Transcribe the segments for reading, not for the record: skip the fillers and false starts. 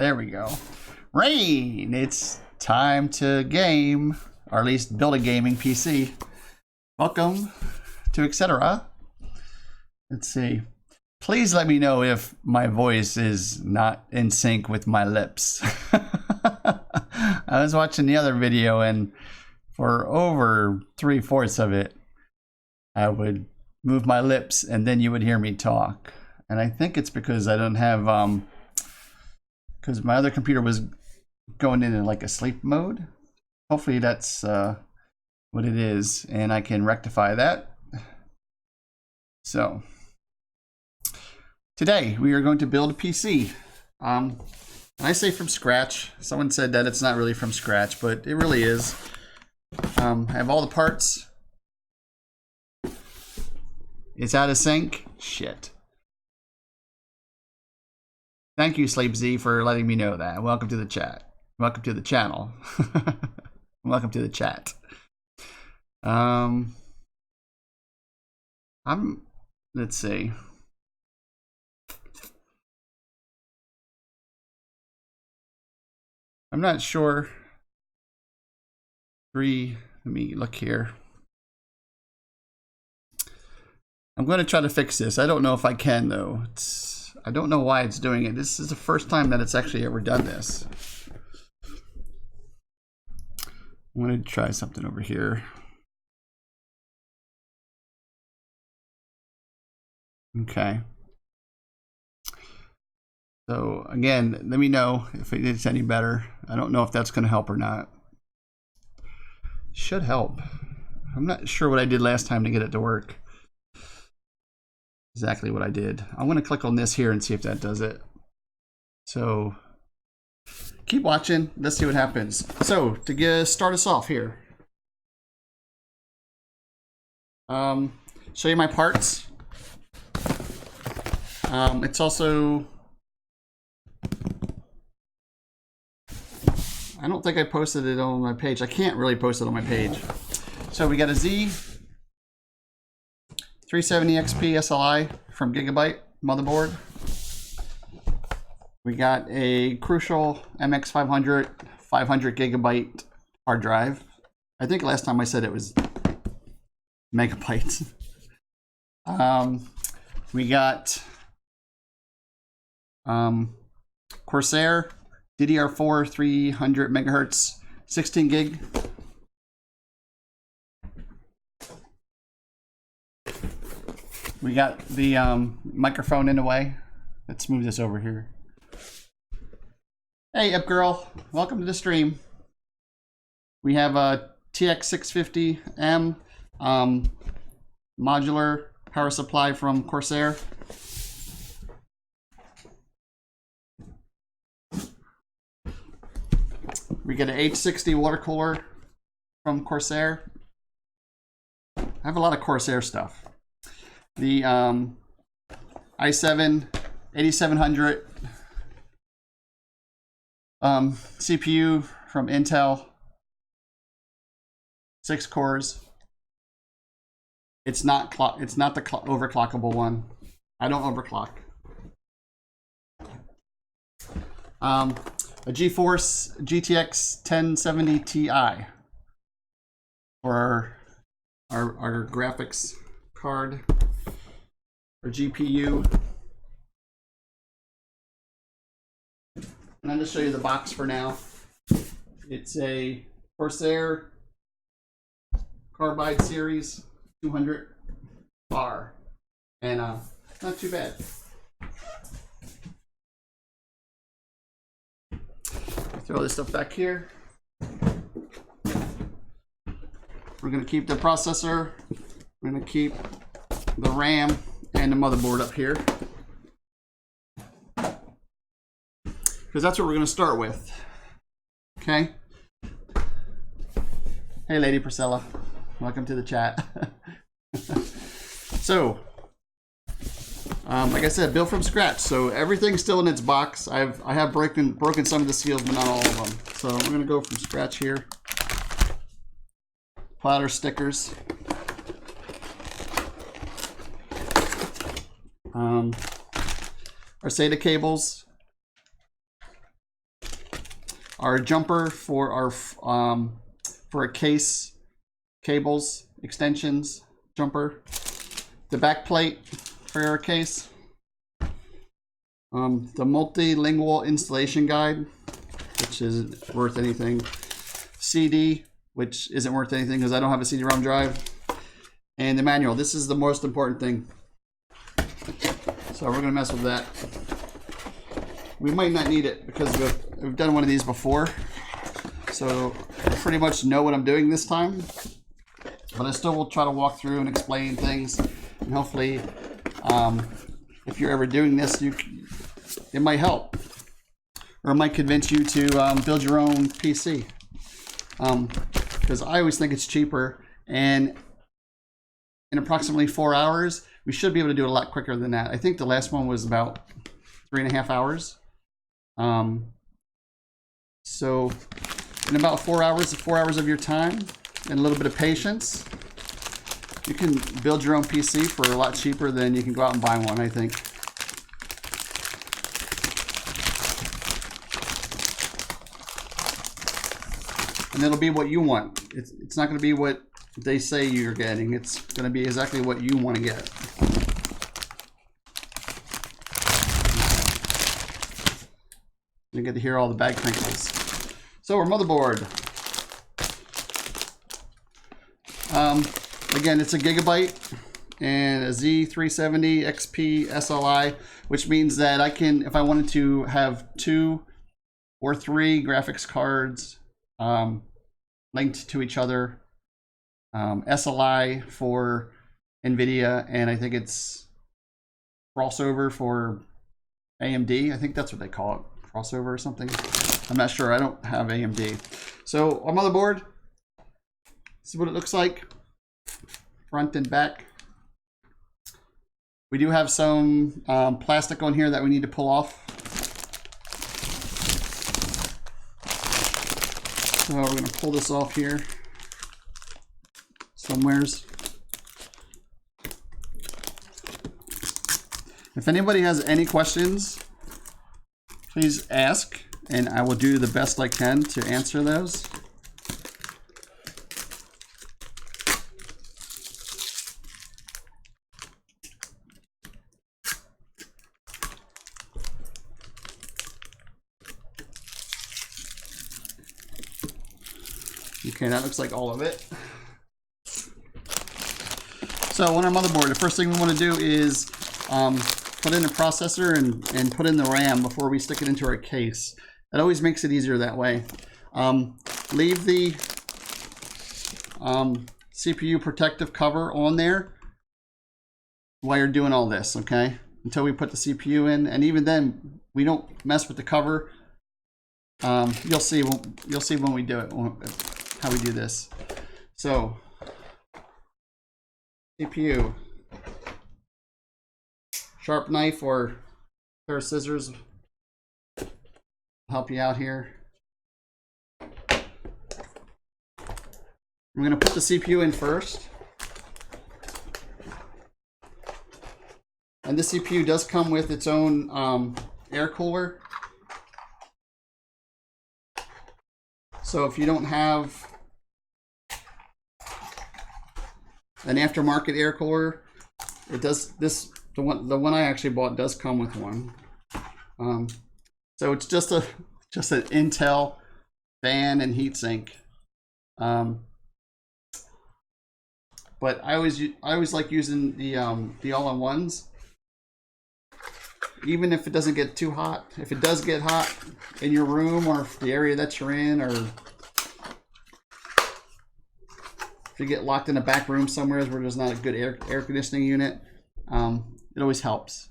There we go. Rain! It's time to game, or at least build a gaming PC. Welcome to etc. Let's see. Please let me know if my voice is not in sync with my lips. I was watching the other video, and for over 3/4 of it, I would move my lips and then you would hear me talk. And I think it's because I don't have, because my other computer was going into like a sleep mode. Hopefully that's what it is, and I can rectify that. So today we are going to build a PC. And I say from scratch. Someone said that it's not really from scratch, but it really is. I have all the parts. It's out of sync. Shit. Thank you, Sleep Z, for letting me know that. Welcome to the chat. Welcome to the channel. Welcome to the chat. Let's see. I'm not sure. Let me look here. I'm going to try to fix this. I don't know if I can, though. I don't know why it's doing it. This is the first time that it's actually ever done this. I'm going to try something over here. Okay. So again, let me know if it's any better. I don't know if that's going to help or not. Should help. I'm not sure what I did last time to get it to work. Exactly what I did. I'm going to click on this here and see if that does it. So keep watching. Let's see what happens. So to start us off here, show you my parts. It's also, I don't think I posted it on my page. I can't really post it on my page. So we got a Z370XP SLI from GIGABYTE motherboard. We got a Crucial MX500 500 gigabyte hard drive. I think last time I said it was megabytes. We got Corsair DDR4 300 megahertz 16 gig. We got the microphone in the way. Let's move this over here. Hey, up girl, welcome to the stream. We have a TX650M modular power supply from Corsair. We get an H60 water cooler from Corsair. I have a lot of Corsair stuff. The i7 8700 CPU from Intel, 6 cores. It's not the overclockable one. I don't overclock. A GeForce GTX 1070 Ti for our graphics card, or GPU. And I'll just show you the box for now. It's a Corsair Carbide Series 200 bar, and not too bad. Throw this stuff back here. We're going to keep the processor. We're going to keep the RAM and the motherboard up here, because that's what we're going to start with. Okay. Hey, Lady Priscilla, welcome to the chat. So, like I said, built from scratch. So everything's still in its box. I have broken some of the seals, but not all of them. So we're going to go from scratch here. Platter stickers. Our SATA cables. our jumper for our for a case, cables, extensions, jumper, the back plate for our case, the multilingual installation guide, which isn't worth anything, CD, which isn't worth anything because I don't have a CD-ROM drive, and the manual. This is the most important thing. So we're gonna mess with that. We might not need it because we've done one of these before. So I pretty much know what I'm doing this time. But I still will try to walk through and explain things. And hopefully, if you're ever doing this, it might help. Or it might convince you to build your own PC. Because I always think it's cheaper. And in approximately 4 hours, we should be able to do it a lot quicker than that. I think the last one was about 3.5 hours. So in about 4 hours, 4 hours of your time and a little bit of patience, you can build your own PC for a lot cheaper than you can go out and buy one, I think. And it'll be what you want. It's not going to be what they say you're getting. It's going to be exactly what you want to get. You get to hear all the bag crinkles. So our motherboard. Again, it's a Gigabyte and a Z370 XP SLI, which means that I can, if I wanted to have 2 or 3 graphics cards linked to each other, SLI for NVIDIA, and I think it's crossover for AMD. I think that's what they call it. Crossover or something. I'm not sure. I don't have AMD. So our motherboard, this is what it looks like, front and back. We do have some plastic on here that we need to pull off. So we're going to pull this off here somewheres. If anybody has any questions, please ask, and I will do the best I can to answer those. Okay, that looks like all of it. So on our motherboard, the first thing we want to do is put in a processor and put in the RAM before we stick it into our case. That always makes it easier that way. Leave the CPU protective cover on there while you're doing all this, okay? Until we put the CPU in, and even then, we don't mess with the cover. You'll see when we do it, how we do this. So, CPU. Sharp knife or a pair of scissors will help you out here. I'm going to put the CPU in first. And the CPU does come with its own air cooler. So if you don't have an aftermarket air cooler, it does this. The one I actually bought does come with one. So it's just an Intel fan and heatsink. But I always like using the all-in-ones, even if it doesn't get too hot. If it does get hot in your room or the area that you're in, or if you get locked in a back room somewhere where there's not a good air conditioning unit, it always helps.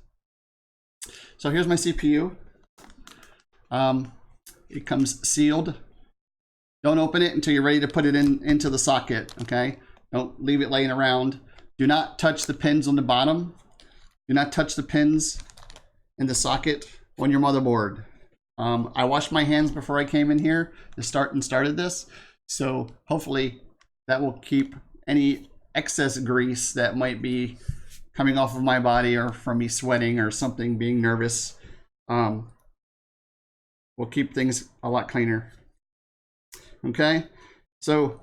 So here's my CPU. It comes sealed. Don't open it until you're ready to put it into the socket, okay? Don't leave it laying around. Do not touch the pins on the bottom. Do not touch the pins in the socket on your motherboard. I washed my hands before I came in here to started this, so hopefully that will keep any excess grease that might be coming off of my body or from me sweating or something, being nervous. Will keep things a lot cleaner. Okay, so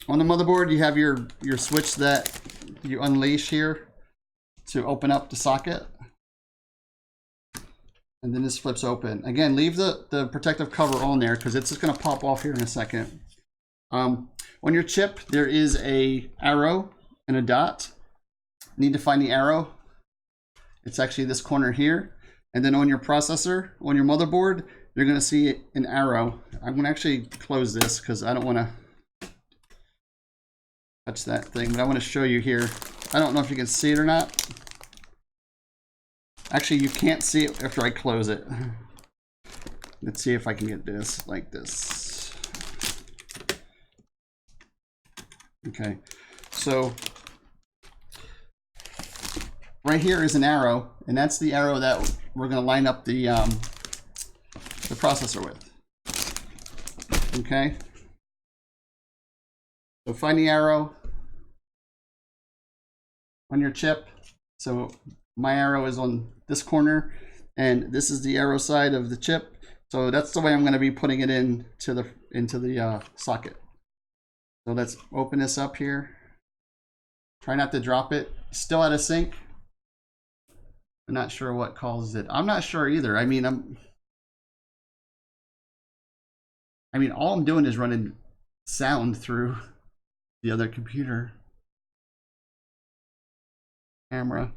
on the motherboard, you have your switch that you unleash here to open up the socket. And then this flips open. Again, leave the protective cover on there because it's just going to pop off here in a second. On your chip, there is a arrow and a dot. Need to find the arrow. It's actually this corner here. And then on your processor, on your motherboard, you're going to see an arrow. I'm going to actually close this because I don't want to touch that thing, but I want to show you here. I don't know if you can see it or not. Actually, you can't see it after I close it. Let's see if I can get this like this. Okay, so right here is an arrow, and that's the arrow that we're going to line up the processor with. Okay, so find the arrow on your chip. So my arrow is on this corner, and this is the arrow side of the chip. So that's the way I'm going to be putting it into the socket. So let's open this up here. Try not to drop it. Still out of sync. I'm not sure what causes it. I'm not sure either. I mean, all I'm doing is running sound through the other computer. Camera.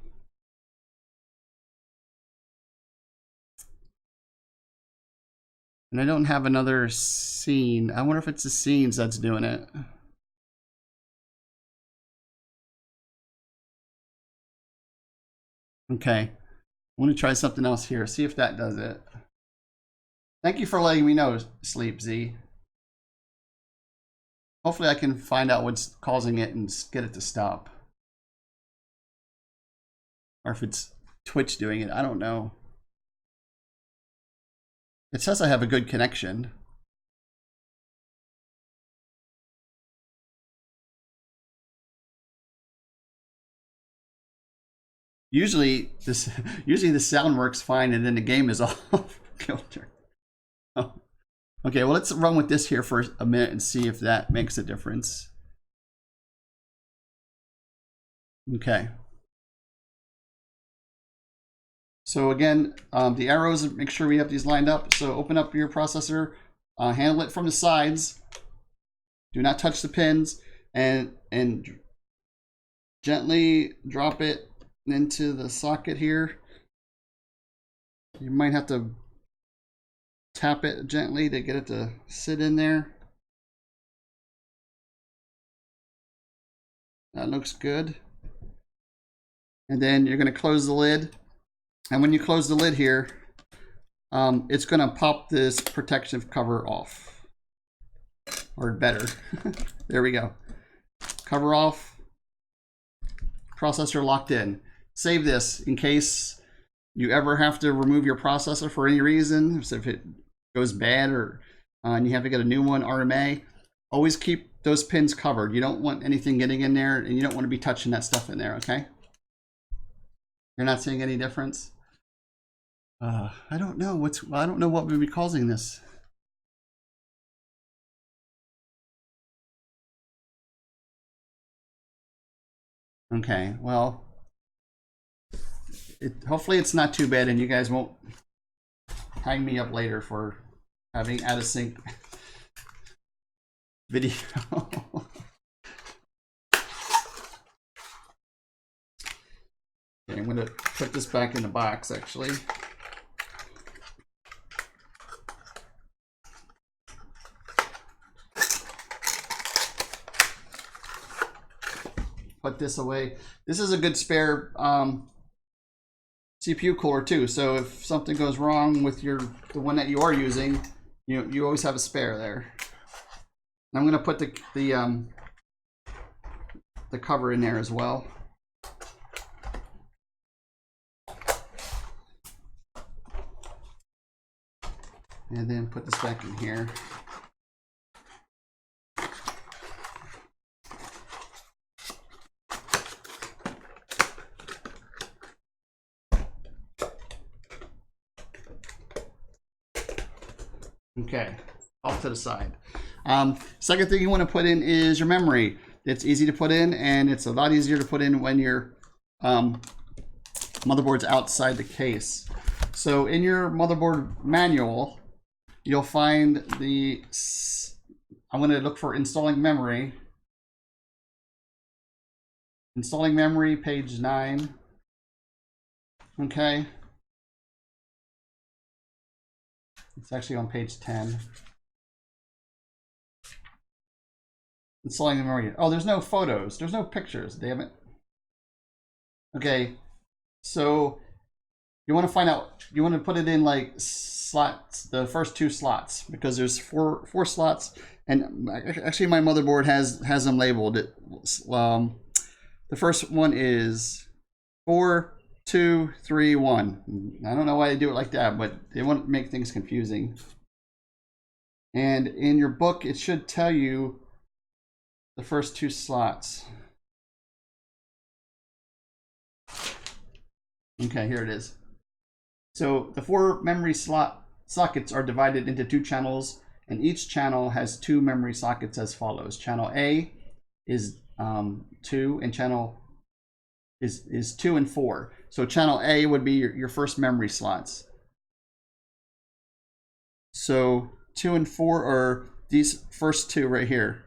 And I don't have another scene. I wonder if it's the scenes that's doing it. Okay. I'm going to try something else here. See if that does it. Thank you for letting me know, Sleep Z. Hopefully I can find out what's causing it and get it to stop. Or if it's Twitch doing it. I don't know. It says I have a good connection. Usually the sound works fine and then the game is off kilter. Oh. Okay, well let's run with this here for a minute and see if that makes a difference. Okay. So again, the arrows, make sure we have these lined up. So open up your processor, handle it from the sides. Do not touch the pins, and gently drop it into the socket here. You might have to tap it gently to get it to sit in there. That looks good. And then you're going to close the lid. And when you close the lid here, it's going to pop this protective cover off. Or better. There we go. Cover off. Processor locked in. Save this in case you ever have to remove your processor for any reason. So if it goes bad or and you have to get a new one, RMA, always keep those pins covered. You don't want anything getting in there, and you don't want to be touching that stuff in there, okay? You're not seeing any difference? I don't know what would be causing this. Okay, well, hopefully it's not too bad and you guys won't hang me up later for having out of sync video. Okay, I'm gonna put this back in the box actually. Put this away. This is a good spare CPU cooler too. So if something goes wrong with the one that you are using, you always have a spare there. And I'm gonna put the cover in there as well. And then put this back in here. Okay, off to the side. Second thing you want to put in is your memory. It's easy to put in, and it's a lot easier to put in when your motherboard's outside the case. So in your motherboard manual, you'll find the, I'm going to look for installing memory. Installing memory, page 9. Okay. It's actually on page 10. Installing memory. Oh, there's no photos. There's no pictures, damn it. Okay. So you want to find out, you want to put it in like slots, the first 2 slots, because there's four slots, and actually my motherboard has them labeled. The first one is 4, 2, 3, 1. I don't know why they do it like that, but they want to make things confusing. And in your book, it should tell you the first 2 slots. Okay, here it is. So the 4 memory slot sockets are divided into 2 channels, and each channel has 2 memory sockets as follows. Channel A is 2, and channel is 2 and 4. So channel A would be your first memory slots. So 2 and 4 are these first 2 right here.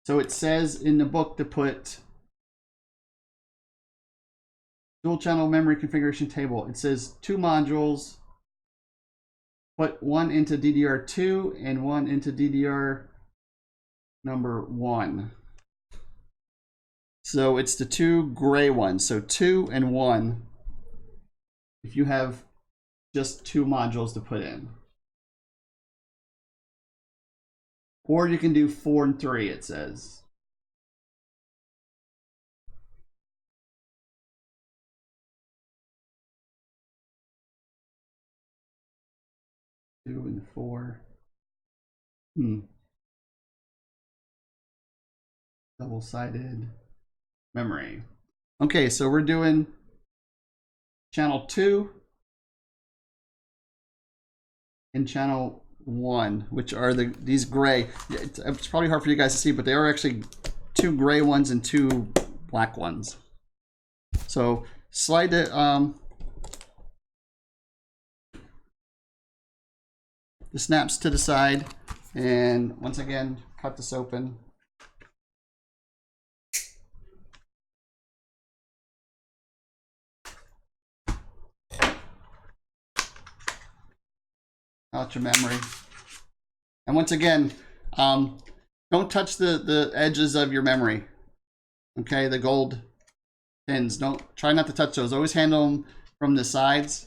So it says in the book to put dual channel memory configuration table. It says 2 modules, put 1 into DDR2 and 1 into DDR number 1. So it's the 2 gray ones. So 2 and 1 if you have just 2 modules to put in. Or you can do 4 and 3, it says. Two and 4. Double-sided memory. Okay, so we're doing channel 2 and channel 1, which are these gray. It's probably hard for you guys to see, but they are actually 2 gray ones and 2 black ones. So slide the snaps to the side, and once again cut this open. Out your memory. And once again, don't touch the edges of your memory. Okay, the gold pins. Try not to touch those. Always handle them from the sides.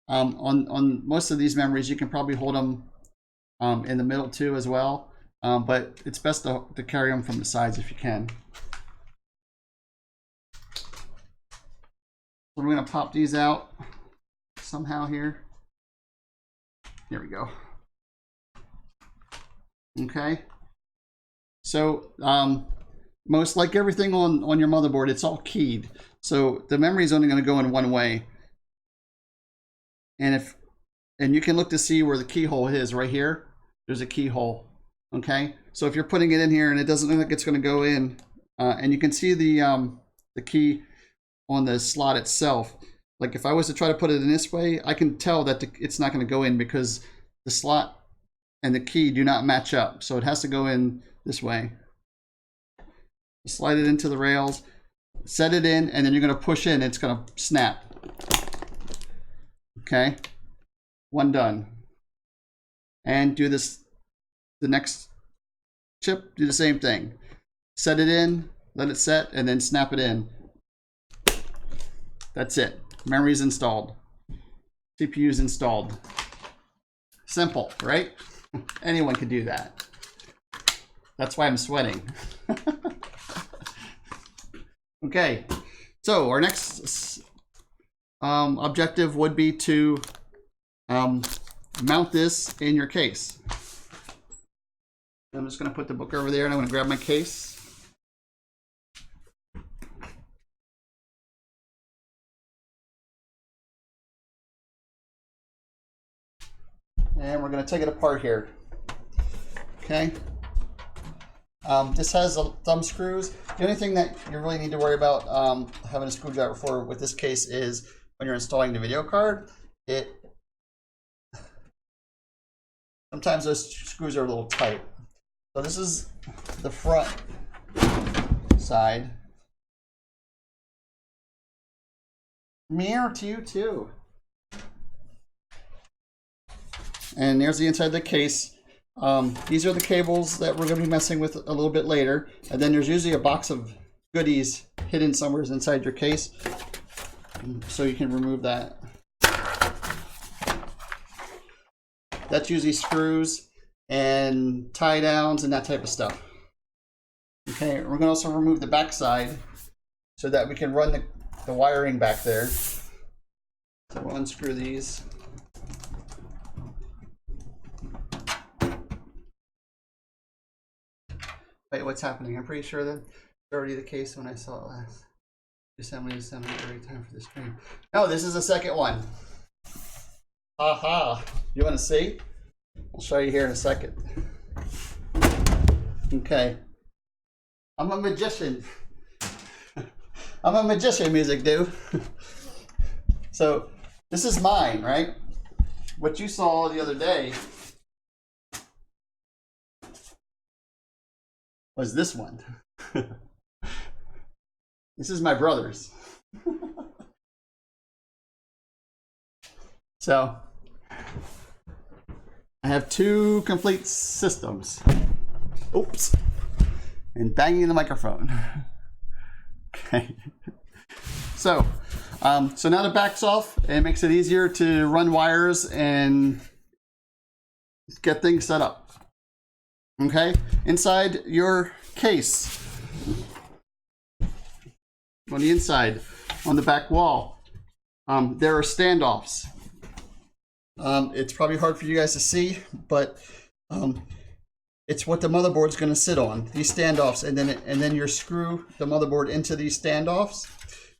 On most of these memories, you can probably hold them in the middle too as well. But it's best to carry them from the sides if you can. So we're going to pop these out somehow here. There we go. Okay. So most like everything on your motherboard, it's all keyed. So the memory is only going to go in one way. And you can look to see where the keyhole is right here. There's a keyhole. Okay. So if you're putting it in here and it doesn't look like it's going to go in, and you can see the key on the slot itself. Like if I was to try to put it in this way, I can tell that it's not going to go in because the slot and the key do not match up. So it has to go in this way. Slide it into the rails, set it in, and then you're going to push in. It's going to snap. Okay. One done. And do this, the next chip, do the same thing. Set it in, let it set, and then snap it in. That's it. Memory's installed. CPU's installed. Simple, right? Anyone can do that. That's why I'm sweating. Okay, so our next objective would be to mount this in your case. I'm just going to put the book over there and I'm going to grab my case. and we're going to take it apart here. Okay. This has thumb screws. The only thing that you really need to worry about having a screwdriver for with this case is when you're installing the video card, sometimes those screws are a little tight. So this is the front side. Mirror to you too. And there's the inside of the case. These are the cables that we're going to be messing with a little bit later. And then there's usually a box of goodies hidden somewhere inside your case. So you can remove that. That's usually screws and tie downs and that type of stuff. Okay, we're going to also remove the back side so that we can run the wiring back there. So we'll unscrew these. Wait, what's happening? I'm pretty sure that's already the case when I saw it last. Assembly every time for the stream. No, this is the second one. Aha! You want to see? I'll show you here in a second. Okay. I'm a magician. I'm a magician, music dude. So this is mine, right? What you saw the other day was this one. This is my brother's. So I have two complete systems. Oops. And banging the microphone. Okay. So now the back's off. It makes it easier to run wires and get things set up. Okay. Inside your case, on the inside, on the back wall, there are standoffs. It's probably hard for you guys to see, but it's what the motherboard's going to sit on, these standoffs, and then you screw the motherboard into these standoffs.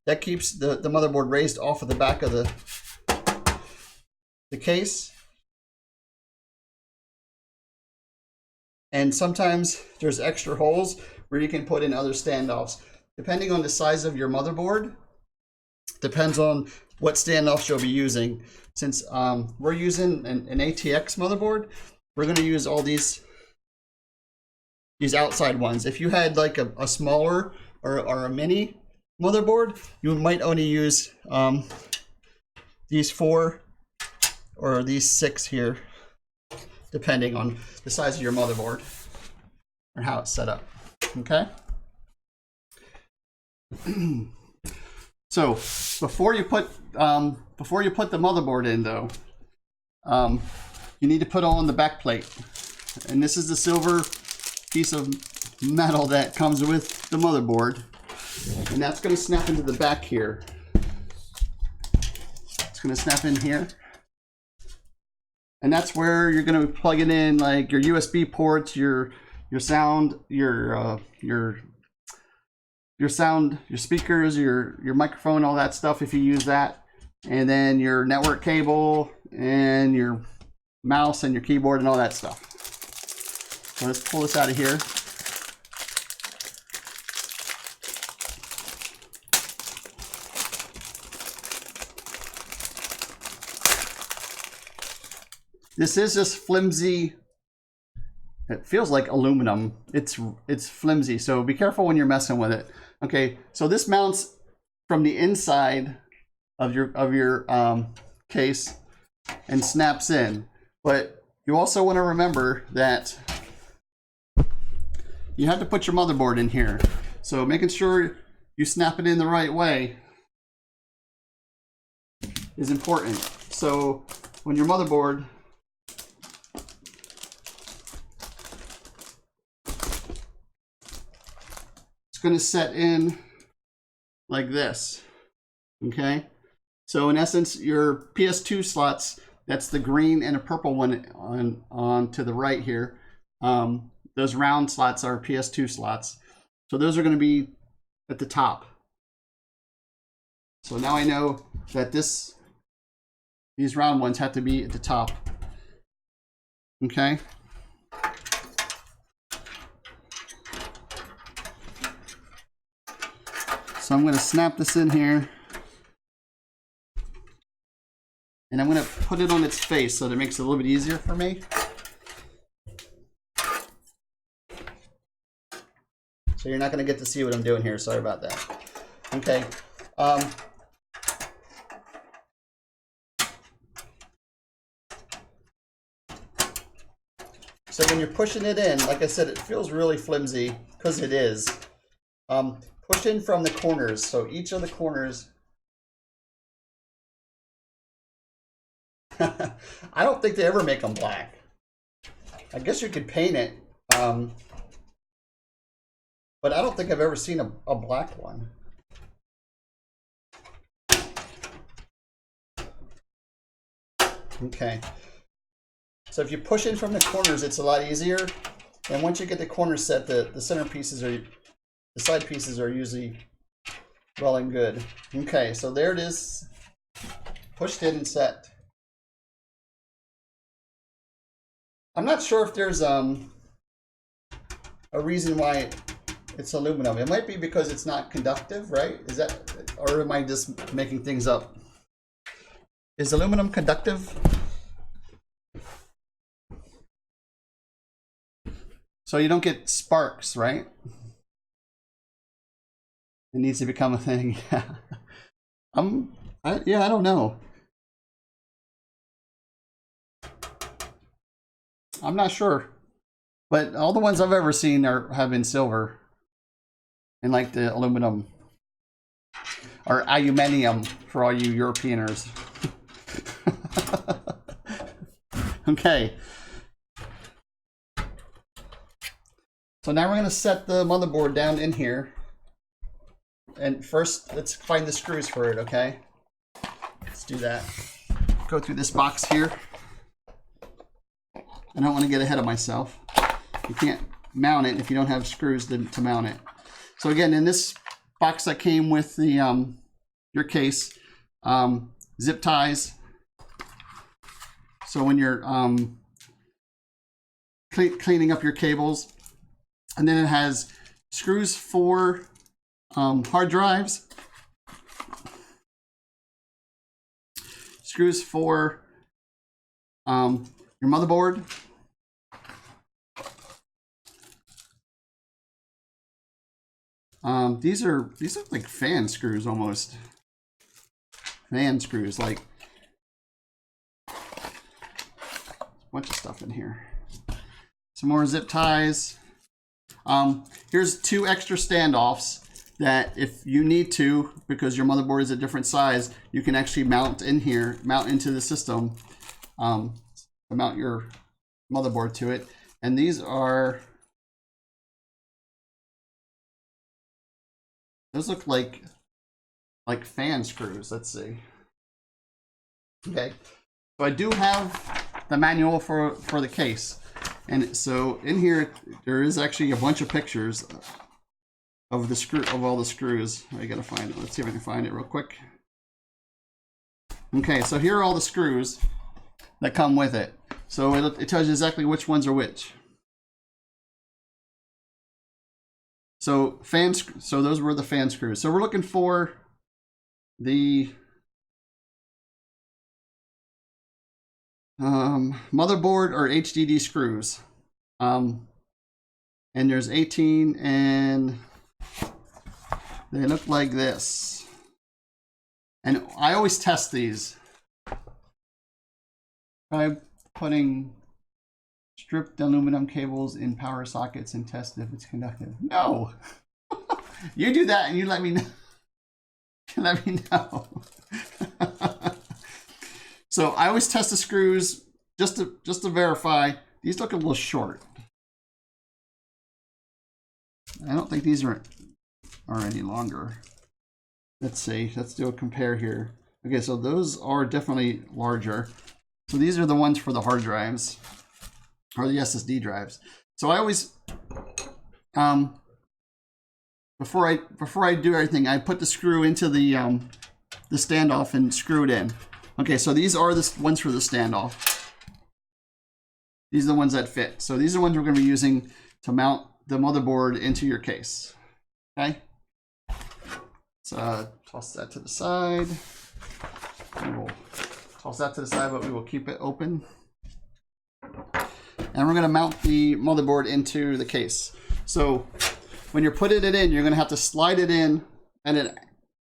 That keeps the motherboard raised off of the back of the case. And sometimes there's extra holes where you can put in other standoffs. Depending on the size of your motherboard, depends on what standoffs you'll be using. Since we're using an ATX motherboard, we're going to use all these outside ones. If you had like a smaller or a mini motherboard, you might only use these 4 or these 6 here, depending on the size of your motherboard and how it's set up. Okay. So before you put the motherboard in, though, you need to put on the back plate, and this is the silver piece of metal that comes with the motherboard, and that's going to snap into the back here. It's going to snap in here, and that's where you're going to be plugging in like your USB ports, your sound, your sound, your speakers, your microphone, all that stuff if you use that, and then your network cable and your mouse and your keyboard and all that stuff. So let's pull this out of here. This is just flimsy. It feels like aluminum. It's flimsy, so be careful when you're messing with it. Okay, so this mounts from the inside of your case and snaps in. But you also want to remember that you have to put your motherboard in here. So making sure you snap it in the right way is important. So when your motherboard going to set in like this. Okay, so in essence, your PS2 slots, that's the green and a purple one on to the right here, those round slots are PS2 slots, so those are going to be at the top. So now I know that these round ones have to be at the top. Okay. So I'm going to snap this in here. And I'm going to put it on its face so that it makes it a little bit easier for me. So you're not going to get to see what I'm doing here. Sorry about that. Okay. So when you're pushing it in, like I said, it feels really flimsy because it is. Push in from the corners. So each of the corners. I don't think they ever make them black. I guess you could paint it. But I don't think I've ever seen a black one. Okay. So if you push in from the corners, it's a lot easier. And once you get the corners set, the center pieces are, the side pieces are usually well and good. Okay, so there it is. Pushed in and set. I'm not sure if there's a reason why it's aluminum. It might be because it's not conductive, right? Is that, or am I just making things up? Is aluminum conductive? So you don't get sparks, right? It needs to become a thing. Yeah, I don't know. I'm not sure, but all the ones I've ever seen have been silver, and like the aluminum or aluminium for all you Europeaners. Okay. So now we're going to set the motherboard down in here, and first let's find the screws for it. Okay, let's do that. Go through this box here. I don't want to get ahead of myself. You can't mount it if you don't have screws to mount it. So again, in this box that came with the your case, zip ties. So when you're cleaning up your cables, and then it has screws for hard drives, screws for your motherboard, these are like fan screws almost. Fan screws, like a bunch of stuff in here. Some more zip ties. Here's 2 extra standoffs that if you need to, because your motherboard is a different size, you can actually mount in here, mount into the system, mount your motherboard to it. And these are, those look like fan screws. Let's see. Okay, so I do have the manual for the case, and so in here there is actually a bunch of pictures of the screw, of all the screws. I gotta find it. Let's see if I can find it real quick. Okay, so here are all the screws that come with it. So it tells you exactly which ones are which. So so those were the fan screws. So we're looking for the motherboard or HDD screws. And there's 18, and they look like this. And I always test these by putting stripped aluminum cables in power sockets and test if it's conductive. No. You do that and you let me know. Let me know. So I always test the screws just to verify. These look a little short. I don't think these are any longer. Let's see. Let's do a compare here. Okay, so those are definitely larger. So these are the ones for the hard drives or the SSD drives. So I always before I do everything, I put the screw into the standoff and screw it in. Okay, so these are the ones for the standoff. These are the ones that fit. So these are the ones we're going to be using to mount the motherboard into your case. Okay. So toss that to the side. We will toss that to the side, but we will keep it open. And we're going to mount the motherboard into the case. So when you're putting it in, you're going to have to slide it in at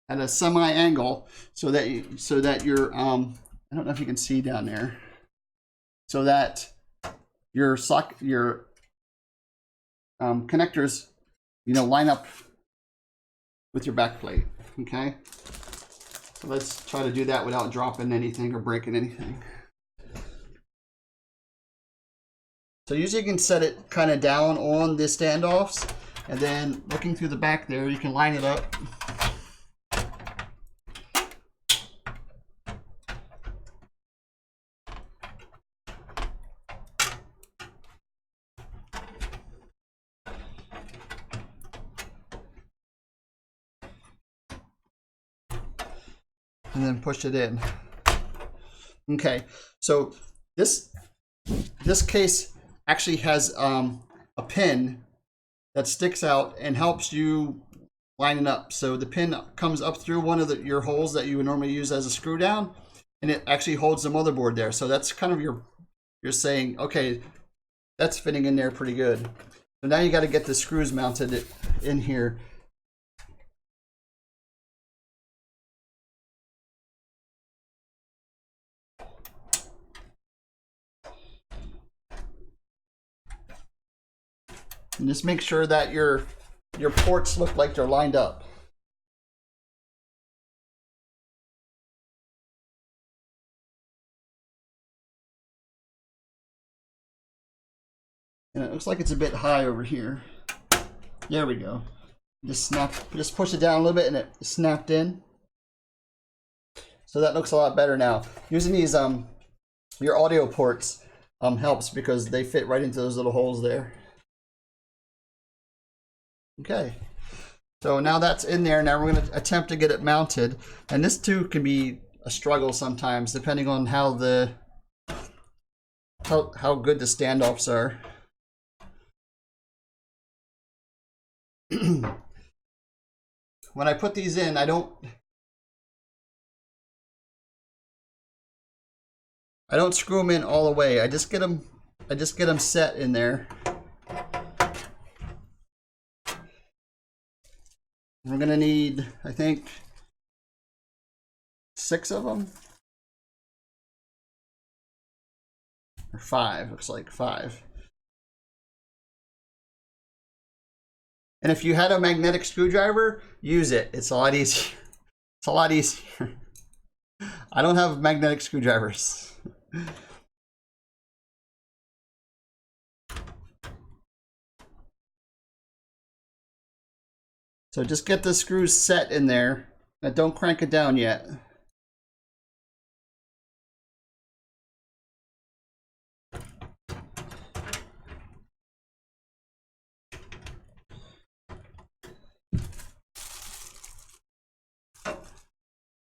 a semi-angle so that your I don't know if you can see down there, so that your connectors, you know, line up with your back plate. Okay. So let's try to do that without dropping anything or breaking anything. So usually you can set it kind of down on the standoffs, and then looking through the back there, you can line it up. And then push it in. Okay, so this case actually has a pin that sticks out and helps you line it up. So the pin comes up through one of your holes that you would normally use as a screw down, and it actually holds the motherboard there. So that's kind of you're saying, okay, that's fitting in there pretty good. So now you got to get the screws mounted in here. And just make sure that your ports look like they're lined up. And it looks like it's a bit high over here. There we go. Just push it down a little bit and it snapped in. So that looks a lot better now. Using these your audio ports helps because they fit right into those little holes there. Okay, so now that's in there. Now we're going to attempt to get it mounted, and this too can be a struggle sometimes depending on how good the standoffs are. When I put these in, I don't screw them in all the way. I just get them set in there. We're gonna need, I think, 6 of them, or 5. Looks like 5. And if you had a magnetic screwdriver, use it. It's a lot easier. It's a lot easier. I don't have magnetic screwdrivers. So just get the screws set in there, and don't crank it down yet.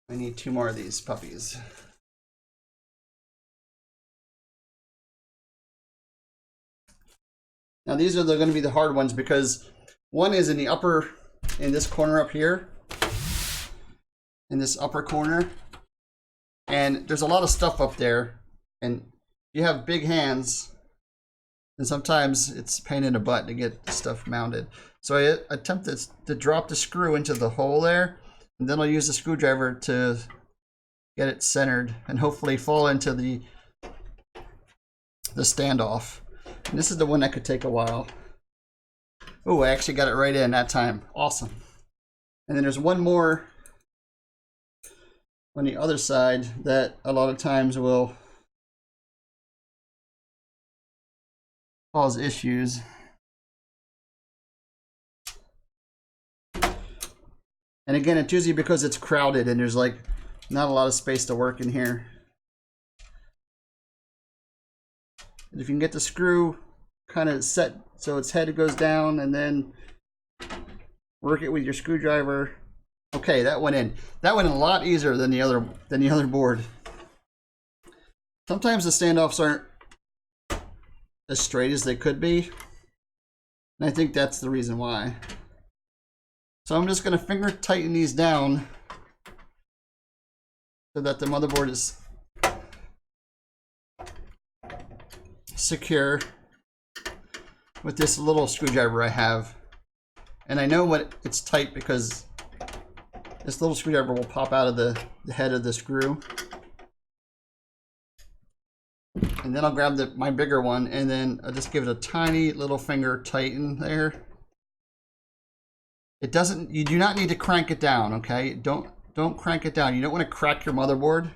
I need 2 more of these puppies. Now these are going to be the hard ones because one is in the upper, in this corner up here, in this upper corner, and there's a lot of stuff up there, and you have big hands, and sometimes it's a pain in the butt to get the stuff mounted. So I attempted to drop the screw into the hole there, and then I'll use the screwdriver to get it centered and hopefully fall into the standoff. And this is the one that could take a while. Oh, I actually got it right in that time. Awesome. And then there's one more on the other side that a lot of times will cause issues. And again, it's usually because it's crowded and there's like not a lot of space to work in here. And if you can get the screw kind of set so its head goes down and then work it with your screwdriver. Okay, that went in. That went in a lot easier than the other board. Sometimes the standoffs as straight as they could be. And I think that's the reason why. So I'm just going to finger tighten these down so that the motherboard is secure with this little screwdriver I have. And I know what it's tight because this little screwdriver will pop out of the head of the screw. And then I'll grab my bigger one, and then I'll just give it a tiny little finger tighten there. It doesn't, you do not need to crank it down, okay? Don't crank it down. You don't want to crack your motherboard.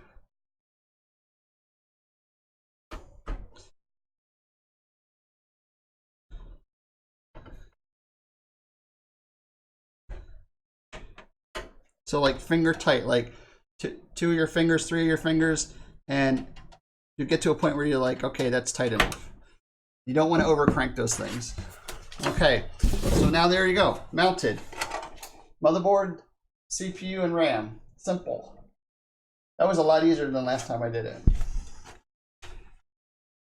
So like finger tight, like two of your fingers, three of your fingers, and you get to a point where you're like, okay, that's tight enough. You don't want to over crank those things. Okay, so now there you go, mounted. Motherboard, CPU, and RAM, simple. That was a lot easier than last time I did it.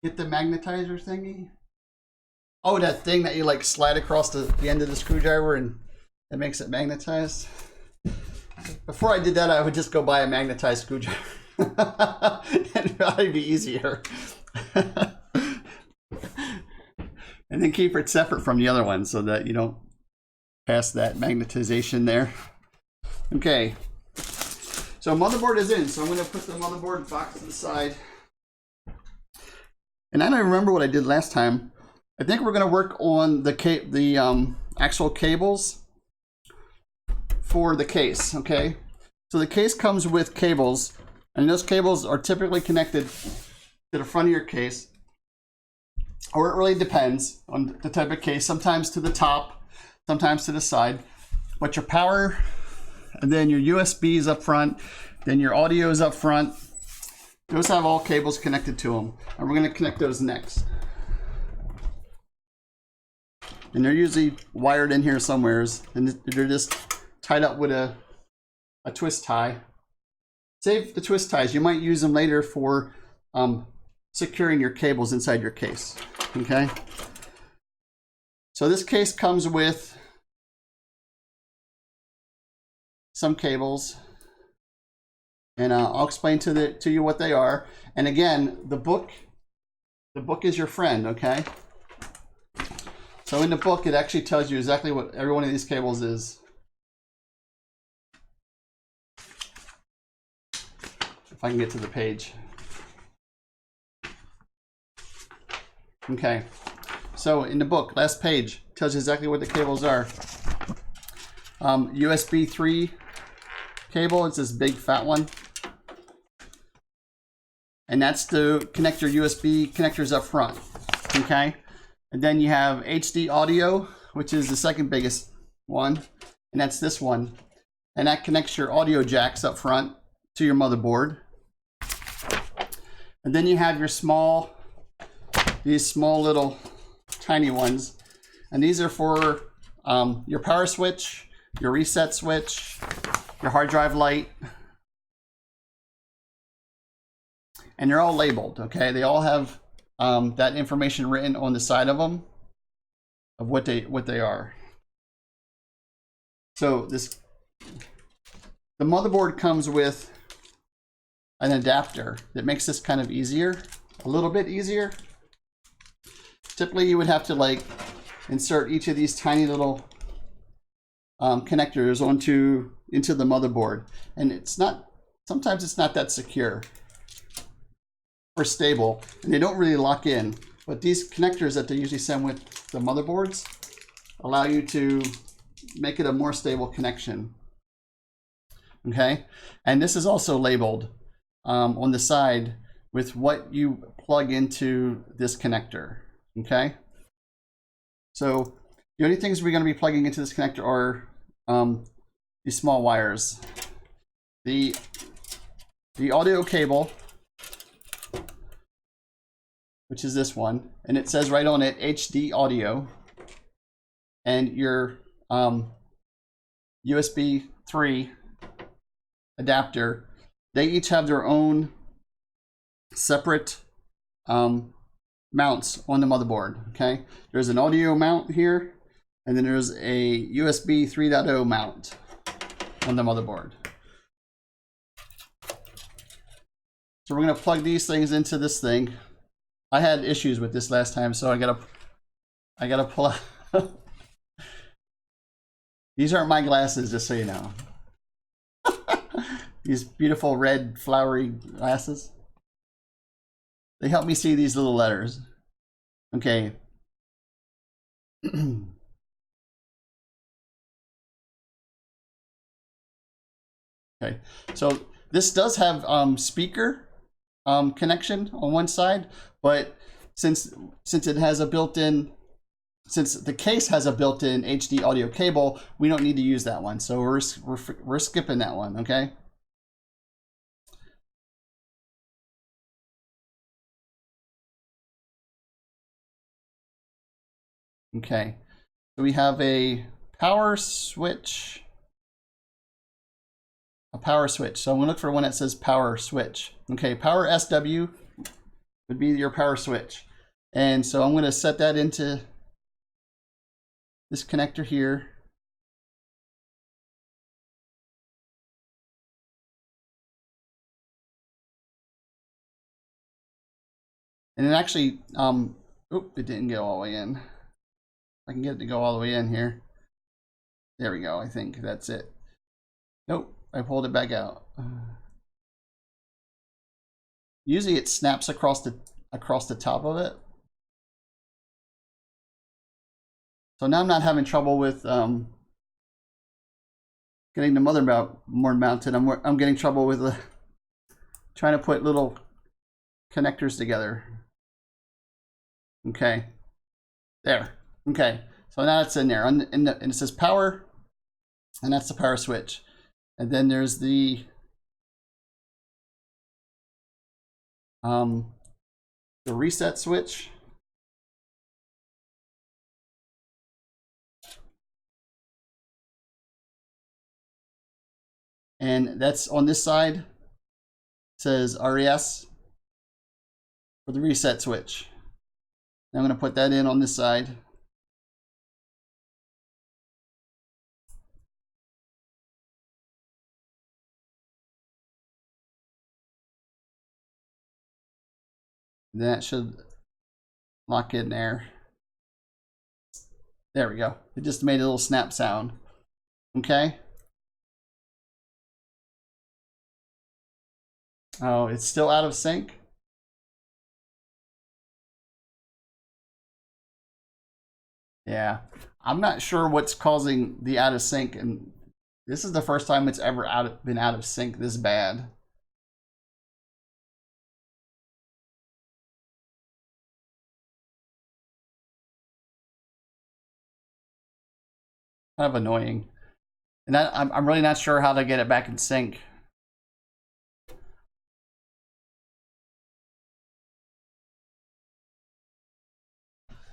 Get the magnetizer thingy. Oh, that thing that you like slide across the end of the screwdriver and it makes it magnetized. Before I did that, I would just go buy a magnetized screwdriver. It'd probably be easier. And then keep it separate from the other one so that you don't pass that magnetization there. Okay. So motherboard is in. So I'm going to put the motherboard box to the side. And I don't remember what I did last time. I think we're going to work on the actual cables for the case, okay? So the case comes with cables, and those cables are typically connected to the front of your case, or it really depends on the type of case, sometimes to the top, sometimes to the side. But your power, and then your USBs up front, then your audio is up front. Those have all cables connected to them, and we're going to connect those next. And they're usually wired in here somewheres, and they're just tied up with a twist tie. Save the twist ties. You might use them later for securing your cables inside your case. Okay. So this case comes with some cables, and I'll explain to you what they are. And again, the book is your friend. Okay. So in the book, it actually tells you exactly what every one of these cables is. If I can get to the page. Okay, so in the book, last page, tells you exactly what the cables are. USB 3 cable, it's this big fat one. And that's to connect your USB connectors up front, okay? And then you have HD audio, which is the second biggest one, and that's this one. And that connects your audio jacks up front to your motherboard. And then you have your these small little tiny ones. And these are for your power switch, your reset switch, your hard drive light. And they're all labeled, okay? They all have that information written on the side of them of what they are. So the motherboard comes with an adapter that makes this kind of easier, a little bit easier. Typically you would have to like insert each of these tiny little connectors into the motherboard, and sometimes it's not that secure or stable, and they don't really lock in. But these connectors that they usually send with the motherboards allow you to make it a more stable connection. Okay, and this is also labeled on the side with what you plug into this connector. Okay, so the only things we're going to be plugging into this connector are these small wires. The audio cable, which is this one, and it says right on it HD audio, and your USB 3 adapter. They each have their own separate mounts on the motherboard. Okay, there's an audio mount here, and then there's a USB 3.0 mount on the motherboard. So we're gonna plug these things into this thing. I had issues with this last time, so I gotta pull out. These aren't my glasses, just so you know. These beautiful red flowery glasses. They help me see these little letters. Okay. Okay, so this does have speaker connection on one side, but since it has a built-in, since the case has a built-in HD audio cable, we don't need to use that one. So we're skipping that one, okay? Okay, so we have a power switch. A power switch. So I'm gonna look for one that says power switch. Okay, power SW would be your power switch. And so I'm gonna set that into this connector here. And it actually, oop, it didn't go all the way in. I can get it to go all the way in here. There we go, I think that's it. Nope, I pulled it back out. Usually it snaps across the top of it. So now I'm not having trouble with getting the motherboard mounted. I'm getting trouble with trying to put little connectors together. Okay, there. Okay, so now it's in there, and it says power, and that's the power switch. And then there's the reset switch. And that's on this side. It says RES for the reset switch. Now I'm going to put that in on this side. That should lock in there. There we go. It just made a little snap sound. Okay. Oh, it's still out of sync. Yeah, I'm not sure what's causing the out of sync, and this is the first time it's ever been out of sync this bad. Kind of annoying. And I'm really not sure how to get it back in sync.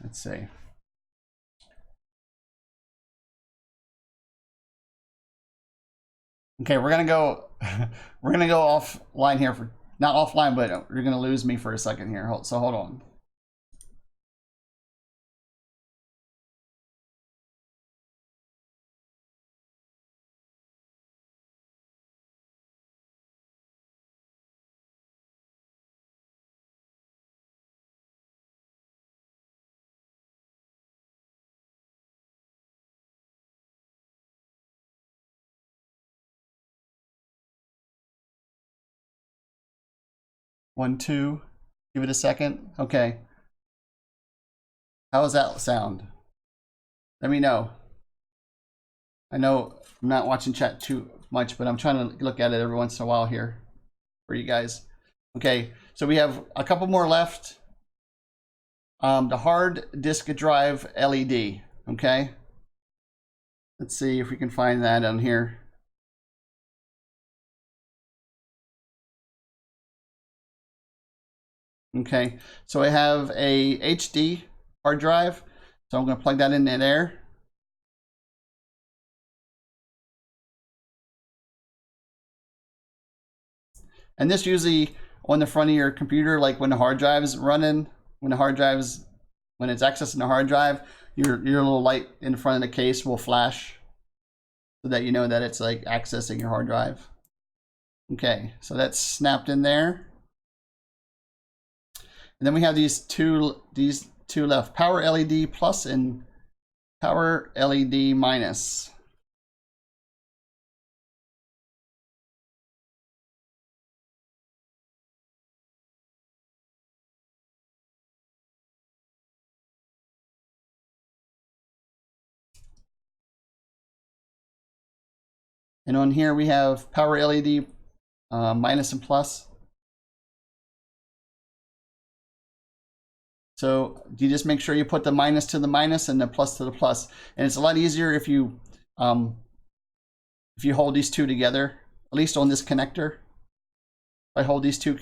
Let's see. Okay, we're gonna go offline here for, not offline, but you're gonna lose me for a second here. So hold on. One, two, give it a second. Okay. How does that sound? Let me know. I know I'm not watching chat too much, but I'm trying to look at it every once in a while here for you guys. Okay, so we have a couple more left. The hard disk drive LED, okay? Let's see if we can find that on here. Okay, so I have a HD hard drive, so I'm going to plug that in there. And this usually on the front of your computer, like when the hard drive is running, when it's accessing the hard drive, your little light in front of the case will flash so that you know that it's like accessing your hard drive. Okay, so that's snapped in there. And then we have these two left, power LED plus and power LED minus. And on here we have power LED minus and plus. So you just make sure you put the minus to the minus and the plus to the plus. And it's a lot easier if you hold these two together, at least on this connector. If I hold these two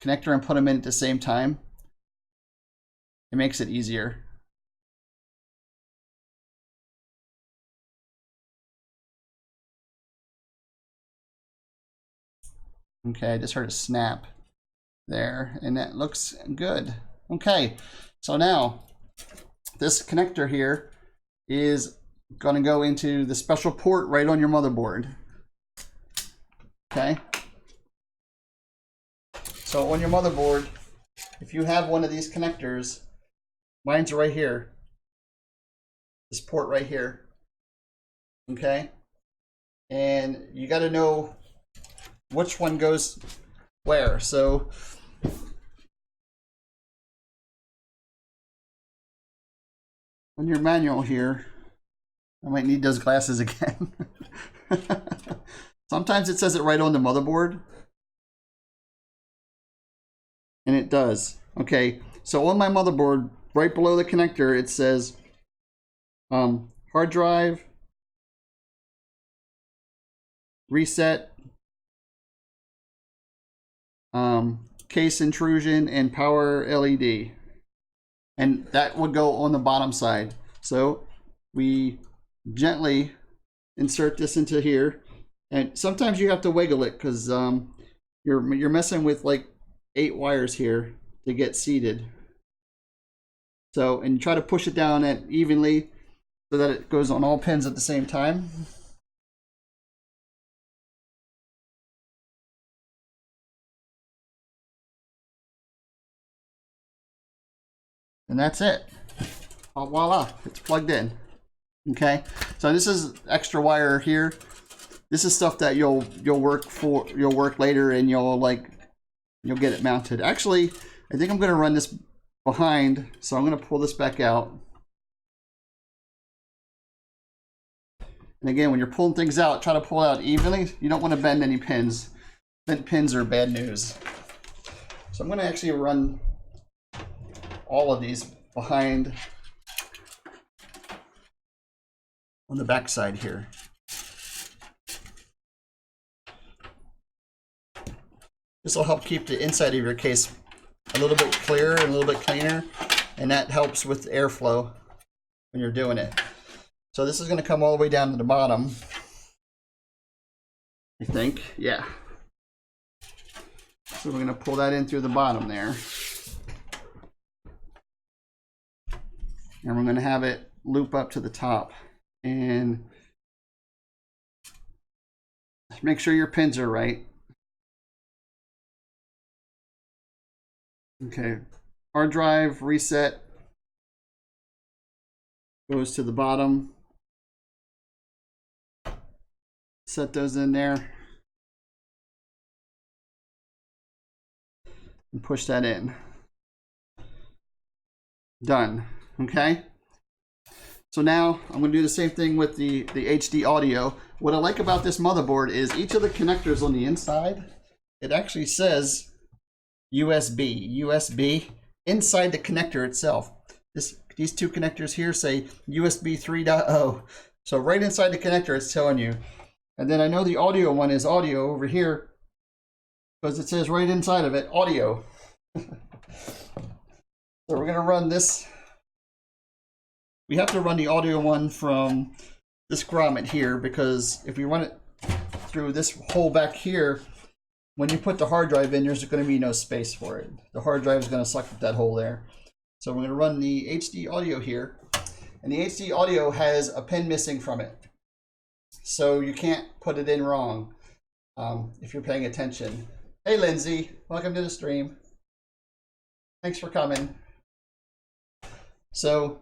connector and put them in at the same time, it makes it easier. Okay, I just heard a snap there, and that looks good. Okay, so now this connector here is going to go into the special port right on your motherboard. Okay, so on your motherboard, if you have one of these connectors, mine's right here, this port right here. Okay, and you got to know which one goes where. So on your manual here, I might need those glasses again. Sometimes it says it right on the motherboard, and it does. Okay, so on my motherboard, right below the connector, it says hard drive, reset, case intrusion, and power LED. And that would go on the bottom side. So we gently insert this into here. And sometimes you have to wiggle it because you're messing with like 8 wires here to get seated. So, and try to push it down evenly so that it goes on all pins at the same time. And that's it. Oh, voila, it's plugged in. Okay, so this is extra wire here. This is stuff that you'll work later, and you'll get it mounted. Actually, I think I'm going to run this behind, so I'm going to pull this back out. And again, when you're pulling things out, try to pull it out evenly. You don't want to bend any pins. Bent pins are bad news. So I'm going to actually run all of these behind on the back side here. This will help keep the inside of your case a little bit clearer and a little bit cleaner, and that helps with airflow when you're doing it. So this is going to come all the way down to the bottom, I think. Yeah. So we're going to pull that in through the bottom there. And we're going to have it loop up to the top. And make sure your pins are right. Okay, hard drive reset goes to the bottom. Set those in there and push that in. Done. Okay, so now I'm going to do the same thing with the HD audio. What I like about this motherboard is each of the connectors on the inside, it actually says USB inside the connector itself. These two connectors here say USB 3.0. So right inside the connector it's telling you. And then I know the audio one is audio over here because it says right inside of it audio. So we're going to run this. We have to run the audio one from this grommet here, because if we run it through this hole back here, when you put the hard drive in, there's going to be no space for it. The hard drive is going to suck up that hole there. So we're going to run the HD audio here. And the HD audio has a pin missing from it. So you can't put it in wrong if you're paying attention. Hey, Lindsay, welcome to the stream. Thanks for coming. So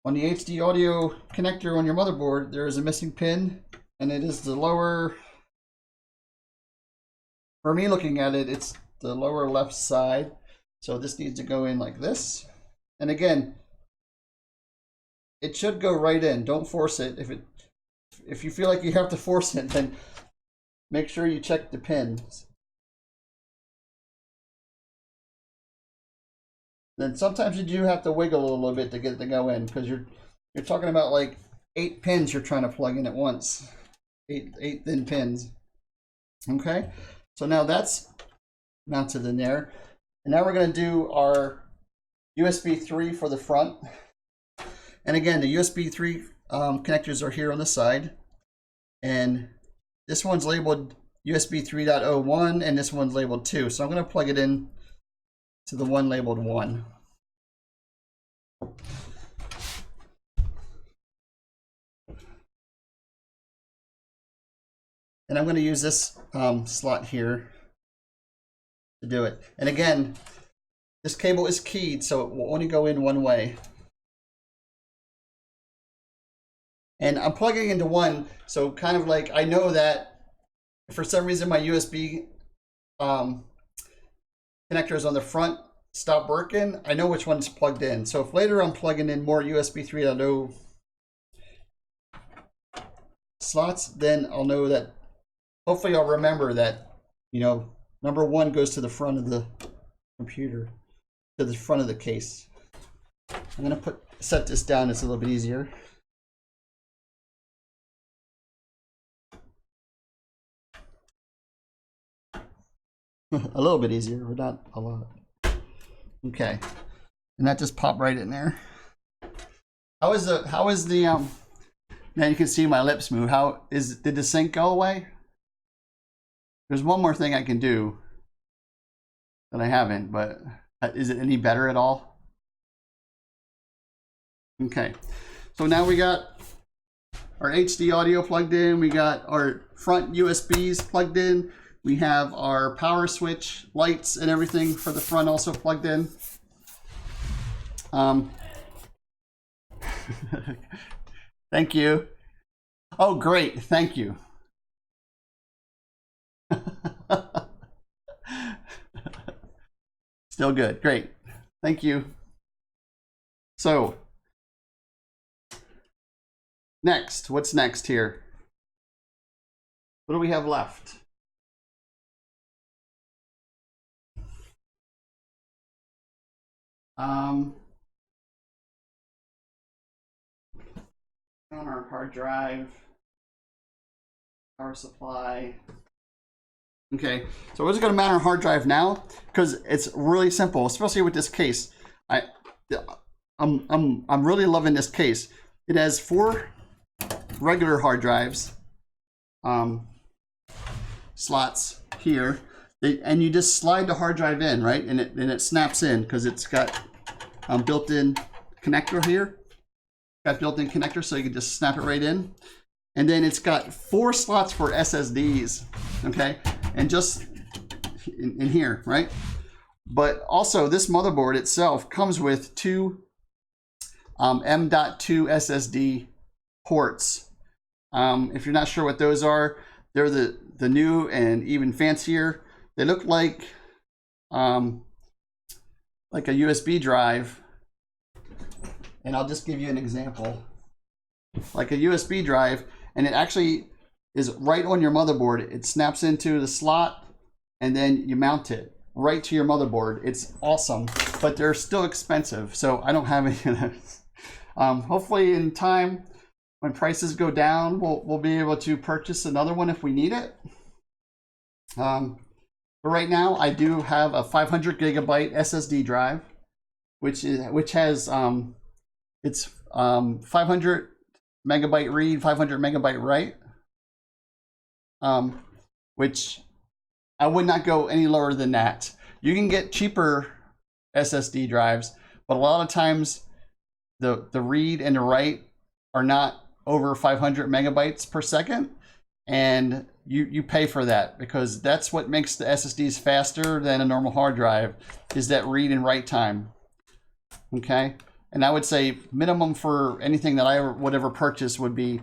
on the HD audio connector on your motherboard, there is a missing pin, and it is the lower, for me looking at it, it's the lower left side. So this needs to go in like this. And again, it should go right in. Don't force it. If you feel like you have to force it, then make sure you check the pins. Then sometimes you do have to wiggle a little bit to get it to go in, because you're talking about like 8 pins you're trying to plug in at once. Eight thin pins. Okay, so now that's mounted in there. And now we're going to do our USB 3 for the front. And again, the USB 3 connectors are here on the side. And this one's labeled USB 3.01 and this one's labeled 2. So I'm going to plug it in to the one labeled 1. And I'm going to use this slot here to do it. And again, this cable is keyed, so it will only go in one way. And I'm plugging into one, so kind of like I know that if for some reason my USB connectors on the front stop working, I know which one's plugged in. So if later I'm plugging in more USB 3.0 slots, then I'll know that, hopefully I'll remember that, you know, number 1 goes to the front of the computer, to the front of the case. I'm going to set this down, it's a little bit easier. A little bit easier, but not a lot. Okay, and that just popped right in there. How is the now you can see my lips move. Did the sync go away? There's one more thing I can do that I haven't, but is it any better at all? Okay, so now we got our HD audio plugged in, we got our front USBs plugged in, we have our power switch, lights, and everything for the front also plugged in. Thank you. Oh, great. Thank you. Still good. Great. Thank you. So, next. What's next here? What do we have left? On our hard drive, power supply. Okay, so we're just going to mount our hard drive now because it's really simple, especially with this case. I'm really loving this case. It has 4 regular hard drives slots here, and you just slide the hard drive in, right? And it snaps in because it's got built-in connector here. Got built-in connector, so you can just snap it right in. And then it's got 4 slots for SSDs, okay? And just in here, right? But also this motherboard itself comes with 2 M.2 SSD ports. If you're not sure what those are, they're the new and even fancier. They look like a USB drive. And I'll just give you an example. Like a USB drive, and it actually is right on your motherboard. It snaps into the slot, and then you mount it right to your motherboard. It's awesome, but they're still expensive, so I don't have any of those. Hopefully in time, when prices go down, we'll be able to purchase another one if we need it. But right now, I do have a 500 gigabyte SSD drive, which has it's 500 megabyte read, 500 megabyte write, which I would not go any lower than that. You can get cheaper SSD drives, but a lot of times the read and the write are not over 500 megabytes per second, and you pay for that because that's what makes the SSDs faster than a normal hard drive, is that read and write time. Okay, and I would say minimum for anything that I would ever purchase would be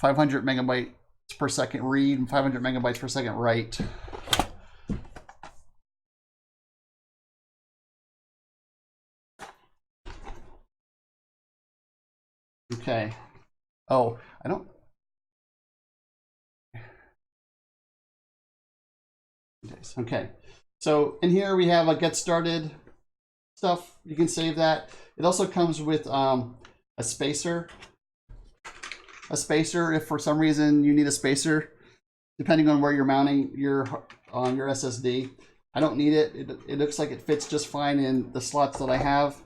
500 megabytes per second read and 500 megabytes per second write. Okay. Oh, I don't. Okay. So in here we have a get started stuff. You can save that. It also comes with a spacer. A spacer if for some reason you need a spacer, depending on where you're mounting your SSD. I don't need it. It looks like it fits just fine in the slots that I have.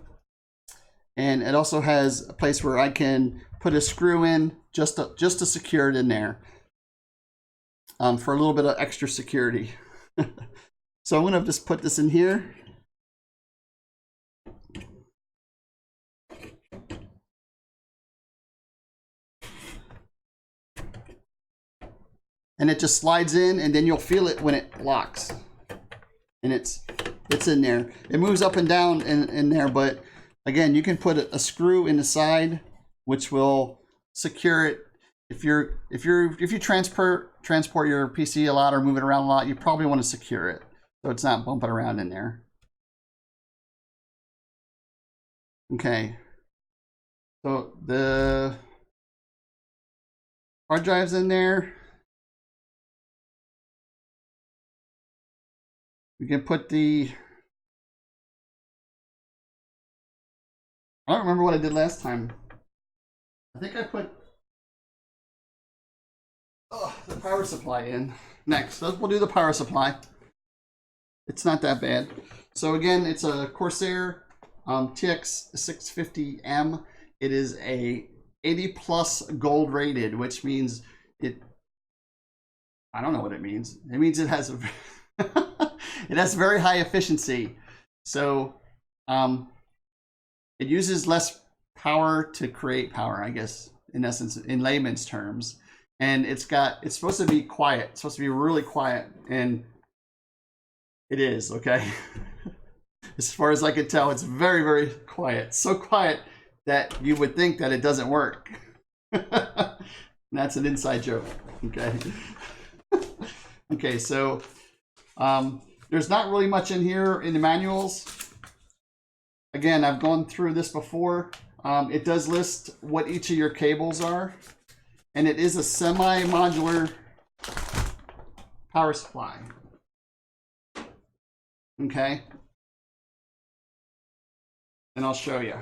And it also has a place where I can put a screw in just to secure it in there for a little bit of extra security. So I'm going to just put this in here. And it just slides in, and then you'll feel it when it locks. And it's in there. It moves up and down in there, but again, you can put a screw in the side, which will secure it. If you transport your PC a lot or move it around a lot, you probably want to secure it so it's not bumping around in there. Okay. So the hard drive's in there. We can put the, I don't remember what I did last time. I think I put the power supply in next. So we'll do the power supply. It's not that bad. So again, it's a Corsair TX 650M. It is a 80 plus gold rated, which means it, I don't know what it means. It means it has a it has very high efficiency. So it uses less power to create power, I guess, in essence, in layman's terms. And it's supposed to be quiet. It's supposed to be really quiet, and it is, okay? As far as I can tell, it's very, very quiet. So quiet that you would think that it doesn't work. That's an inside joke, okay? Okay, so there's not really much in here in the manuals. Again, I've gone through this before. It does list what each of your cables are, and it is a semi-modular power supply. Okay, and I'll show you.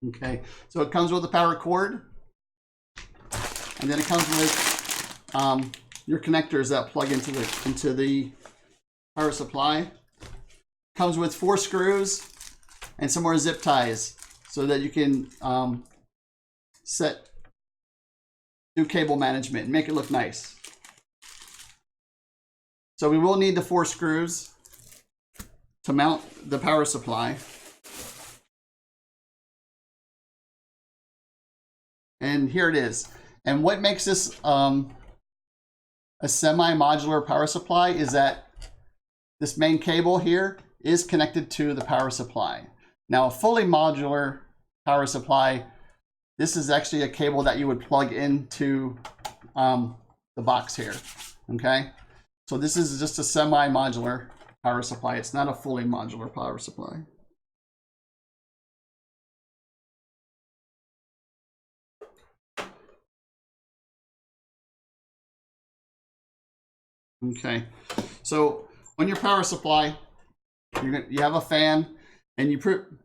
Okay, so it comes with a power cord, and then it comes with your connectors that plug into the power supply. Comes with 4 screws and some more zip ties so that you can do cable management and make it look nice. So we will need the 4 screws to mount the power supply. And here it is. And what makes this a semi-modular power supply is that this main cable here is connected to the power supply. Now, a fully modular power supply, this is actually a cable that you would plug into the box here, okay? So this is just a semi-modular power supply. It's not a fully modular power supply. Okay, so on your power supply, you have a fan, and you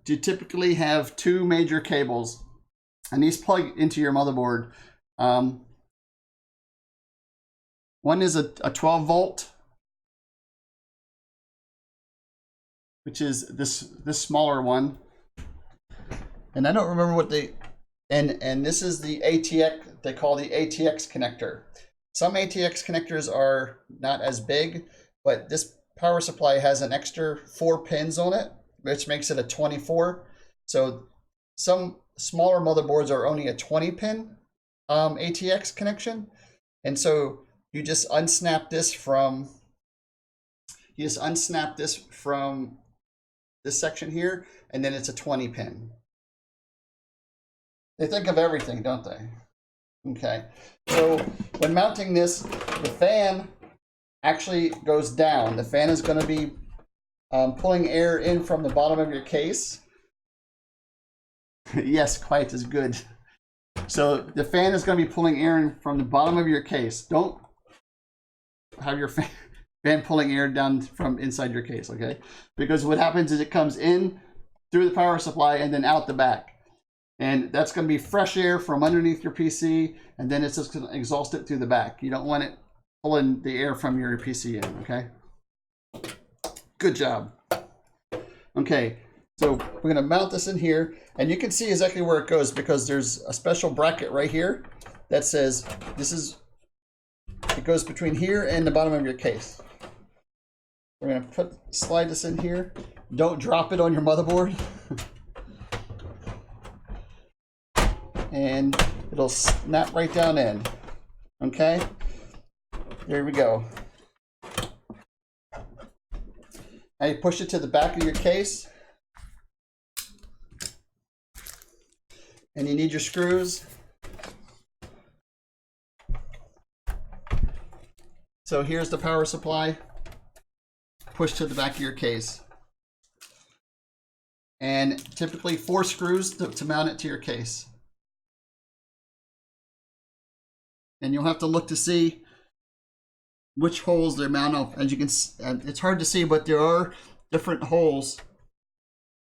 typically have 2 major cables, and these plug into your motherboard. One is a 12 volt, which is this smaller one, And I don't remember what they, and this is the ATX, they call the ATX connector. Some ATX connectors are not as big, but this power supply has an extra 4 pins on it, which makes it a 24. So some smaller motherboards are only a 20 pin ATX connection. And so you just unsnap this from, this section here, and then it's a 20 pin. They think of everything, don't they? Okay, so when mounting this, the fan actually goes down. The fan is going to be pulling air in from the bottom of your case. Yes, quiet is good. So the fan is going to be pulling air in from the bottom of your case. Don't have your fan pulling air down from inside your case, okay? Because what happens is it comes in through the power supply and then out the back. And that's going to be fresh air from underneath your PC, and then it's just going to exhaust it through the back. You don't want it pulling the air from your PC in, okay? Good job. Okay, so we're going to mount this in here, and you can see exactly where it goes because there's a special bracket right here that says it goes between here and the bottom of your case. We're going to slide this in here. Don't drop it on your motherboard. And it'll snap right down in. Okay, there we go. Now you push it to the back of your case, and you need your screws. So here's the power supply. Push to the back of your case, and typically 4 screws to mount it to your case. And you'll have to look to see which holes they mount up. As you can, it's hard to see, but there are different holes.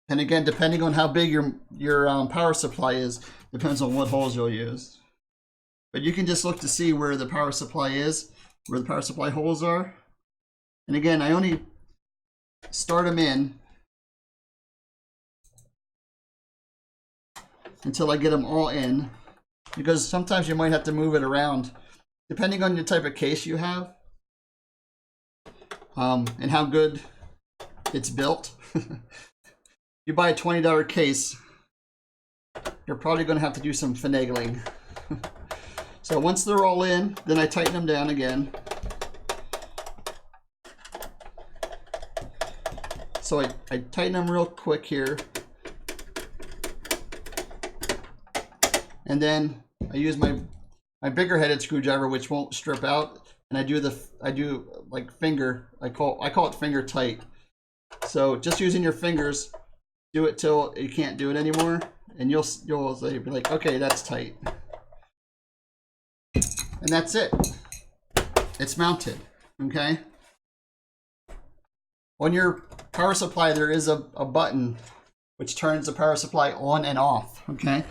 And again, depending on how big your power supply is, depends on what holes you'll use. But you can just look to see where the power supply is, where the power supply holes are. And again, I only start them in until I get them all in. Because sometimes you might have to move it around depending on the type of case you have and how good it's built. You buy a $20 case, you're probably going to have to do some finagling. So once they're all in, then I tighten them down again. So I tighten them real quick here. And then I use my bigger headed screwdriver, which won't strip out, and I do like finger. I call it finger tight. So just using your fingers, do it till you can't do it anymore, and you'll be like, okay, that's tight, and that's it. It's mounted. Okay. On your power supply, there is a button which turns the power supply on and off, okay?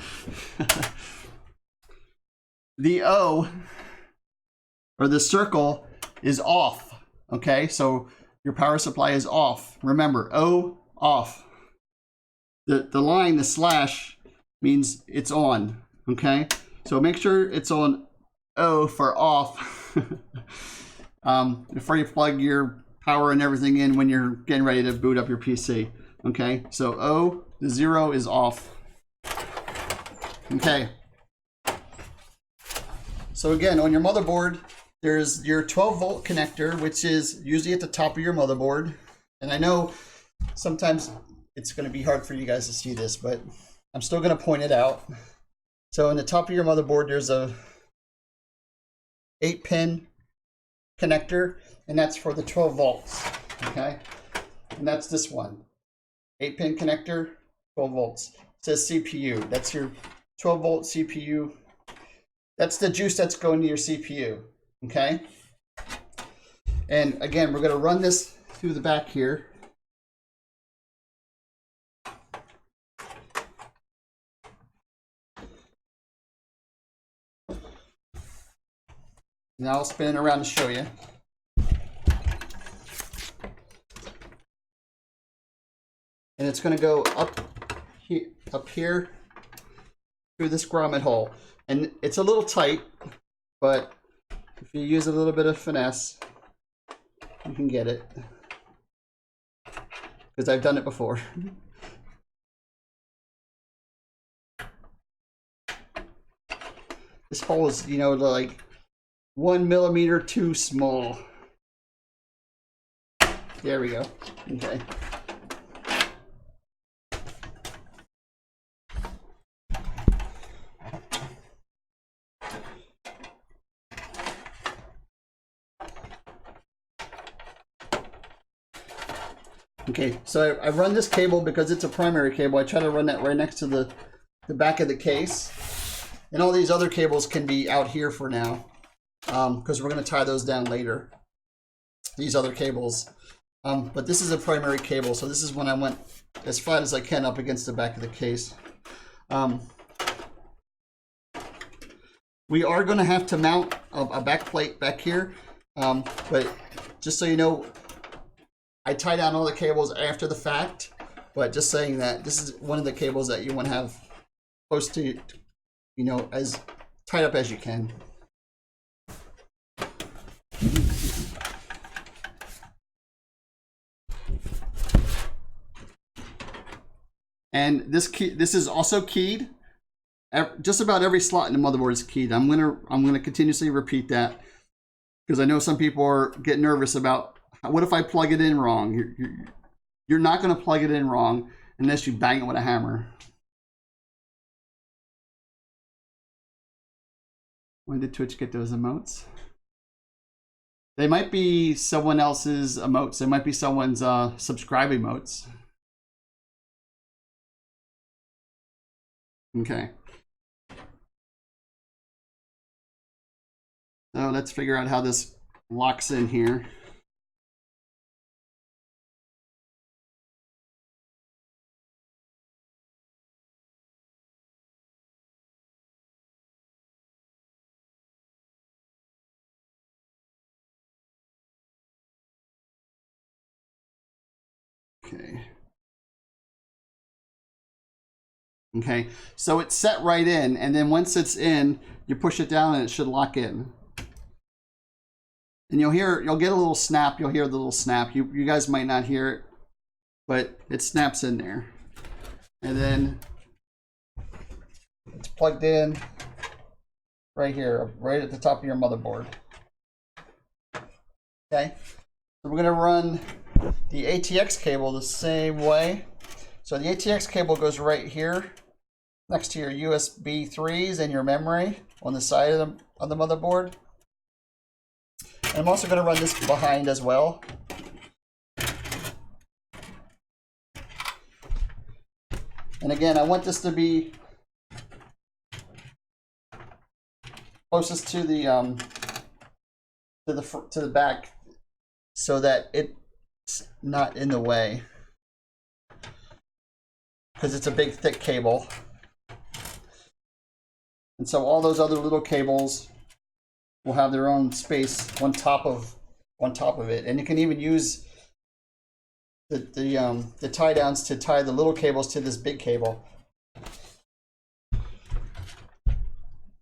The O, or the circle, is off, okay? So your power supply is off. Remember, O, off. The line, the slash, means it's on, okay? So make sure it's on O for off before you plug your power and everything in when you're getting ready to boot up your PC. Okay, so O, the 0 is off. Okay. So again, on your motherboard, there's your 12-volt connector, which is usually at the top of your motherboard. And I know sometimes it's going to be hard for you guys to see this, but I'm still going to point it out. So in the top of your motherboard, there's a 8-pin connector, and that's for the 12 volts. Okay, and that's this one. 8-pin connector, 12 volts. It says CPU. That's your 12-volt CPU. That's the juice that's going to your CPU. Okay? And again, we're going to run this through the back here. Now I'll spin it around to show you. And it's going to go up here through this grommet hole. And it's a little tight, but if you use a little bit of finesse, you can get it. Because I've done it before. This hole is, you know, like 1 millimeter too small. There we go. Okay. Okay, so I run this cable because it's a primary cable. I try to run that right next to the back of the case. And all these other cables can be out here for now, because we're going to tie those down later, these other cables. But this is a primary cable, so this is when I went as flat as I can up against the back of the case. We are going to have to mount a back plate back here, but just so you know, I tie down all the cables after the fact, but just saying that this is one of the cables that you want to have close to, you know, as tight up as you can. And this is also keyed. Just about every slot in the motherboard is keyed. I'm gonna continuously repeat that because I know some people are getting nervous about what if I plug it in wrong. You're not gonna plug it in wrong unless you bang it with a hammer. When did Twitch get those emotes? They might be someone else's emotes. They might be someone's subscribe emotes. Okay. So let's figure out how this locks in here. Okay. Okay, so it's set right in, and then once it's in, you push it down and it should lock in. And you'll get a little snap. You'll hear the little snap. You guys might not hear it, but it snaps in there. And then it's plugged in right here, right at the top of your motherboard. Okay, so we're gonna run the ATX cable the same way. So the ATX cable goes right here next to your USB 3s and your memory on the side of the motherboard. And I'm also going to run this behind as well. And again, I want this to be closest to the back so that it's not in the way, because it's a big thick cable. And so all those other little cables will have their own space on top of it. And you can even use the tie downs to tie the little cables to this big cable.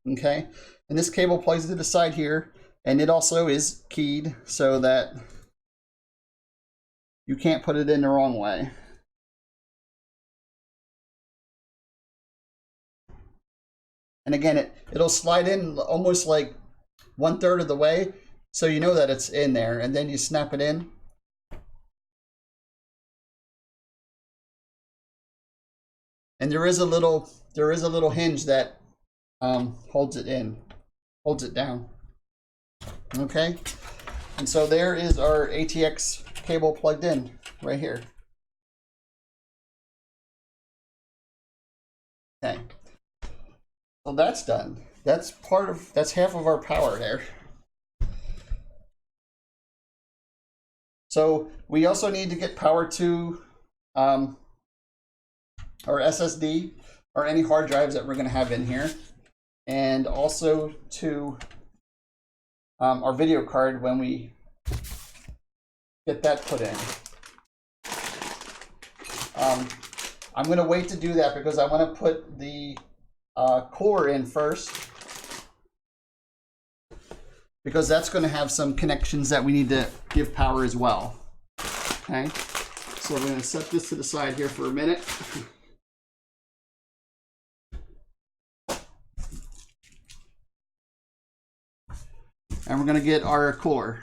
Okay, and this cable plugs to the side here, and it also is keyed so that you can't put it in the wrong way. And again, it'll slide in almost like 1/3 of the way, so you know that it's in there, and then you snap it in. And there is a little hinge that holds it down. Okay, and so there is our ATX cable plugged in right here. Okay. So that's done. That's half of our power there. So we also need to get power to our SSD or any hard drives that we're going to have in here, and also to our video card when we get that put in. I'm going to wait to do that because I want to put the cooler in first, because that's going to have some connections that we need to give power as well. Okay, so we're going to set this to the side here for a minute. And we're going to get our cooler.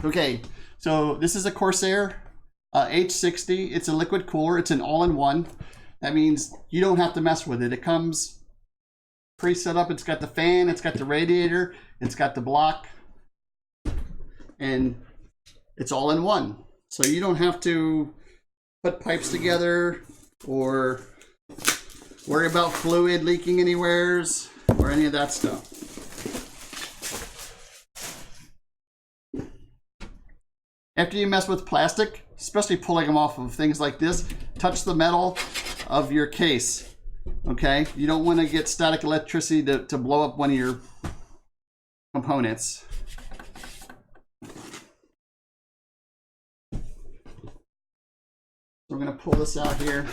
Okay, so this is a Corsair H60. It's a liquid cooler. It's an all-in-one. That means you don't have to mess with it. It comes pre-set up. It's got the fan, it's got the radiator, it's got the block, and it's all in one. So you don't have to put pipes together or worry about fluid leaking anywheres or any of that stuff. After you mess with plastic, especially pulling them off of things like this, touch the metal of your case. Okay, you don't want to get static electricity to blow up one of your components. We're going to pull this out here.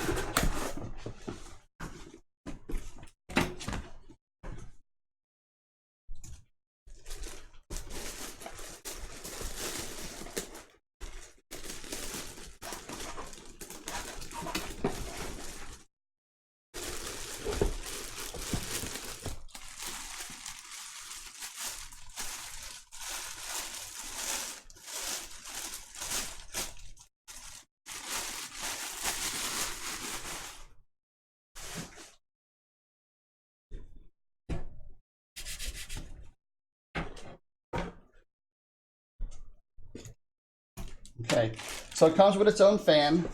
Okay, so it comes with its own fan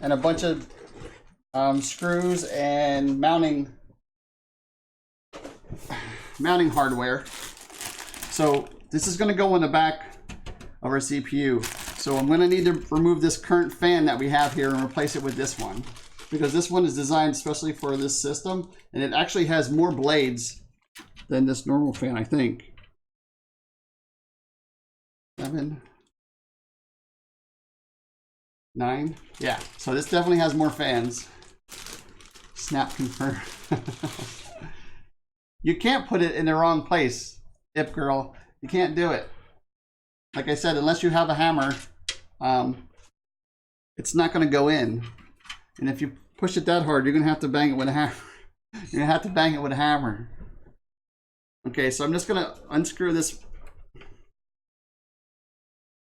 and a bunch of screws and mounting hardware. So this is going to go in the back of our CPU. So I'm going to need to remove this current fan that we have here and replace it with this one, because this one is designed especially for this system, and it actually has more blades than this normal fan, I think. 7, 9, yeah, so this definitely has more fans. Snap confirm. You can't put it in the wrong place, Ip Girl. You can't do it. Like I said, unless you have a hammer, it's not going to go in. And if you push it that hard, you're going to have to bang it with a hammer. You're going to have to bang it with a hammer. Okay, so I'm just going to unscrew this.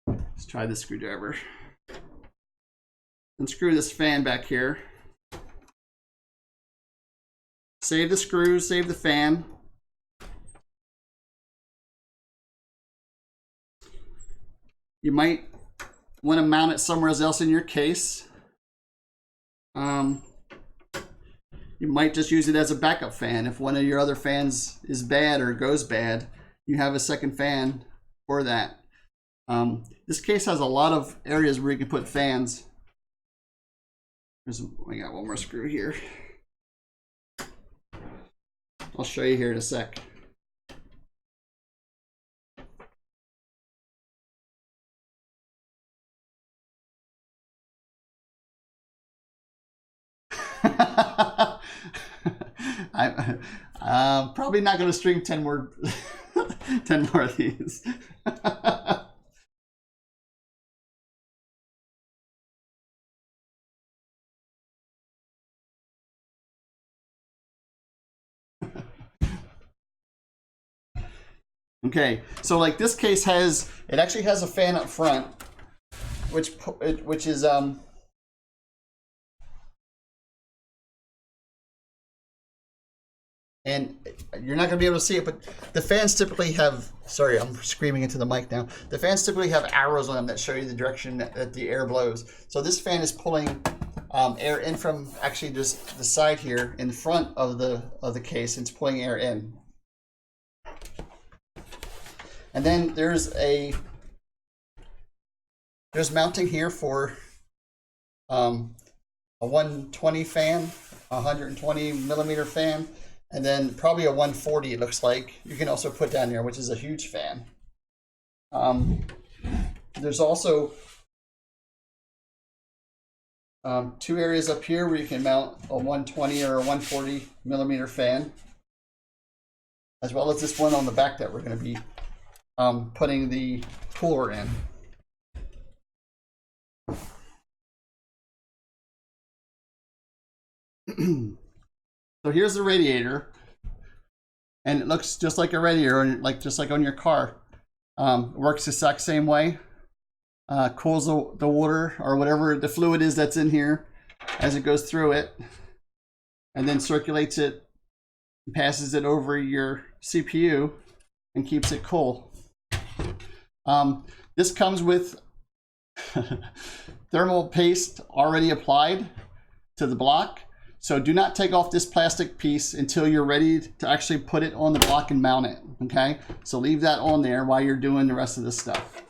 Let's try this screwdriver. Unscrew this fan back here. Save the screws, save the fan. You might want to mount it somewhere else in your case. You might just use it as a backup fan. If one of your other fans is bad or goes bad, you have a second fan for that. This case has a lot of areas where you can put fans. We got one more screw here. I'll show you here in a sec. I'm probably not going to stream 10 more, 10 more of these. Okay, so like this case has, it actually has a fan up front, which is and you're not going to be able to see it, but the fans typically have, sorry, I'm screaming into the mic now. The fans typically have arrows on them that show you the direction that the air blows. So this fan is pulling air in from actually just the side here in front of the case, and it's pulling air in. And then there's mounting here for a 120 fan, a 120 millimeter fan, and then probably a 140 it looks like. You can also put down there, which is a huge fan. There's also Two areas up here where you can mount a 120 or a 140 millimeter fan, as well as this one on the back that we're going to be putting the cooler in. So here's the radiator, and it looks just like a radiator, just like on your car. Works the exact same way. Cools the water or whatever the fluid is that's in here as it goes through it, and then circulates it, passes it over your CPU, and keeps it cool. This comes with thermal paste already applied to the block. So do not take off this plastic piece until you're ready to actually put it on the block and mount it, okay? So leave that on there while you're doing the rest of this stuff.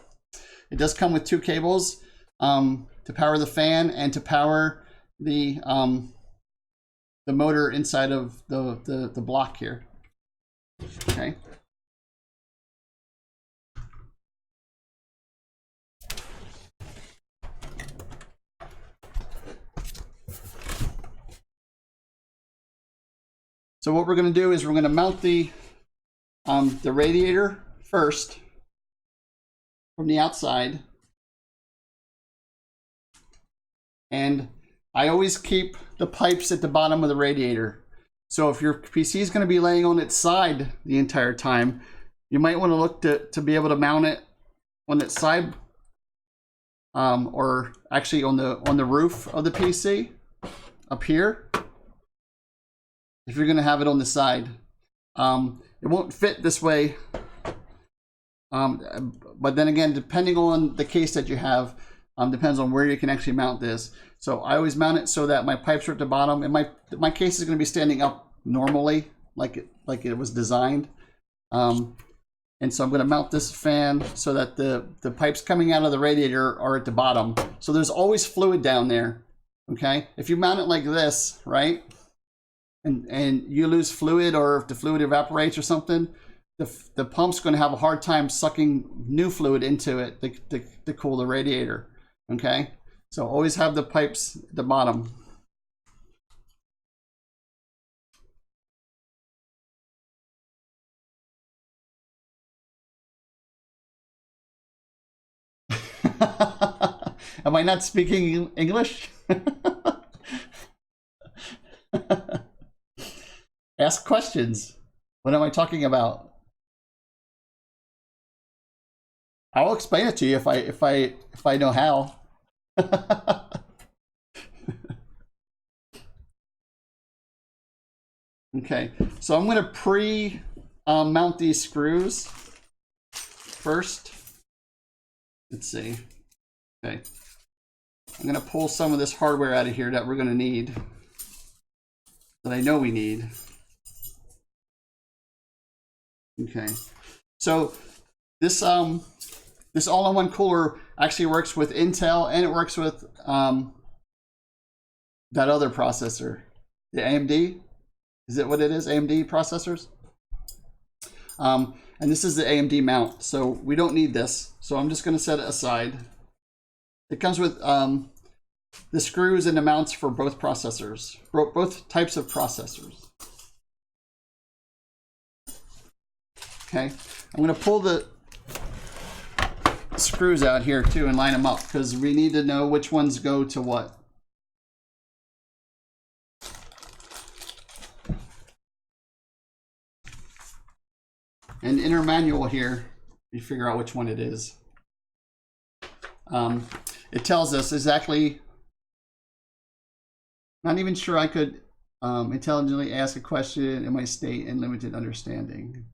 It does come with two cables to power the fan and to power the motor inside of the block here, okay? So what we're going to do is we're going to mount the radiator first from the outside. And I always keep the pipes at the bottom of the radiator. So if your PC is going to be laying on its side the entire time, you might want to look to be able to mount it on its side, or actually on the roof of the PC up here. If you're going to have it on the side, it won't fit this way. But then again, depending on the case that you have, depends on where you can actually mount this. So I always mount it so that my pipes are at the bottom, and my case is going to be standing up normally, like it was designed. And so I'm going to mount this fan so that the pipes coming out of the radiator are at the bottom. So there's always fluid down there. Okay, if you mount it like this, right? And you lose fluid, or if the fluid evaporates or something, the pump's going to have a hard time sucking new fluid into it to cool the radiator. Okay, so always have the pipes at the bottom. Am I not speaking English? Ask questions. What am I talking about? I'll explain it to you if I know how. Okay, so I'm going to mount these screws first. Let's see. Okay, I'm going to pull some of this hardware out of here that we're going to need, that I know we need. Okay, so this all-in-one cooler actually works with Intel, and it works with that other processor, the AMD. Is it what it is? AMD processors. And this is the AMD mount, so we don't need this. So I'm just going to set it aside. It comes with the screws and the mounts for both processors, both types of processors. Okay, I'm going to pull the screws out here too and line them up, because we need to know which ones go to what. And in our manual here, you figure out which one it is. It tells us exactly. Not even sure I could intelligently ask a question in my state and limited understanding.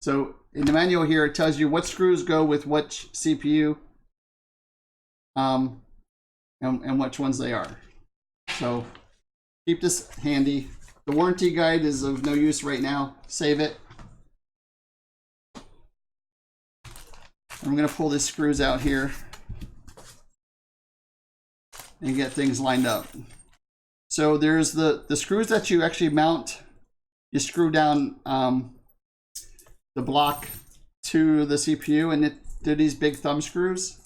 So in the manual here, it tells you what screws go with which CPU, and which ones they are. So keep this handy. The warranty guide is of no use right now. Save it. I'm going to pull these screws out here and get things lined up. So there's the screws that you actually mount. You screw down the block to the CPU, and they're these big thumb screws.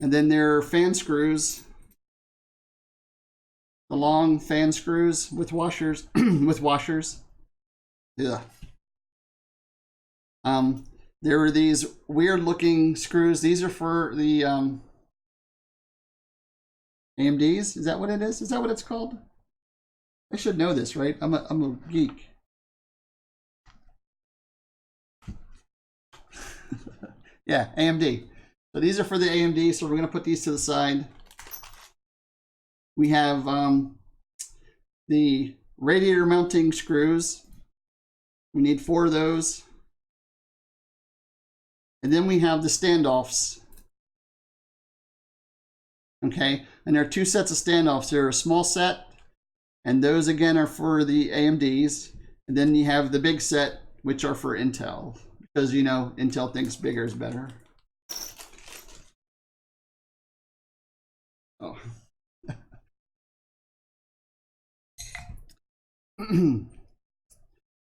And then there are fan screws, the long fan screws with washers, with washers. Yeah. There are these weird looking screws. These are for the AMDs. Is that what it is? Is that what it's called? I should know this, right? I'm a geek. Yeah, AMD. So these are for the AMD. So we're going to put these to the side. We have the radiator mounting screws. We need 4 of those. And then we have the standoffs. Okay, and there are 2 sets of standoffs. There are a small set, and those again are for the AMDs. And then you have the big set, which are for Intel, because you know Intel thinks bigger is better. Oh.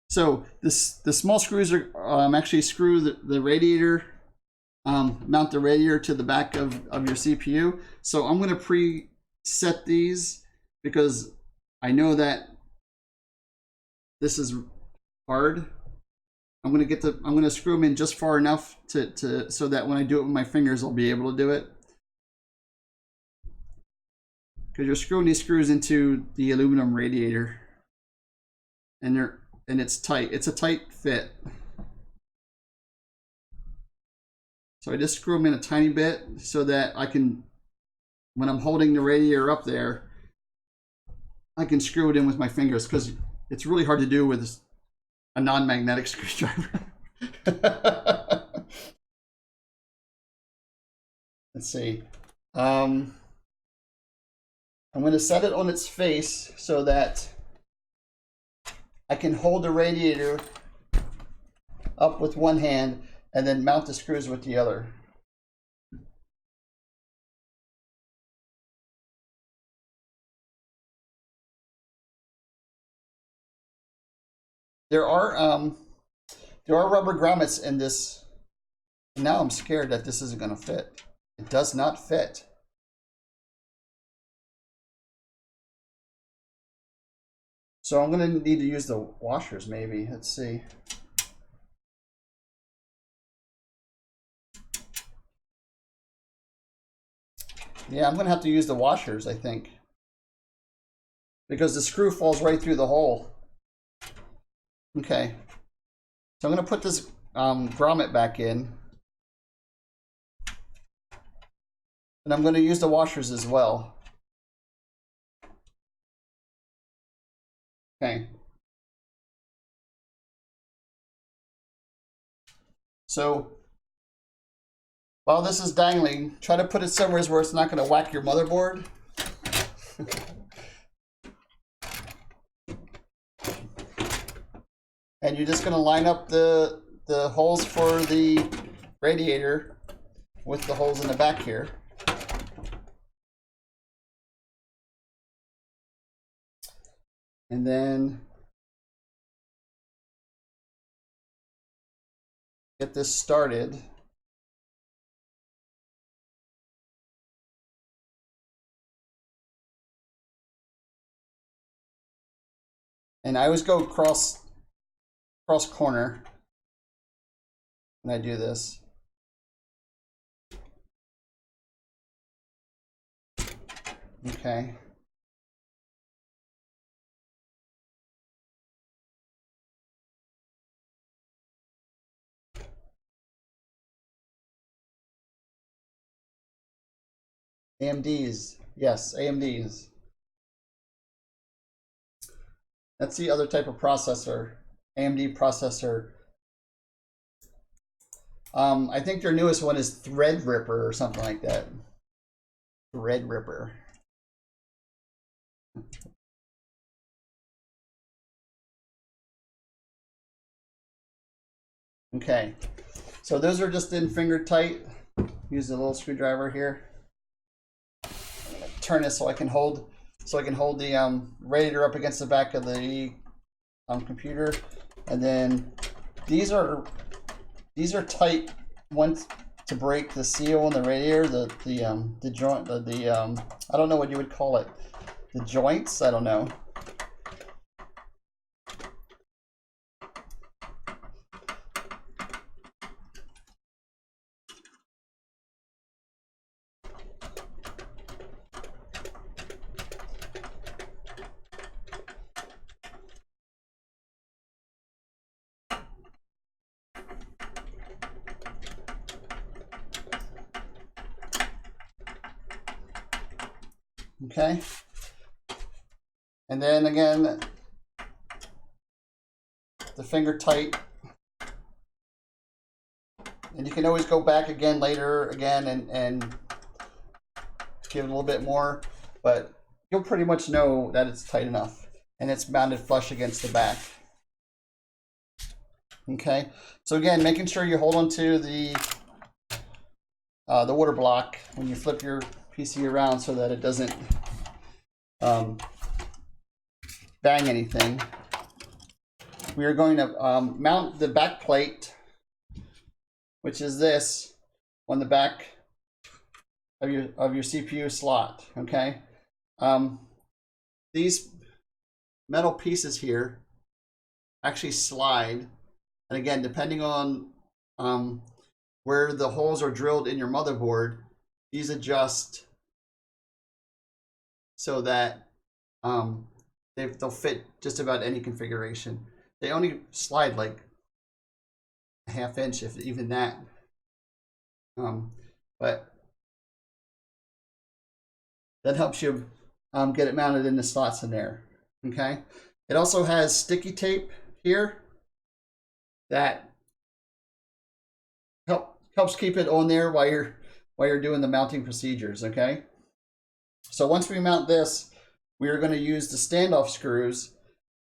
So the small screws are actually screw the radiator, mount the radiator to the back of your CPU. So I'm going to preset these because I know that this is hard. I'm going to screw them in just far enough so that when I do it with my fingers, I'll be able to do it. Because you're screwing these screws into the aluminum radiator, and it's tight. It's a tight fit. So I just screw them in a tiny bit so that I can, when I'm holding the radiator up there, I can screw it in with my fingers, because it's really hard to do with a non-magnetic screwdriver. Let's see. I'm going to set it on its face so that I can hold the radiator up with one hand and then mount the screws with the other. There are rubber grommets in this. Now I'm scared that this isn't going to fit. It does not fit. So I'm going to need to use the washers maybe. Let's see. Yeah, I'm going to have to use the washers, I think, because the screw falls right through the hole. Okay. So I'm going to put this grommet back in. And I'm going to use the washers as well. Okay. So while this is dangling, try to put it somewhere where it's not going to whack your motherboard. And you're just going to line up the holes for the radiator with the holes in the back here. And then get this started. And I always go cross corner when I do this. Okay. AMDs, yes, AMDs. That's the other type of processor, AMD processor. I think their newest one is Threadripper or something like that. Threadripper. Okay, so those are just in finger tight. Use a little screwdriver here. I'm gonna turn this so I can hold the radiator up against the back of the computer, and then these are tight once to break the seal on the radiator, the joint, I don't know what you would call it, the joints, I don't know. Okay, and then again, the finger tight, and you can always go back again later again and give it a little bit more, but you'll pretty much know that it's tight enough and it's mounted flush against the back. Okay, so again, making sure you hold on to the water block when you flip your PC around so that it doesn't bang anything. We are going to mount the back plate, which is this, on the back of your CPU slot. Okay, these metal pieces here actually slide, and again, depending on where the holes are drilled in your motherboard, these adjust so that they'll fit just about any configuration. They only slide like a ½ inch, if even that. But that helps you get it mounted in the slots in there. Okay. It also has sticky tape here that helps keep it on there while you're doing the mounting procedures. Okay. So once we mount this, we are going to use the standoff screws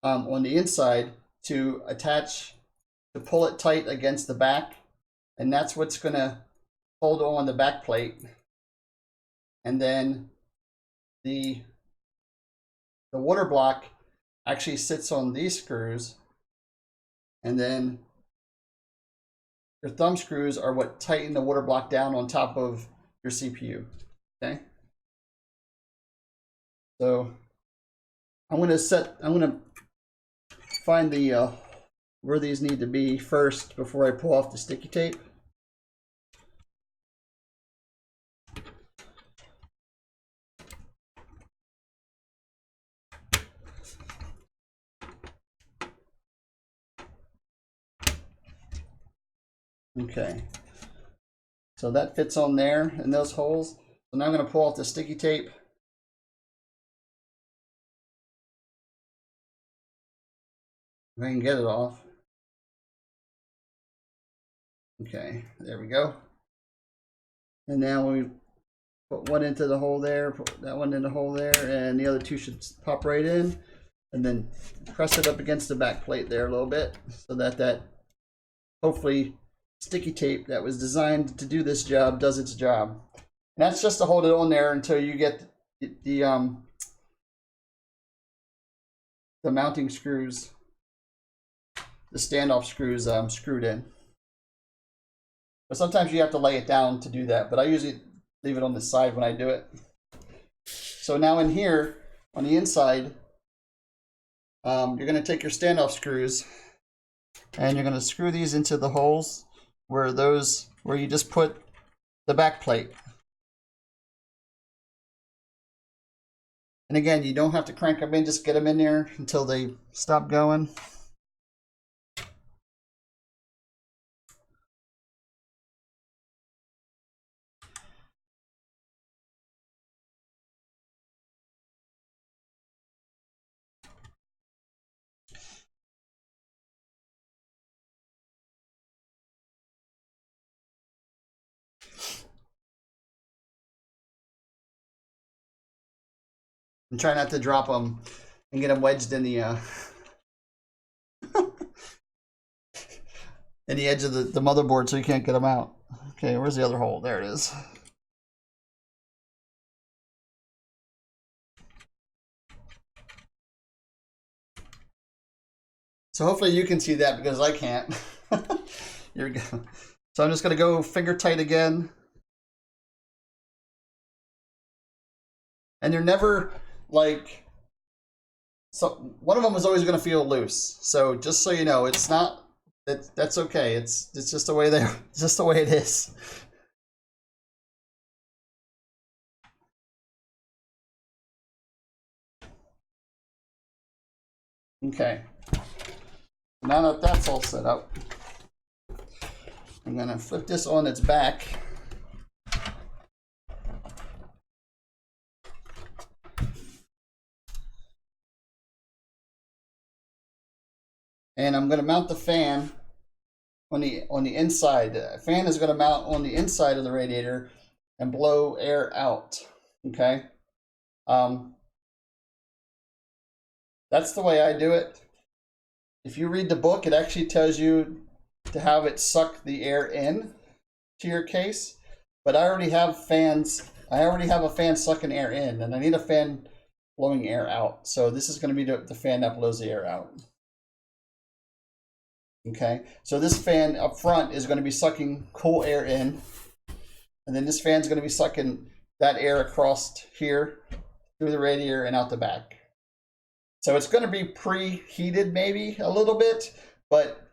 on the inside to pull it tight against the back, and that's what's going to hold on the back plate. And then the water block actually sits on these screws, and then your thumb screws are what tighten the water block down on top of your CPU. Okay. So I'm going to find the where these need to be first before I pull off the sticky tape. Okay, so that fits on there in those holes. So now I'm going to pull off the sticky tape. If I can get it off. Okay, there we go. And now we put one into the hole there, put that one in the hole there, and the other two should pop right in. And then press it up against the back plate there a little bit so that hopefully sticky tape that was designed to do this job does its job. And that's just to hold it on there until you get the mounting screws, the standoff screws screwed in. But sometimes you have to lay it down to do that, but I usually leave it on the side when I do it. So now in here, on the inside, you're going to take your standoff screws and you're going to screw these into the holes where you just put the back plate. And again, you don't have to crank them in, just get them in there until they stop going. And try not to drop them and get them wedged in the in the edge of the motherboard so you can't get them out. Okay, where's the other hole? There it is. So hopefully you can see that because I can't. Here we go. So I'm just going to go finger tight again. And they're never like, so one of them is always going to feel loose. So just so you know, it's not, that's okay. It's just the way it's just the way it is. Okay. Now that that's all set up, I'm going to flip this on its back. And I'm going to mount the fan on the inside. The fan is going to mount on the inside of the radiator and blow air out. Okay. That's the way I do it. If you read the book, it actually tells you to have it suck the air in to your case. But I already have fans. I already have a fan sucking air in, and I need a fan blowing air out. So this is going to be the fan that blows the air out. Okay, so this fan up front is going to be sucking cool air in, and then this fan is going to be sucking that air across here through the radiator and out the back. So it's going to be preheated maybe a little bit, but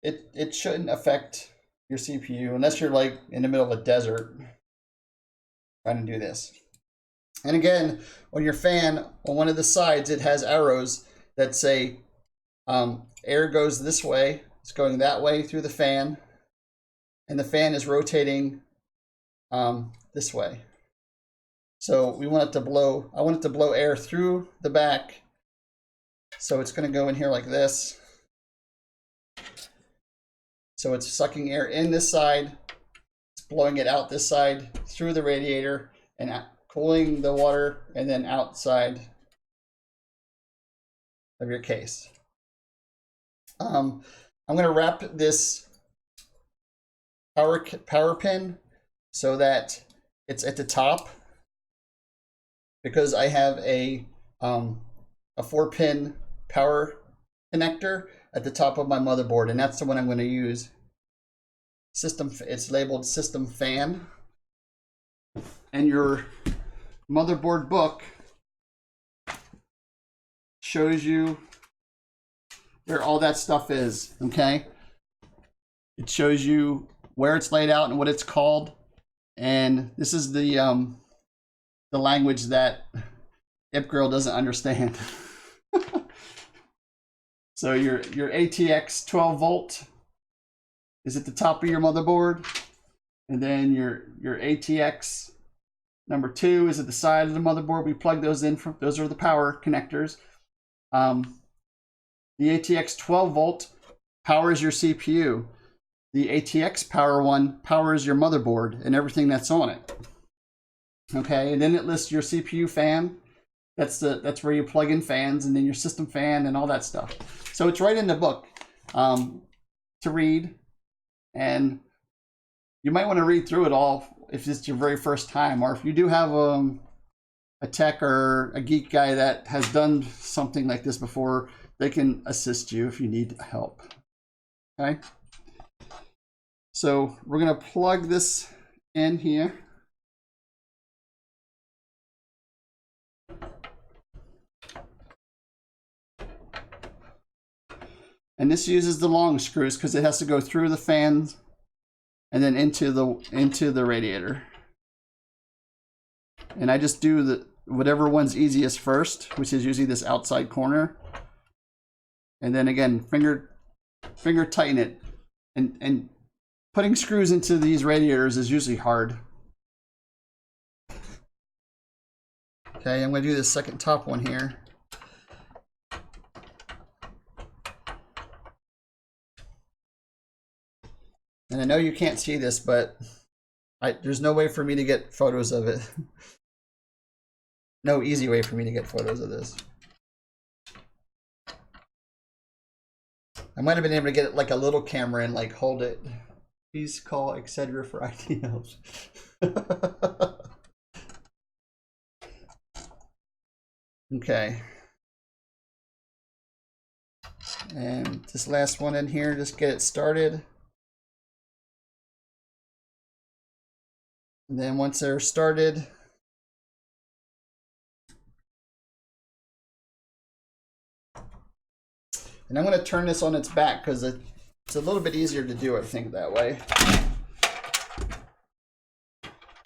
it shouldn't affect your CPU unless you're like in the middle of a desert trying to do this. And again, on your fan, on one of the sides, it has arrows that say air goes this way. It's going that way through the fan, and the fan is rotating this way. So we want it to blow, I want it to blow air through the back. So it's going to go in here like this. So it's sucking air in this side, it's blowing it out this side through the radiator and cooling the water, and then outside of your case. I'm going to wrap this power pin so that it's at the top, because I have a 4-pin power connector at the top of my motherboard, and that's the one I'm going to use. It's labeled System Fan, and your motherboard book shows you where all that stuff is. Okay, it shows you where it's laid out and what it's called, and this is the language that IPGirl doesn't understand. So your ATX 12 volt is at the top of your motherboard, and then your ATX number 2 is at the side of the motherboard. We plug those in, those are the power connectors. The ATX 12 volt powers your CPU. The ATX power one powers your motherboard and everything that's on it. Okay, and then it lists your CPU fan. That's where you plug in fans, and then your system fan and all that stuff. So it's right in the book to read, and you might want to read through it all if it's your very first time, or if you do have a tech or a geek guy that has done something like this before, they can assist you if you need help. Okay, so we're going to plug this in here. And this uses the long screws because it has to go through the fans and then into the radiator. And I just do whatever one's easiest first, which is usually this outside corner. And then again, finger tighten it. And putting screws into these radiators is usually hard. Okay, I'm going to do the second top one here. And I know you can't see this, but there's no way for me to get photos of it. No easy way for me to get photos of this. I might have been able to get like a little camera and like hold it. Please call etc. for ideas. Okay. And this last one in here, just get it started. And then once they're started, and I'm going to turn this on its back because it's a little bit easier to do, I think, that way.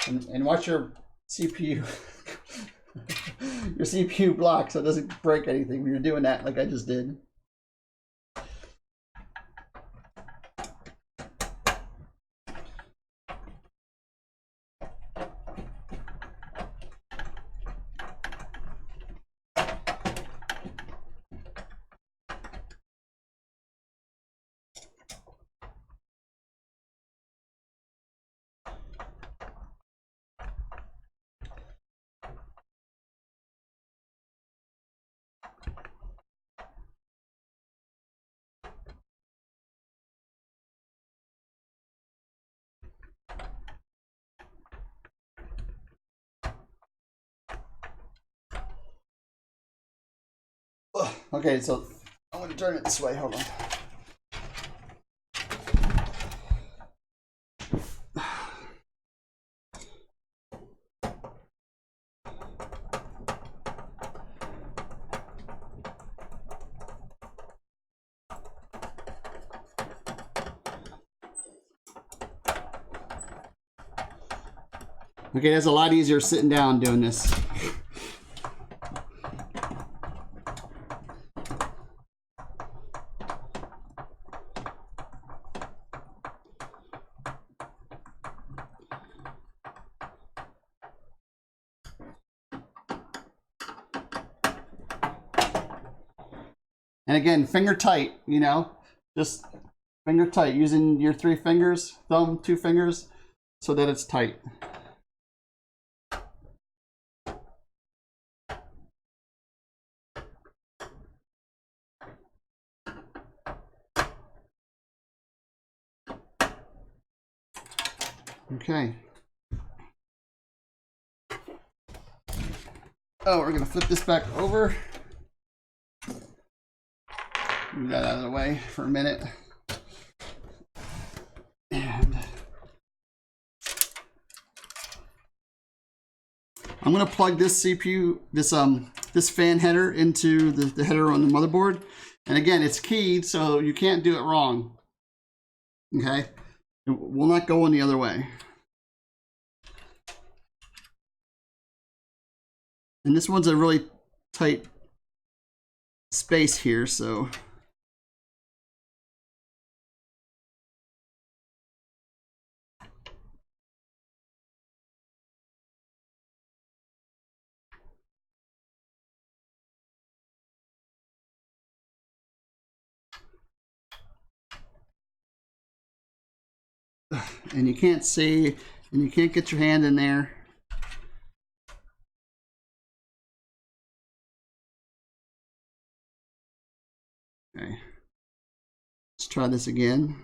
And watch your CPU, your CPU block so it doesn't break anything when you're doing that like I just did. Okay, so I'm going to turn it this way. Hold on. Okay, that's a lot easier sitting down doing this. And again, finger tight, you know, just finger tight, using your 3 fingers, thumb, 2 fingers, so that it's tight. Okay. Oh, we're gonna flip this back over. Move that out of the way for a minute. And I'm gonna plug this CPU, this fan header into the header on the motherboard. And again, it's keyed, so you can't do it wrong. Okay? It will not go on the other way. And this one's a really tight space here, so and you can't see, and you can't get your hand in there. Okay, let's try this again.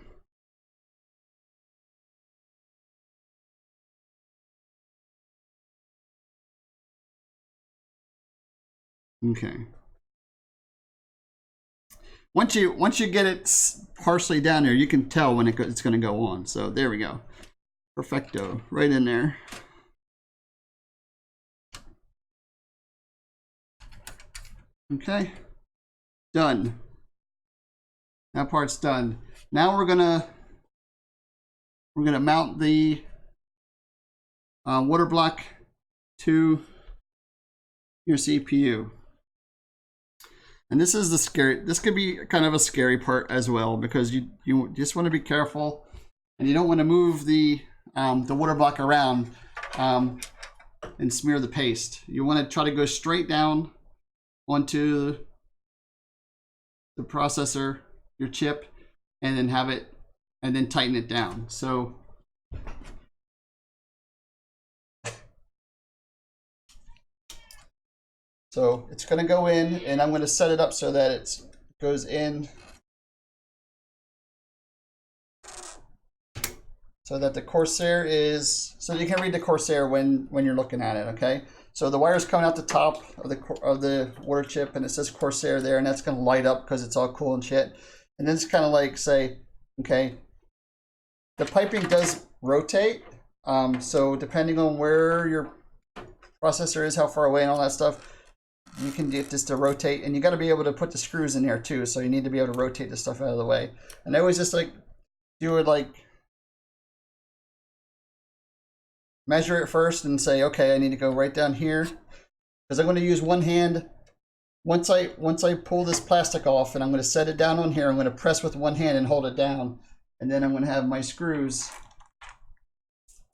Okay. Once you get it partially down there, you can tell when it's going to go on. So there we go. Perfecto, right in there. Okay, done. That part's done. Now we're gonna mount the water block to your CPU. And this is the scary, this could be kind of a scary part as well, because you just want to be careful, and you don't want to move the water block around and smear the paste. You want to try to go straight down onto the processor, your chip, and then have it, and then tighten it down. So it's going to go in, and I'm going to set it up so that it goes in, so that the Corsair is, so you can read the Corsair when you're looking at it. Okay, so the wire's coming out the top of the water chip, and it says Corsair there, and that's going to light up because it's all cool and shit. And then it's kind of like say, okay, the piping does rotate, So depending on where your processor is, how far away and all that stuff, you can get this to rotate, and you got to be able to put the screws in there too. So you need to be able to rotate the stuff out of the way. And I always just like do it like measure it first and say, okay, I need to go right down here because I'm going to use one hand. Once I pull this plastic off and I'm going to set it down on here, I'm going to press with one hand and hold it down, and then I'm going to have my screws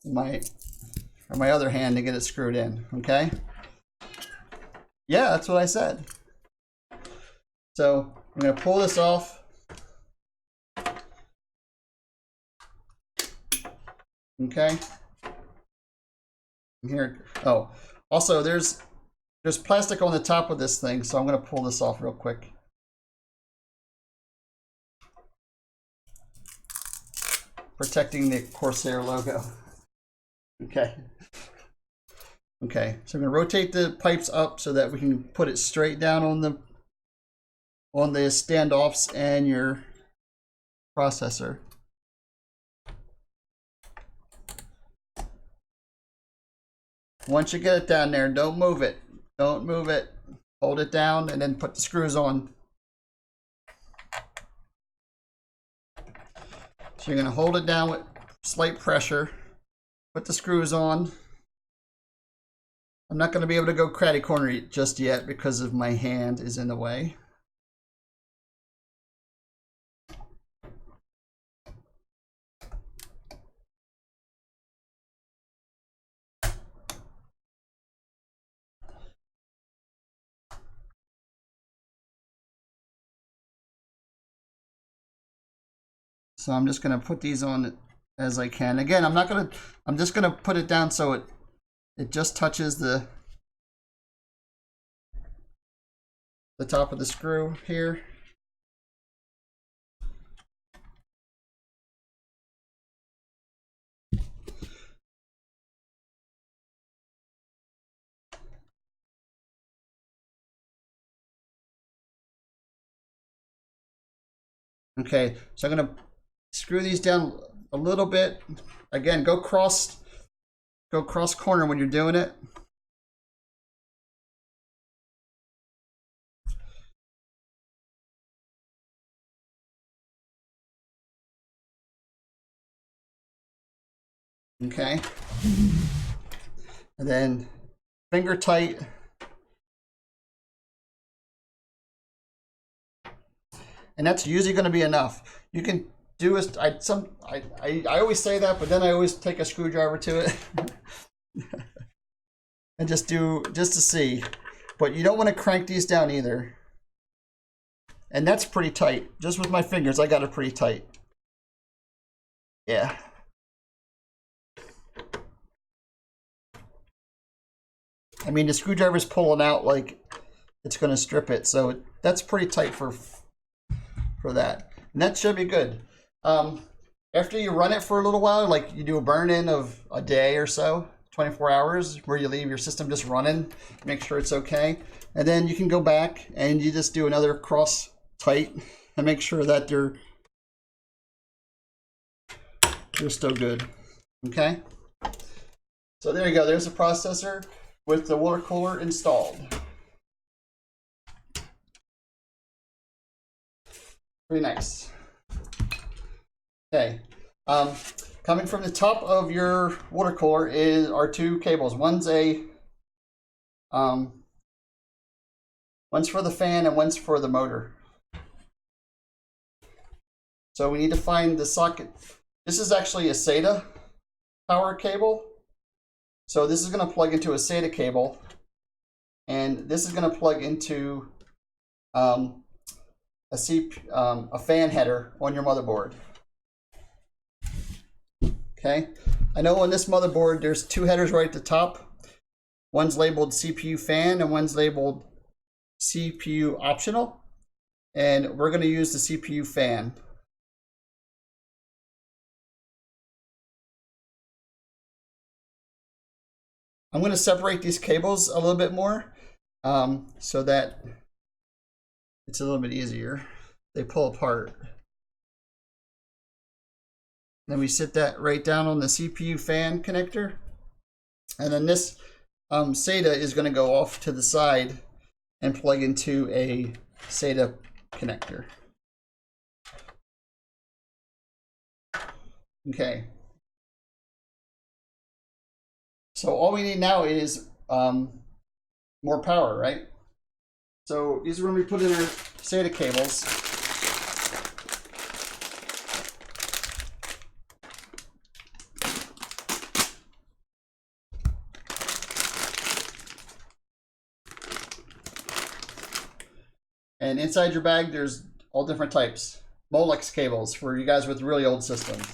in my other hand to get it screwed in. Okay. Yeah, that's what I said. So I'm going to pull this off. Okay. Here. Oh, also there's plastic on the top of this thing, so I'm going to pull this off real quick. Protecting the Corsair logo. Okay. Okay, so I'm going to rotate the pipes up so that we can put it straight down on the standoffs and your processor. Once you get it down there, don't move it. Don't move it. Hold it down and then put the screws on. So you're going to hold it down with slight pressure. Put the screws on. I'm not going to be able to go craddy corner just yet because of my hand is in the way. So I'm just going to put these on as I can. Again, I'm just going to put it down so it just touches the top of the screw here. Okay, so I'm going to screw these down a little bit. Again, go cross corner when you're doing it. Okay. And then finger tight. And that's usually going to be enough. You can do I always say that, but then I always take a screwdriver to it and just to see. But you don't want to crank these down either. And that's pretty tight. Just with my fingers, I got it pretty tight. Yeah. I mean, the screwdriver's pulling out like it's going to strip it. So that's pretty tight for that. And that should be good. After you run it for a little while, like you do a burn-in of a day or so, 24 hours, where you leave your system just running, make sure it's okay. And then you can go back and you just do another cross tight and make sure that you're still good. Okay? So there you go. There's the processor with the water cooler installed. Pretty nice. Okay. Coming from the top of your water cooler are two cables. One's for the fan and one's for the motor. So we need to find the socket. This is actually a SATA power cable. So this is going to plug into a SATA cable, and this is going to plug into a fan header on your motherboard. Okay, I know on this motherboard there's two headers right at the top. One's labeled CPU fan and one's labeled CPU optional, and we're going to use the CPU fan. I'm going to separate these cables a little bit more so that it's a little bit easier. They pull apart. Then we sit that right down on the CPU fan connector. And then this SATA is going to go off to the side and plug into a SATA connector. Okay. So all we need now is more power, right? So these are when we put in our SATA cables. And inside your bag, there's all different types. Molex cables for you guys with really old systems.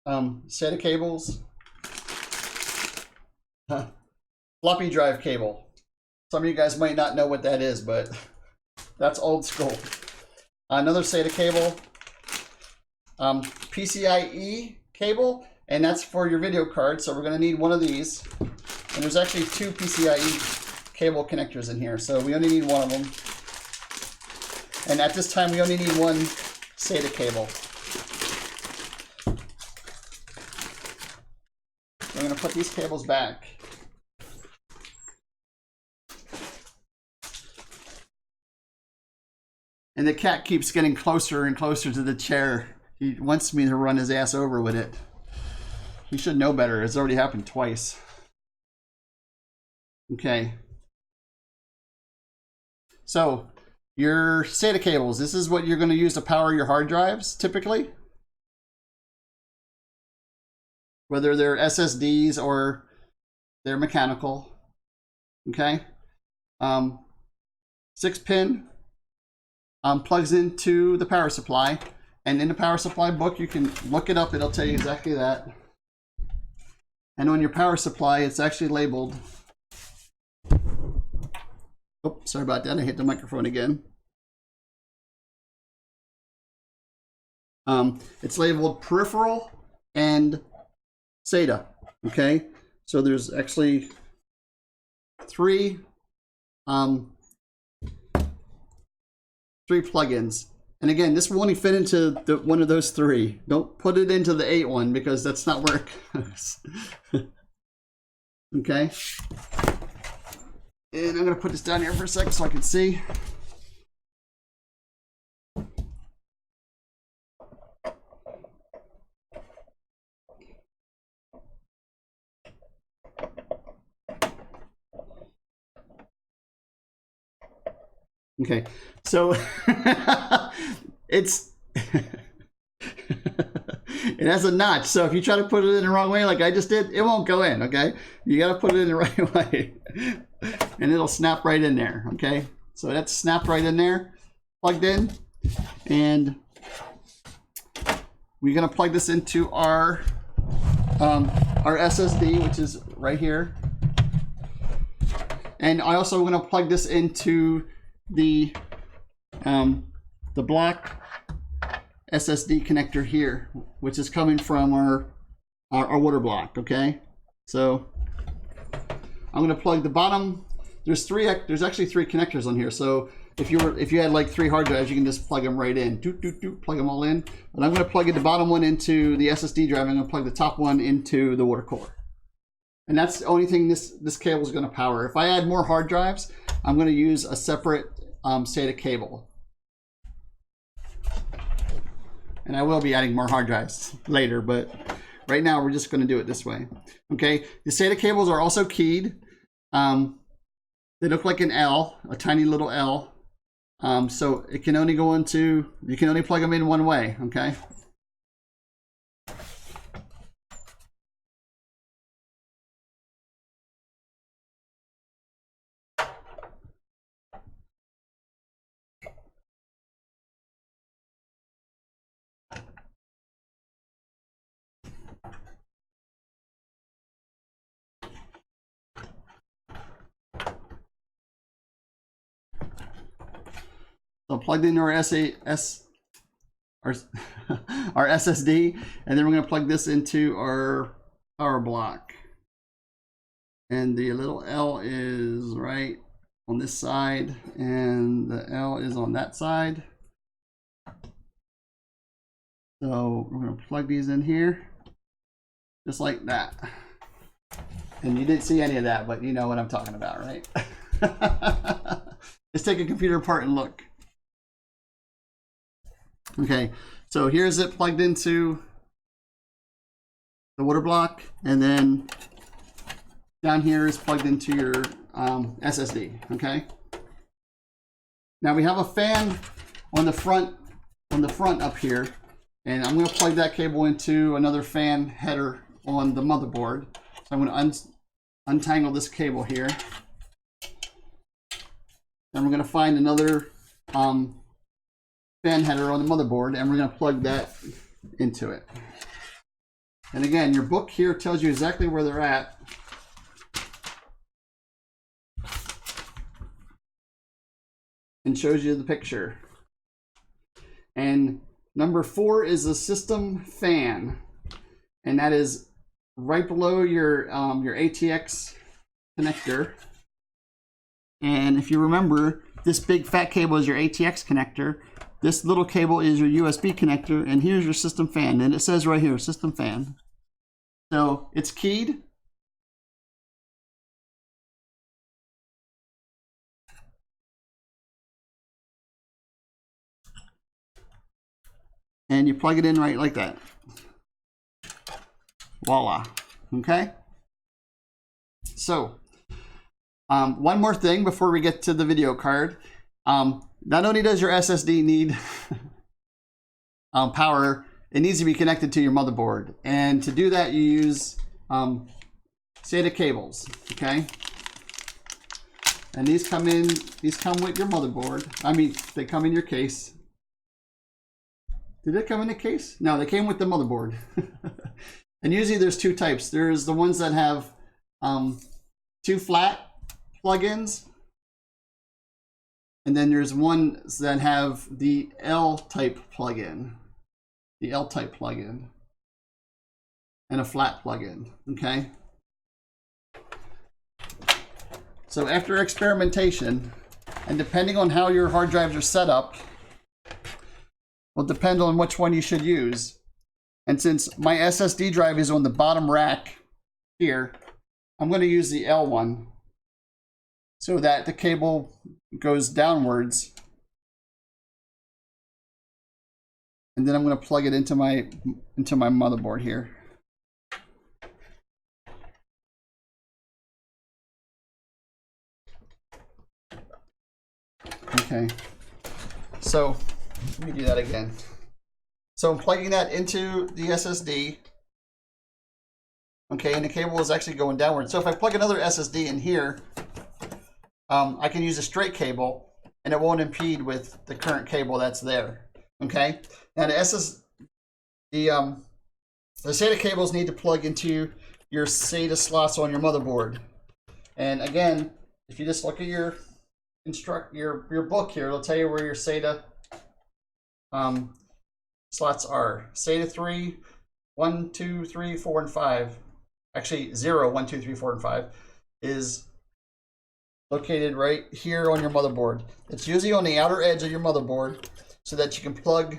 SATA cables. Floppy drive cable. Some of you guys might not know what that is, but that's old school. Another SATA cable. PCIe cable, and that's for your video card. So we're going to need one of these. And there's actually two PCIe cable connectors in here, so we only need one of them. And at this time, we only need one SATA cable. We're going to put these cables back. And the cat keeps getting closer and closer to the chair. He wants me to run his ass over with it. He should know better. It's already happened twice. Okay. So, your SATA cables, this is what you're going to use to power your hard drives, typically. Whether they're SSDs or they're mechanical. Okay. 6-pin plugs into the power supply. And in the power supply book, you can look it up. It'll tell you exactly that. And on your power supply, it's actually labeled. Oh, sorry about that. I hit the microphone again. It's labeled peripheral and SATA. Okay, so there's actually three plugins. And again, this will only fit into one of those three. Don't put it into the 8 one because that's not where it goes. Okay. And I'm going to put this down here for a second so I can see. Okay, so it's it has a notch, so if you try to put it in the wrong way like I just did, it won't go in. Okay, you got to put it in the right way and it'll snap right in there. Okay, so that's snapped right in there, plugged in, and we're gonna plug this into our SSD, which is right here, and I also want to plug this into the block SSD connector here, which is coming from our water block. Okay, so I'm going to plug the bottom. There's actually three connectors on here. So if you had like 3 hard drives, you can just plug them right in. Plug them all in. But I'm going to plug the bottom one into the SSD drive. I'm going to plug the top one into the water cooler. And that's the only thing this cable is going to power. If I add more hard drives, I'm going to use a separate SATA cable. And I will be adding more hard drives later, but right now we're just going to do it this way. Okay, the SATA cables are also keyed. They look like an L, a tiny little L. So it can only go into, you can only plug them in one way, okay? So plugged into our our SSD, and then we're going to plug this into our power block. And the little L is right on this side, and the L is on that side. So we're going to plug these in here, just like that. And you didn't see any of that, but you know what I'm talking about, right? Let's take a computer apart and look. Okay, so here's it plugged into the water block, and then down here is plugged into your SSD. Okay. Now we have a fan on the front up here, and I'm going to plug that cable into another fan header on the motherboard. So I'm going to untangle this cable here. Then we're going to find another fan header on the motherboard, and we're going to plug that into it. And again, your book here tells you exactly where they're at. And shows you the picture. And number 4 is the system fan, and that is right below your ATX connector. And if you remember, this big fat cable is your ATX connector. This little cable is your USB connector, and here's your system fan. And it says right here, system fan. So it's keyed. And you plug it in right like that. Voila. Okay. So, one more thing before we get to the video card. Not only does your SSD need power, it needs to be connected to your motherboard. And to do that, you use SATA cables. Okay. And these come with your motherboard. I mean, they come in your case. Did they come in the case? No, they came with the motherboard. And usually there's 2 types. There's the ones that have 2 flat plugins, and then there's ones that have the L-type plugin, and a flat plugin. Okay. So after experimentation, and depending on how your hard drives are set up, will depend on which one you should use. And since my SSD drive is on the bottom rack here, I'm going to use the L one so that the cable goes downwards. And then I'm going to plug it into my motherboard here. Okay. So let me do that again. So I'm plugging that into the SSD. Okay, and the cable is actually going downward. So if I plug another SSD in here, I can use a straight cable, and it won't impede with the current cable that's there. Okay. Now the SATA cables need to plug into your SATA slots on your motherboard. And again, if you just look at your book here, it'll tell you where your SATA slots are. SATA 3, 1, 2, 3, 4, and 5. Actually, 0, 1, 2, 3, 4, and 5 is located right here on your motherboard. It's usually on the outer edge of your motherboard so that you can plug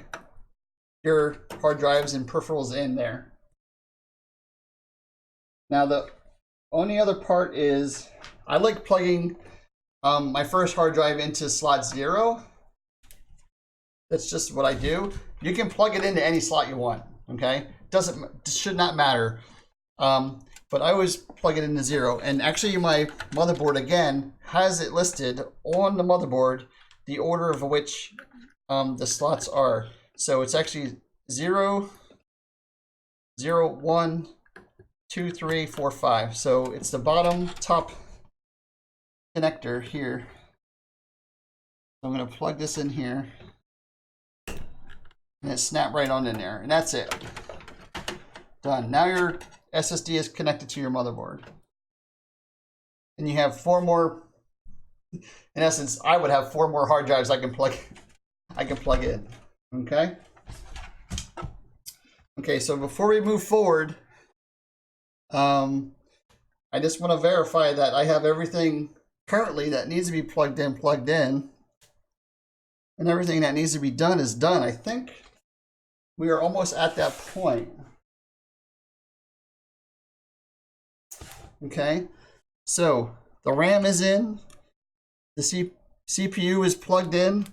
your hard drives and peripherals in there. Now, the only other part is I like plugging my first hard drive into slot 0. That's just what I do. You can plug it into any slot you want. Okay, should not matter. But I always plug it into 0. And actually, my motherboard again has it listed on the motherboard the order of which the slots are. So it's actually 0, 0, 1, 2, 3, 4, 5. So it's the bottom top connector here. I'm going to plug this in here. And it snapped right on in there. And that's it. Done. Now your SSD is connected to your motherboard. And you have 4 more. In essence, I would have 4 more hard drives I can plug in. Okay? Okay, so before we move forward, I just want to verify that I have everything currently that needs to be plugged in. And everything that needs to be done is done, I think. we are almost at that point. Okay, so the RAM is in, the CPU is plugged in,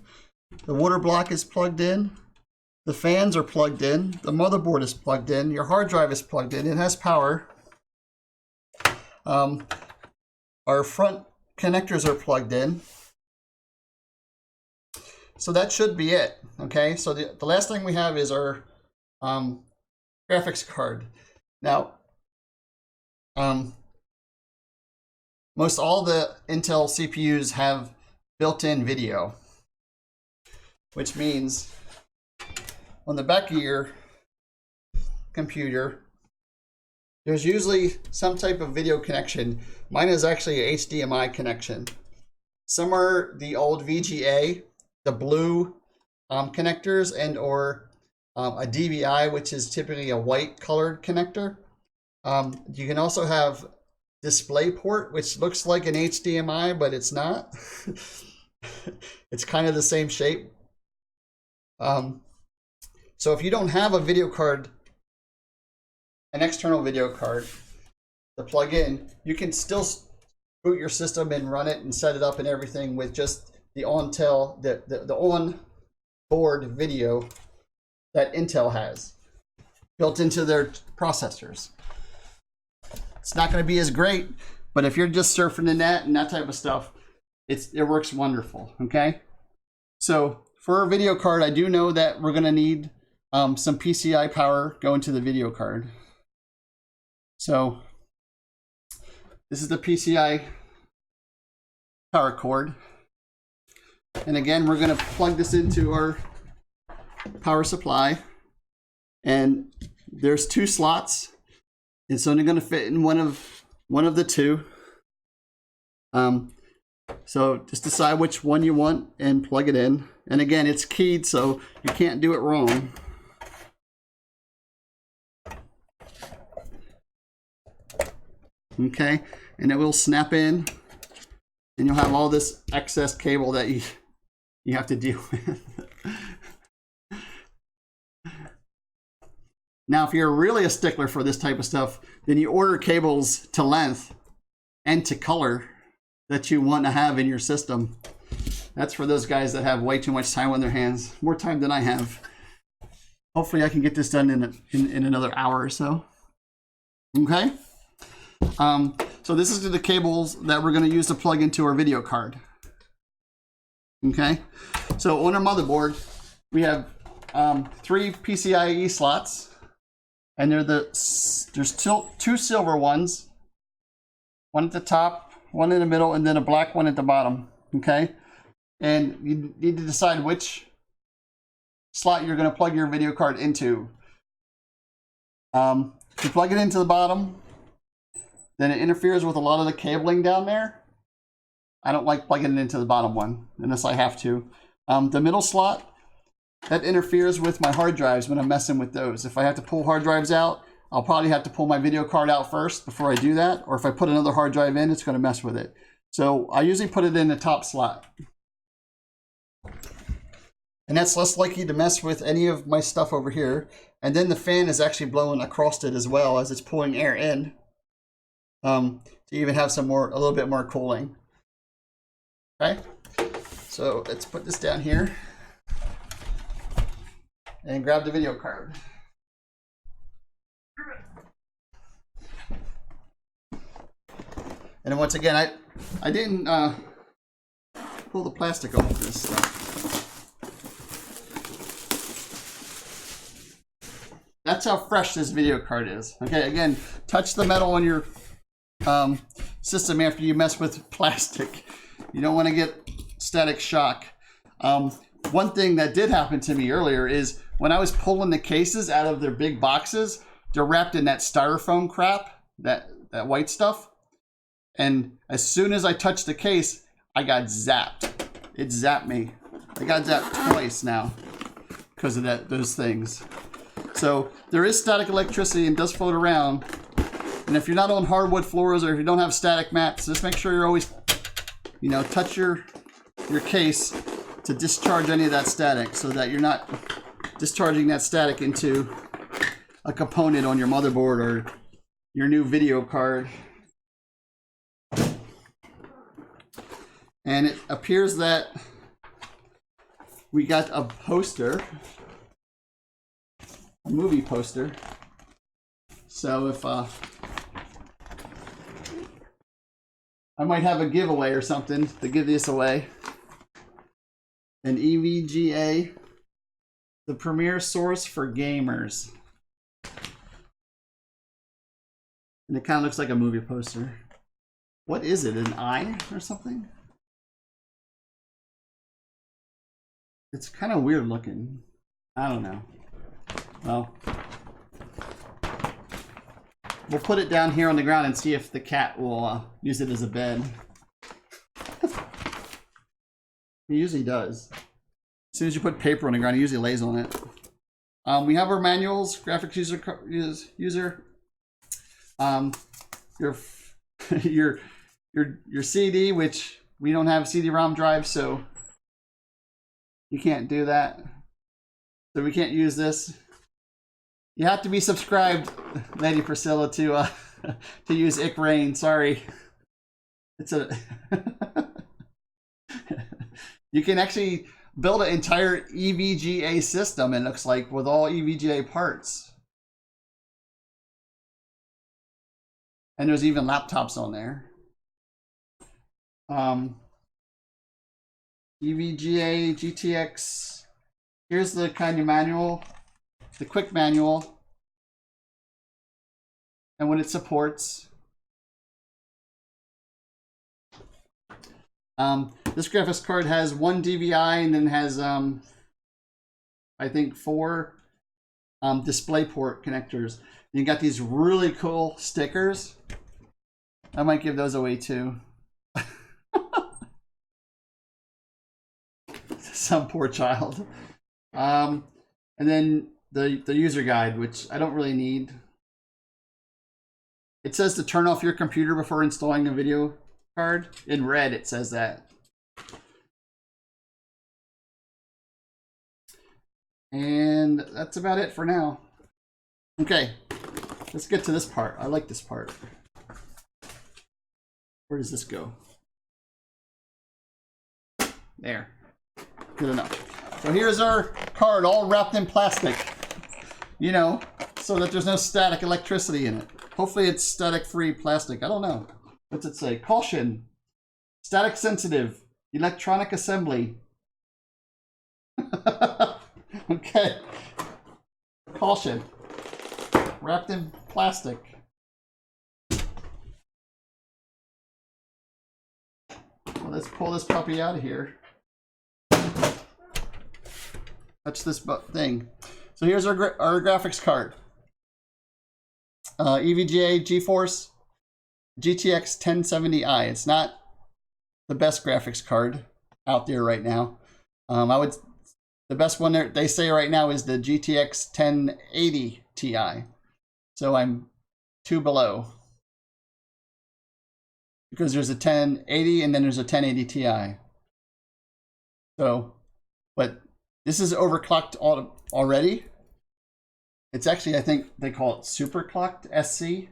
the water block is plugged in, the fans are plugged in, the motherboard is plugged in, your hard drive is plugged in, it has power. Our front connectors are plugged in. So that should be it. Okay, so the last thing we have is our graphics card. Now, most all the Intel CPUs have built-in video, which means on the back of your computer, there's usually some type of video connection. Mine is actually a HDMI connection. Some are the old VGA, the blue connectors, and or a DVI, which is typically a white colored connector. You can also have DisplayPort, which looks like an HDMI, but it's not. It's kind of the same shape. So if you don't have a video card, an external video card to plug in, you can still boot your system and run it and set it up and everything with just the on-board video that Intel has built into their processors. It's not going to be as great, but if you're just surfing the net and that type of stuff, it works wonderful. Okay, so for a video card, I do know that we're going to need some PCI power going to the video card. So this is the PCI power cord. And again, we're going to plug this into our power supply. And there's 2 slots. It's only going to fit in one of the 2. So just decide which one you want and plug it in. And again, it's keyed, so you can't do it wrong. Okay, and it will snap in, and you'll have all this excess cable that you have to deal with. Now, if you're really a stickler for this type of stuff, then you order cables to length and to color that you want to have in your system. That's for those guys that have way too much time on their hands, more time than I have. Hopefully I can get this done in another hour or so. Okay. So this is the cables that we're going to use to plug into our video card. Okay, so on our motherboard, we have 3 PCIe slots, and there's 2 silver ones, one at the top, one in the middle, and then a black one at the bottom. Okay, and you need to decide which slot you're going to plug your video card into. If you plug it into the bottom, then it interferes with a lot of the cabling down there. I don't like plugging it into the bottom one unless I have to. The middle slot, that interferes with my hard drives when I'm messing with those. If I have to pull hard drives out, I'll probably have to pull my video card out first before I do that. Or if I put another hard drive in, it's going to mess with it. So I usually put it in the top slot. And that's less likely to mess with any of my stuff over here. And then the fan is actually blowing across it as well as it's pulling air in. To even have a little bit more cooling. Okay, so let's put this down here and grab the video card. And then once again, I didn't pull the plastic off this stuff. That's how fresh this video card is. Okay, again, touch the metal on your system after you mess with plastic. You don't want to get static shock. One thing that did happen to me earlier is when I was pulling the cases out of their big boxes, they're wrapped in that styrofoam crap, that white stuff. And as soon as I touched the case, I got zapped. It zapped me. I got zapped twice now because of those things. So there is static electricity and does float around. And if you're not on hardwood floors or if you don't have static mats, just make sure you're always, touch your case to discharge any of that static so that you're not discharging that static into a component on your motherboard or your new video card. And it appears that we got a poster, a movie poster. So if I might have a giveaway or something to give this away. An EVGA, the premier source for gamers. And it kind of looks like a movie poster. What is it, an eye or something? It's kind of weird looking. I don't know. Well, we'll put it down here on the ground and see if the cat will use it as a bed. He usually does. As soon as you put paper on the ground, he usually lays on it. We have our manuals, graphics user. Your CD, which we don't have CD-ROM drive, so you can't do that. So we can't use this. You have to be subscribed, Lady Priscilla, to use ICRain. Sorry, it's a. You can actually build an entire EVGA system, it looks like, with all EVGA parts. And there's even laptops on there. EVGA GTX. Here's the kind of manual, the quick manual, and what it supports. This graphics card has one DVI and then has, I think, 4 DisplayPort connectors. And you got these really cool stickers. I might give those away too. Some poor child. And then the user guide, which I don't really need. It says to turn off your computer before installing a video card. In red, it says that. And that's about it for now. Okay, let's get to this part. I like this part. Where does this go? There. Good enough. So here's our card all wrapped in plastic. You know, so that there's no static electricity in it. Hopefully it's static-free plastic. I don't know. What's it say? Caution. Static sensitive. Electronic assembly. Okay. Caution. Wrapped in plastic. Well, let's pull this puppy out of here. Touch this thing. So here's our graphics card. EVGA GeForce GTX 1070i. It's not the best graphics card out there right now. The best one they say right now is the GTX 1080 Ti. So I'm 2 below. Because there's a 1080 and then there's a 1080 Ti. So, but this is overclocked already. It's actually, I think they call it superclocked SC.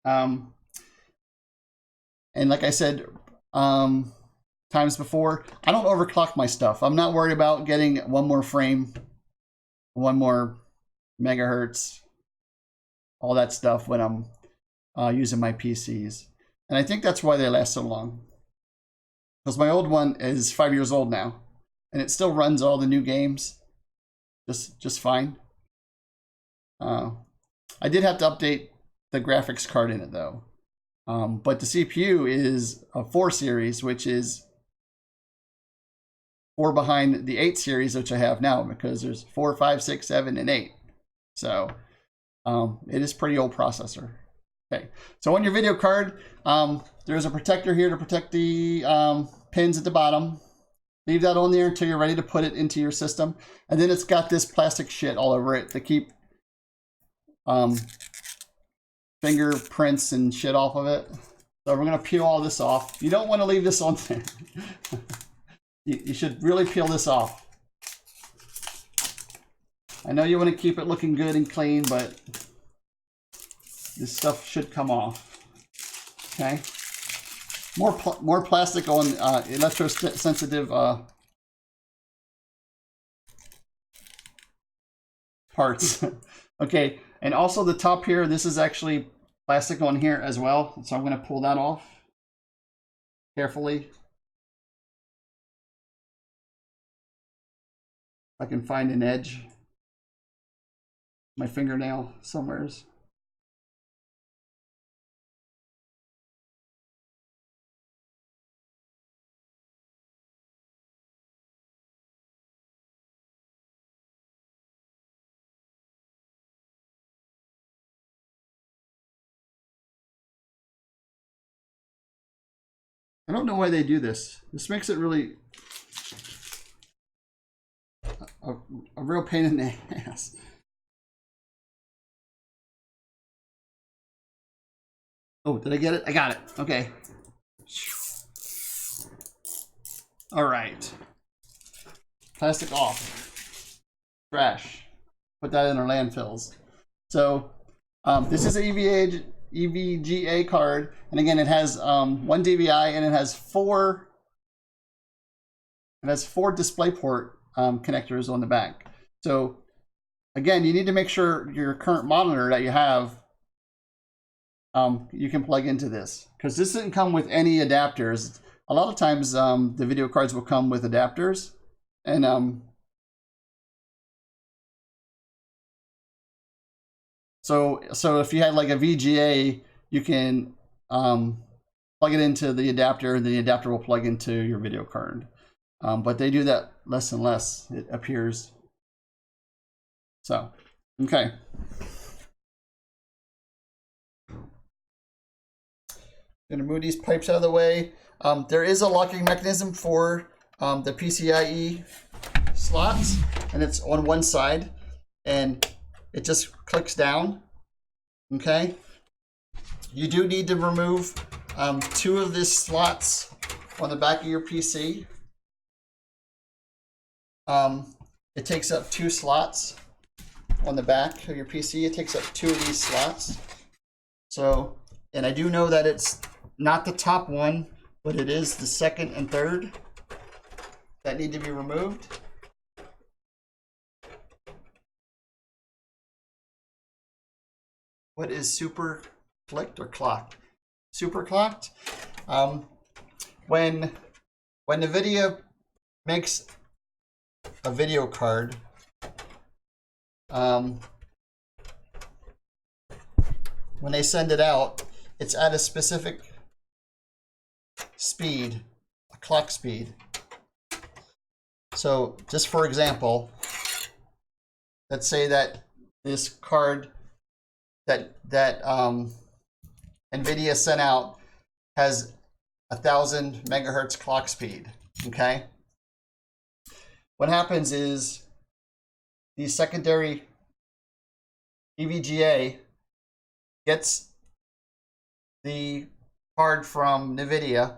And like I said times before, I don't overclock my stuff. I'm not worried about getting one more frame, 1 more megahertz, all that stuff when I'm using my PCs. And I think that's why they last so long. Because my old one is 5 years old now, and it still runs all the new games just fine. I did have to update the graphics card in it though. But the CPU is a 4 series, which is 4 behind the 8 series, which I have now, because there's 4, 5, 6, 7, and 8. So it is pretty old processor. Okay, so on your video card, there's a protector here to protect the pins at the bottom. Leave that on there until you're ready to put it into your system. And then it's got this plastic shit all over it to keep fingerprints and shit off of it. So we're gonna peel all this off. You don't want to leave this on there. You should really peel this off. I know you want to keep it looking good and clean, but this stuff should come off. Okay. More plastic on electrosensitive parts. Okay, and also the top here, this is actually plastic on here as well. So I'm going to pull that off carefully. I can find an edge. My fingernail somewheres. I don't know why they do this. This makes it really a real pain in the ass. Oh, did I get it? I got it. Okay. All right. Plastic off. Trash. Put that in our landfills. So this is an EVGA card, and again, it has one DVI, and it has four DisplayPort connectors on the back. So again, you need to make sure your current monitor that you have, you can plug into this, because this didn't come with any adapters. A lot of times the video cards will come with adapters, and so if you had like a VGA, you can plug it into the adapter, and the adapter will plug into your video card. But they do that less and less, it appears. So, okay. Gonna move these pipes out of the way. There is a locking mechanism for the PCIe slots, and it's on one side, and it just clicks down. Okay. You do need to remove 2 of these slots on the back of your PC. It takes up 2 slots on the back of your PC. It takes up 2 of these slots. So, and I do know that it's not the top one, but it is the second and third that need to be removed. What is super clicked or clocked? Super clocked. When NVIDIA makes a video card, when they send it out, it's at a specific speed, a clock speed. So just for example, let's say that this card that NVIDIA sent out has 1,000 megahertz clock speed. Okay. What happens is the secondary EVGA gets the card from NVIDIA,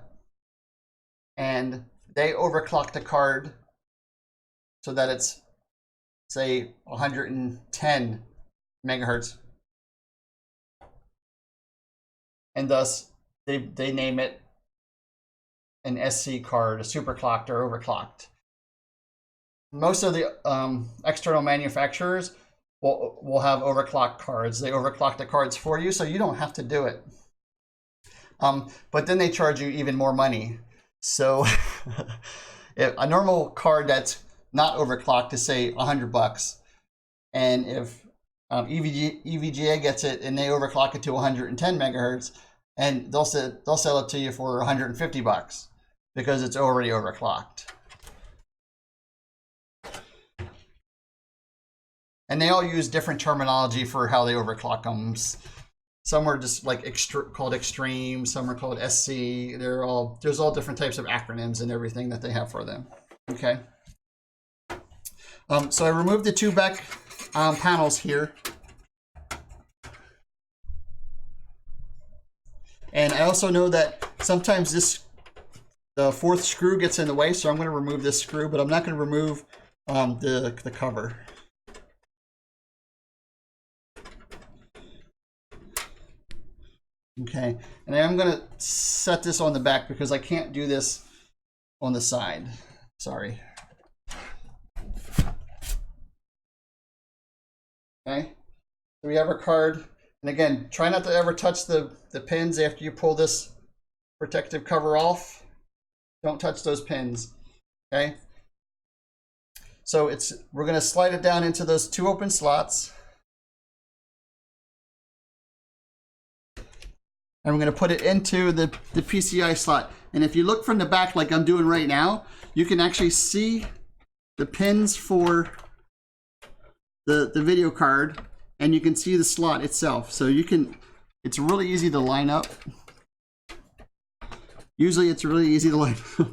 and they overclock the card so that it's, say, 110 megahertz. And thus, they name it an SC card, a superclocked or overclocked. Most of the external manufacturers will have overclocked cards. They overclock the cards for you, so you don't have to do it. But then they charge you even more money. So if a normal card that's not overclocked is, say, $100, and if EVGA gets it and they overclock it to 110 megahertz, and they'll sell it to you for $150 because it's already overclocked. And they all use different terminology for how they overclock them. Some are just like called extreme, some are called SC. There's all different types of acronyms and everything that they have for them. Okay. So I removed the 2 back panels here. And I also know that sometimes the 4th screw gets in the way, so I'm going to remove this screw, but I'm not going to remove the cover. Okay, and I'm gonna set this on the back because I can't do this on the side. Sorry. Okay, so we have our card. And again, try not to ever touch the pins after you pull this protective cover off. Don't touch those pins, okay? So we're gonna slide it down into those 2 open slots. And we're gonna put it into the PCI slot. And if you look from the back like I'm doing right now, you can actually see the pins for the video card, and you can see the slot itself. So it's really easy to line up. Usually it's really easy to line up.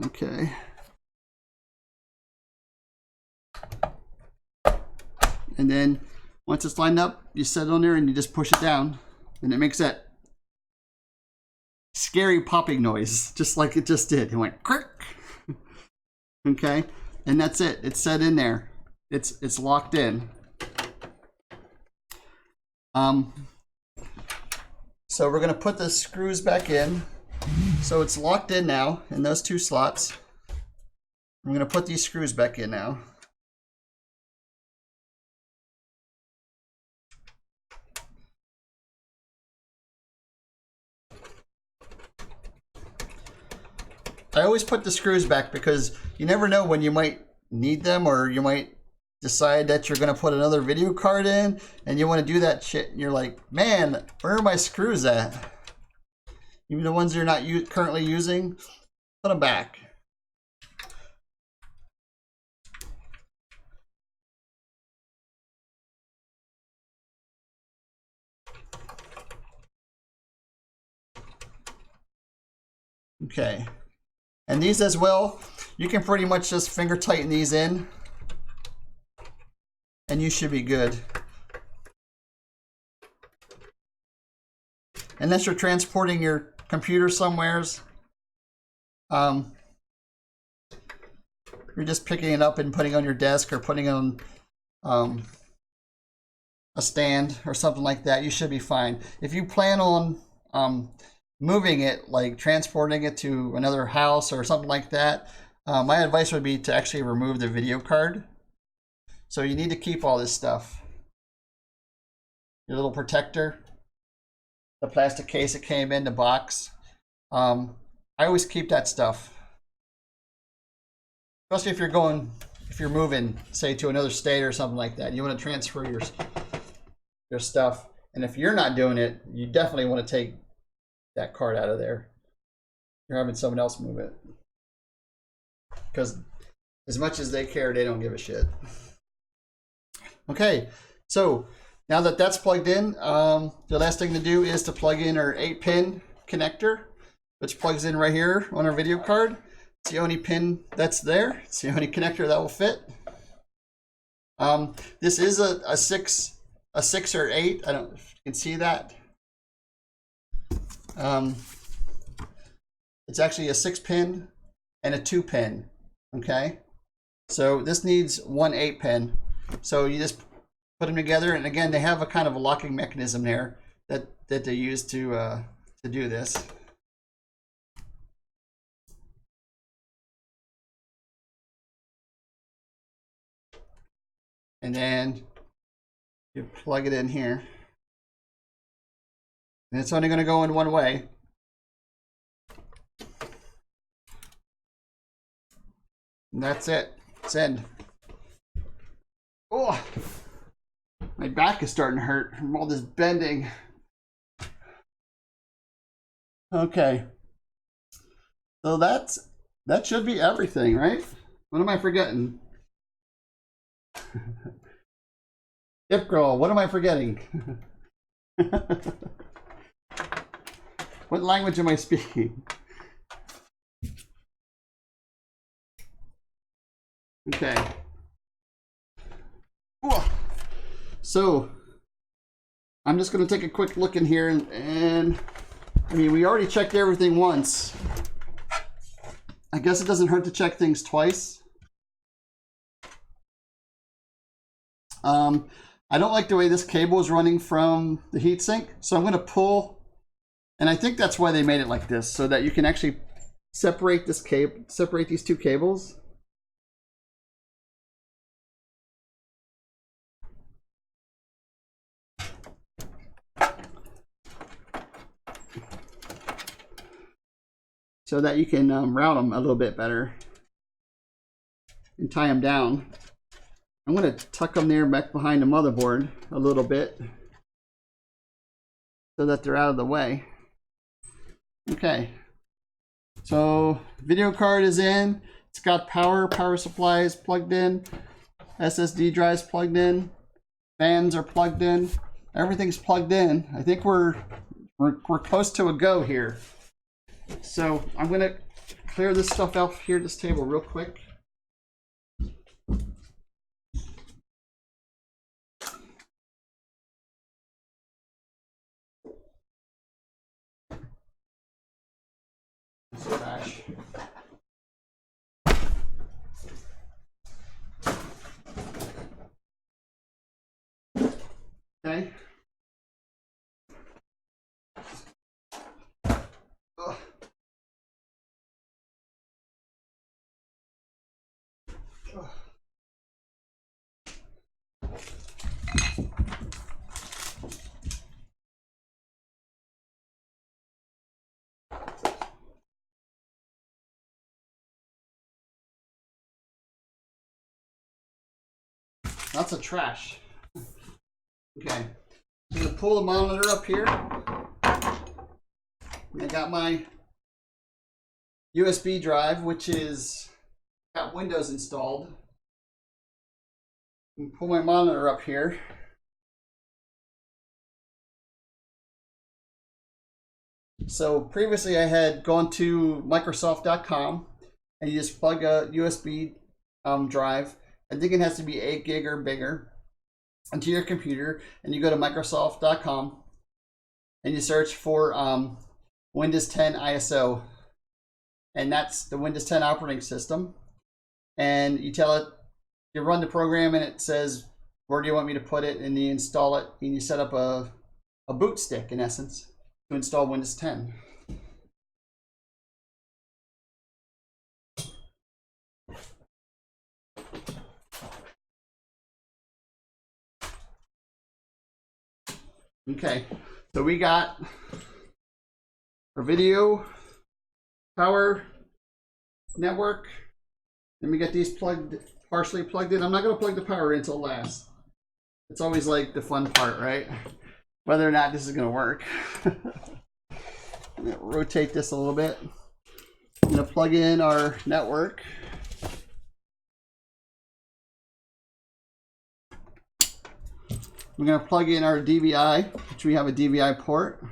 Okay. And then once it's lined up, you set it on there and you just push it down, and it makes that scary popping noise, just like it just did. It went crick. Okay, and that's it. It's set in there. It's locked in. So we're gonna put the screws back in. So it's locked in now in those 2 slots. I'm gonna put these screws back in now. I always put the screws back because you never know when you might need them, or you might decide that you're going to put another video card in and you want to do that shit, and you're like, man, where are my screws at? Even the ones you're not currently using, put them back. Okay. And these as well, you can pretty much just finger tighten these in and you should be good. Unless you're transporting your computer somewheres, you're just picking it up and putting it on your desk or putting it on a stand or something like that, you should be fine. If you plan on moving it, like transporting it to another house or something like that, my advice would be to actually remove the video card. So you need to keep all this stuff. Your little protector, the plastic case it came in, the box. I always keep that stuff. Especially if you're moving, say, to another state or something like that. You want to transfer your stuff. And if you're not doing it, you definitely want to take that card out of there. You're having someone else move it, because as much as they care, they don't give a shit. Okay, so now that that's plugged in, the last thing to do is to plug in our 8-pin connector, which plugs in right here on our video card. It's the only pin that's there. It's the only connector that will fit. This is a 6 or 8. I don't know if you can see that. It's actually a 6-pin and a 2-pin. Okay, so this needs one 8-pin. So you just put them together, and again, they have a kind of a locking mechanism there that they use to do this. And then you plug it in here. And it's only going to go in one way. And that's it. It's in. Oh, my back is starting to hurt from all this bending. Okay. So that should be everything, right? What am I forgetting? If girl, what am I forgetting? What language am I speaking? Okay. Ooh. So I'm just going to take a quick look in here, and I mean, we already checked everything once. I guess it doesn't hurt to check things twice. I don't like the way this cable is running from the heatsink, so I'm going to pull, and I think that's why they made it like this, so that you can actually separate this cable, separate these two cables. So that you can route them a little bit better and tie them down. I'm going to tuck them there back behind the motherboard a little bit so that they're out of the way. Okay, so video card is in. It's got power supplies plugged in, SSD drives plugged in, fans are plugged in, everything's plugged in. I think we're close to a go here. So I'm going to clear this stuff out here, this table, real quick. Trash. Okay. Ugh. Lots of trash. Okay, I'm gonna pull the monitor up here. I got my USB drive, which is got Windows installed. And pull my monitor up here. So previously I had gone to Microsoft.com and you just plug a USB drive. I think it has to be 8 gig or bigger into your computer, and you go to Microsoft.com and you search for Windows 10 ISO, and that's the Windows 10 operating system. And you tell it, you run the program, and it says, where do you want me to put it? And you install it, and you set up a boot stick, in essence, to install Windows 10. Okay, so we got our video, power, network. Then we get these partially plugged in. I'm not going to plug the power in until last. It's always like the fun part, right? Whether or not this is going to work. I'm going to rotate this a little bit. I'm going to plug in our network. We're going to plug in our DVI, which we have a DVI port.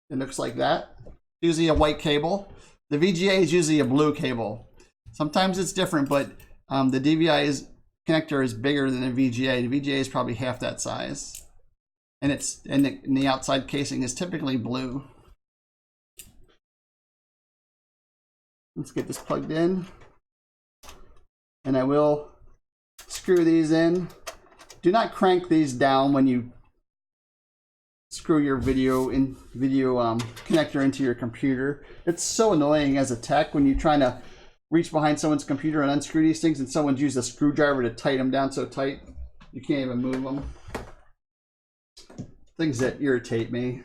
It looks like that. Usually a white cable. The VGA is usually a blue cable. Sometimes it's different, but the DVI connector is bigger than the VGA. The VGA is probably half that size, and the outside casing is typically blue. Let's get this plugged in, and I will screw these in. Do not crank these down when you screw your video connector into your computer. It's so annoying as a tech when you're trying to reach behind someone's computer and unscrew these things, and someone's used a screwdriver to tighten them down so tight you can't even move them. Things that irritate me.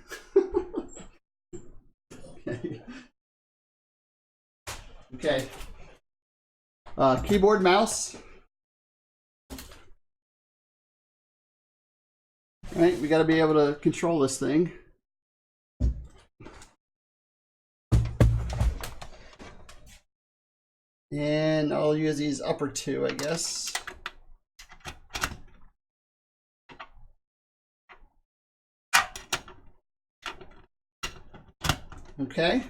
Okay. Keyboard, mouse. Right, we got to be able to control this thing. And I'll use these upper two, I guess. Okay.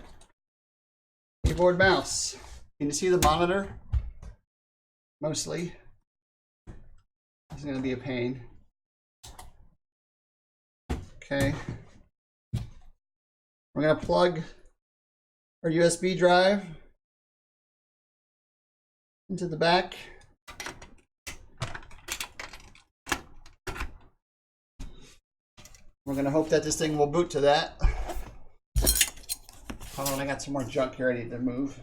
Keyboard, mouse. Can you see the monitor? Mostly. It's going to be a pain. Okay. We're going to plug our USB drive into the back. We're going to hope that this thing will boot to that. Hold on, I got some more junk here I need to move.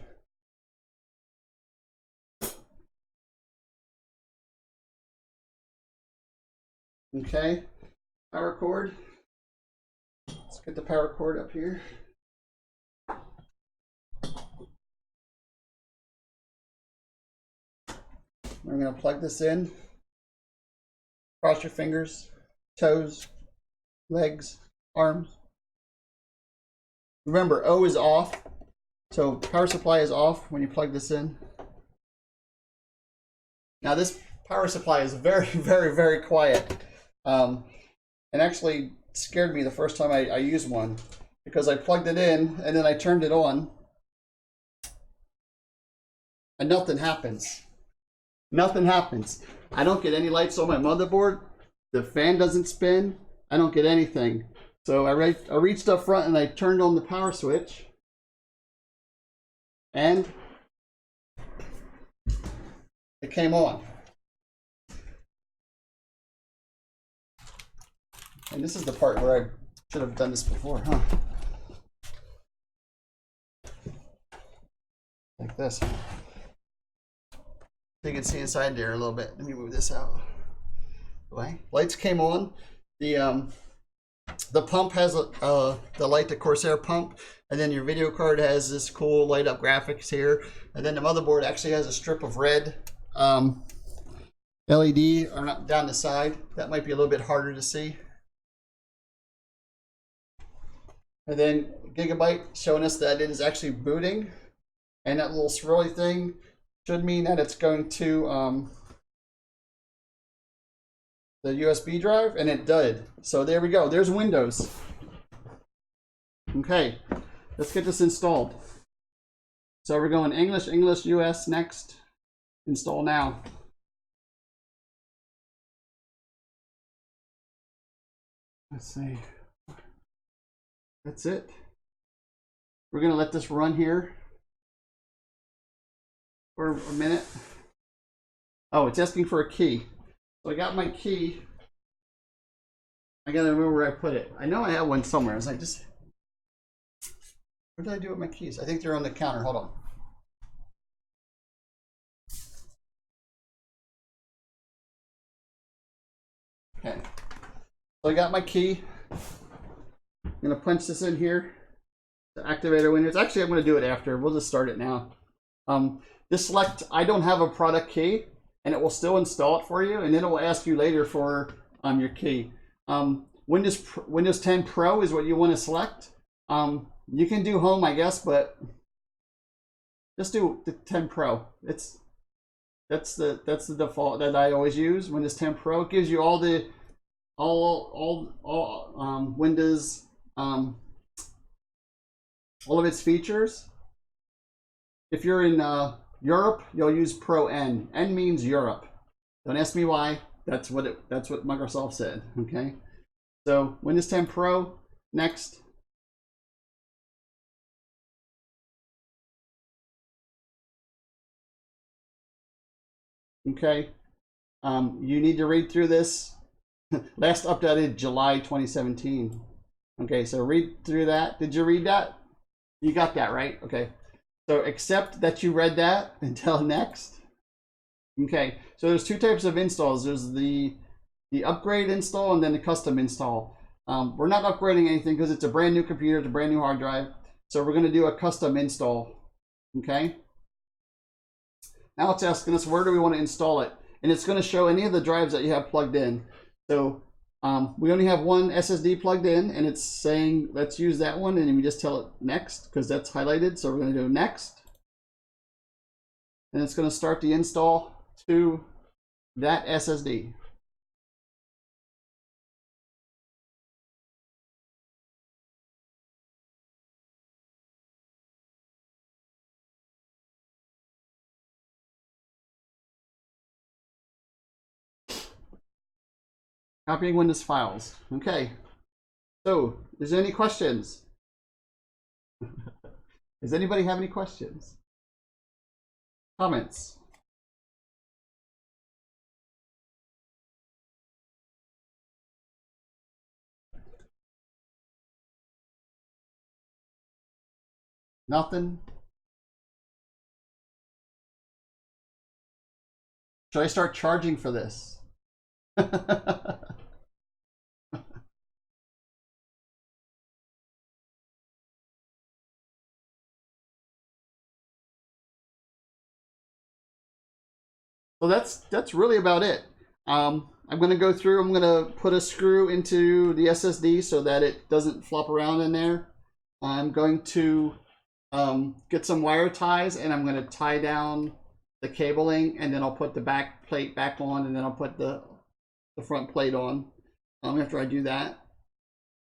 Okay, power cord. Let's get the power cord up here. We're going to plug this in. Cross your fingers, toes, legs, arms. Remember, O is off, so power supply is off when you plug this in. Now this power supply is very, very, very quiet. And actually scared me the first time I used one, because I plugged it in and then I turned it on and nothing happens. Nothing happens. I don't get any lights on my motherboard. The fan doesn't spin. I don't get anything. So I reached up front and I turned on the power switch, and it came on. And this is the part where I should have done this before, huh? Like this. So you can see inside there a little bit. Let me move this out. Away. Lights came on. The pump has the light, the Corsair pump, and then your video card has this cool light up graphics here, and then the motherboard actually has a strip of red LED or not down the side. That might be a little bit harder to see. And then Gigabyte showing us that it is actually booting, and that little swirly thing should mean that it's going to the USB drive, and it did. So there we go. There's Windows. Okay, let's get this installed. So we're going English, English, US, next. Install now. Let's see. That's it. We're gonna let this run here for a minute. Oh, it's asking for a key. So I got my key. I gotta remember where I put it. I know I have one somewhere. I was like, just, what did I do with my keys? I think they're on the counter. Hold on. Okay. So I got my key. I'm gonna punch this in here to activate our Windows. Actually, I'm gonna do it after. We'll just start it now. Just select, I don't have a product key, and it will still install it for you, and then it will ask you later for your key. Windows 10 Pro is what you want to select. You can do Home, I guess, but just do the 10 Pro. That's the default that I always use. Windows 10 Pro, it gives you all the Windows, all of its features. If you're in Europe, you'll use Pro N. N means Europe. Don't ask me why. That's what Microsoft said. Okay. So Windows 10 Pro next. Okay. You need to read through this. Last updated July 2017. Okay, so read through that. Did you read that? You got that right? Okay. So accept that you read that and tell next. Okay, so there's two types of installs. There's the upgrade install and then the custom install. We're not upgrading anything because it's a brand new computer, it's a brand new hard drive. So we're going to do a custom install. Okay. Now it's asking us where do we want to install it, and it's going to show any of the drives that you have plugged in. So we only have one SSD plugged in, and it's saying let's use that one, and we just tell it next because that's highlighted. So we're going to do next, and it's going to start the install to that SSD. Copying Windows files. Okay. So, is there any questions? Does anybody have any questions? Comments? Nothing. Should I start charging for this? Well, that's really about it. I'm gonna go through. I'm gonna put a screw into the SSD so that it doesn't flop around in there. I'm going to get some wire ties, and I'm gonna tie down the cabling, and then I'll put the back plate back on, and then I'll put the front plate on. After I do that,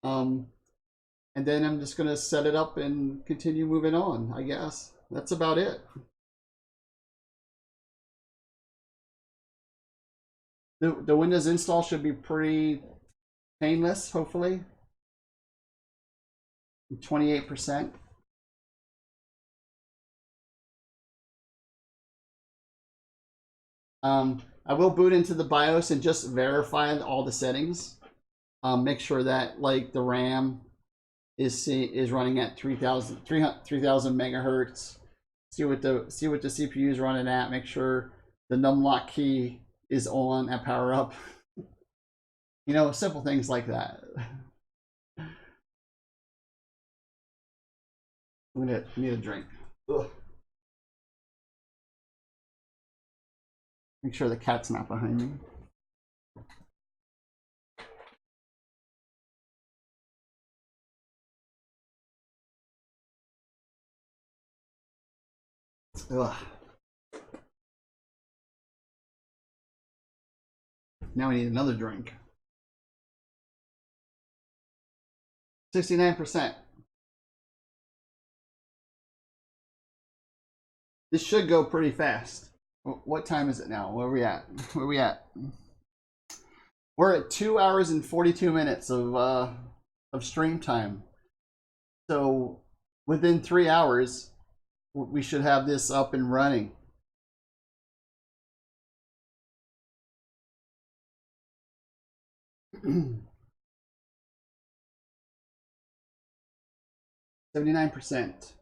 and then I'm just gonna set it up and continue moving on. I guess that's about it. The Windows install should be pretty painless, hopefully. 28%. I will boot into the BIOS and just verify all the settings. Make sure that like the RAM is running at 3000 megahertz. See what the CPU is running at. Make sure the numlock key is on at power up. You know, simple things like that. I need a drink. Ugh. Make sure the cat's not behind me. Ugh. Now we need another drink. 69%. This should go pretty fast. What time is it now? Where are we at? Where are we at? We're at 2 hours and 42 minutes of stream time. So within 3 hours, we should have this up and running. $79%.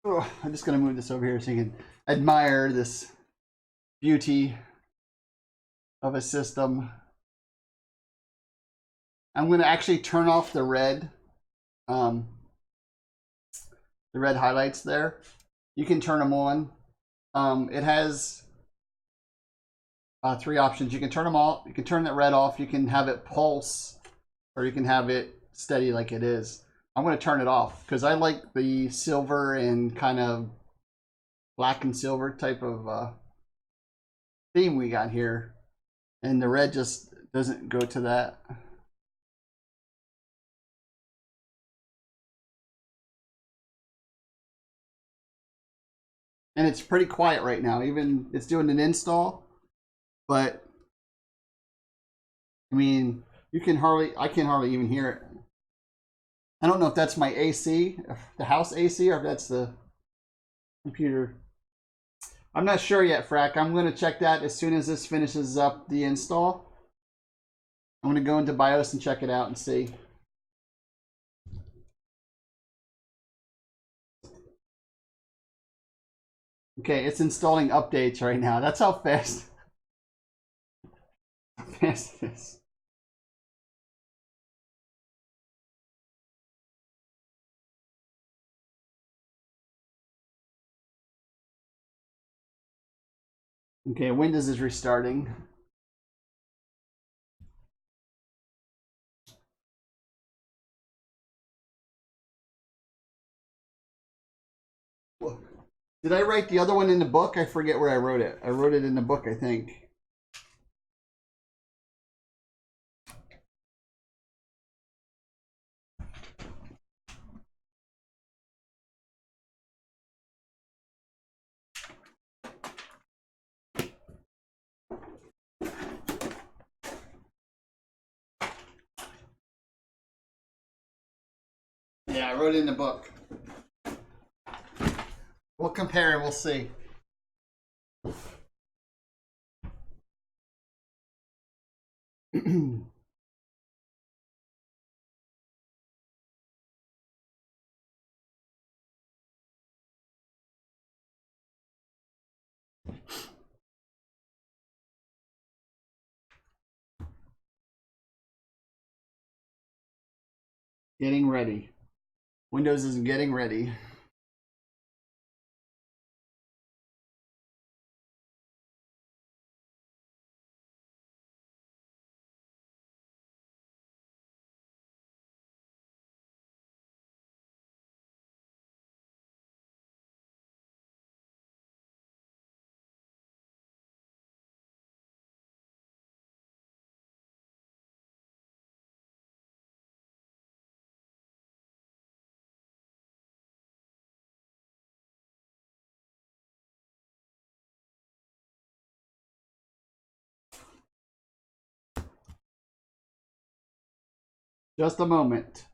Oh, I'm just gonna move this over here so you can admire this beauty of a system. I'm gonna actually turn off the red highlights there. You can turn them on. It has 3 options. You can turn them off. You can turn that red off. You can have it pulse, or you can have it steady like it is. I'm going to turn it off because I like the silver and kind of black and silver type of theme we got here, and the red just doesn't go to that. And it's pretty quiet right now. Even it's doing an install, but I mean, I can hardly even hear it. I don't know if that's my AC, the house AC, or if that's the computer. I'm not sure yet, Frack. I'm going to check that as soon as this finishes up the install. I'm going to go into BIOS and check it out and see. Okay, it's installing updates right now. That's how fast, it is. Okay, Windows is restarting. Did I write the other one in the book? I forget where I wrote it. I wrote it in the book, I think. Yeah, I wrote it in the book. We'll compare and we'll see. Getting ready. Windows is getting ready. Just a moment.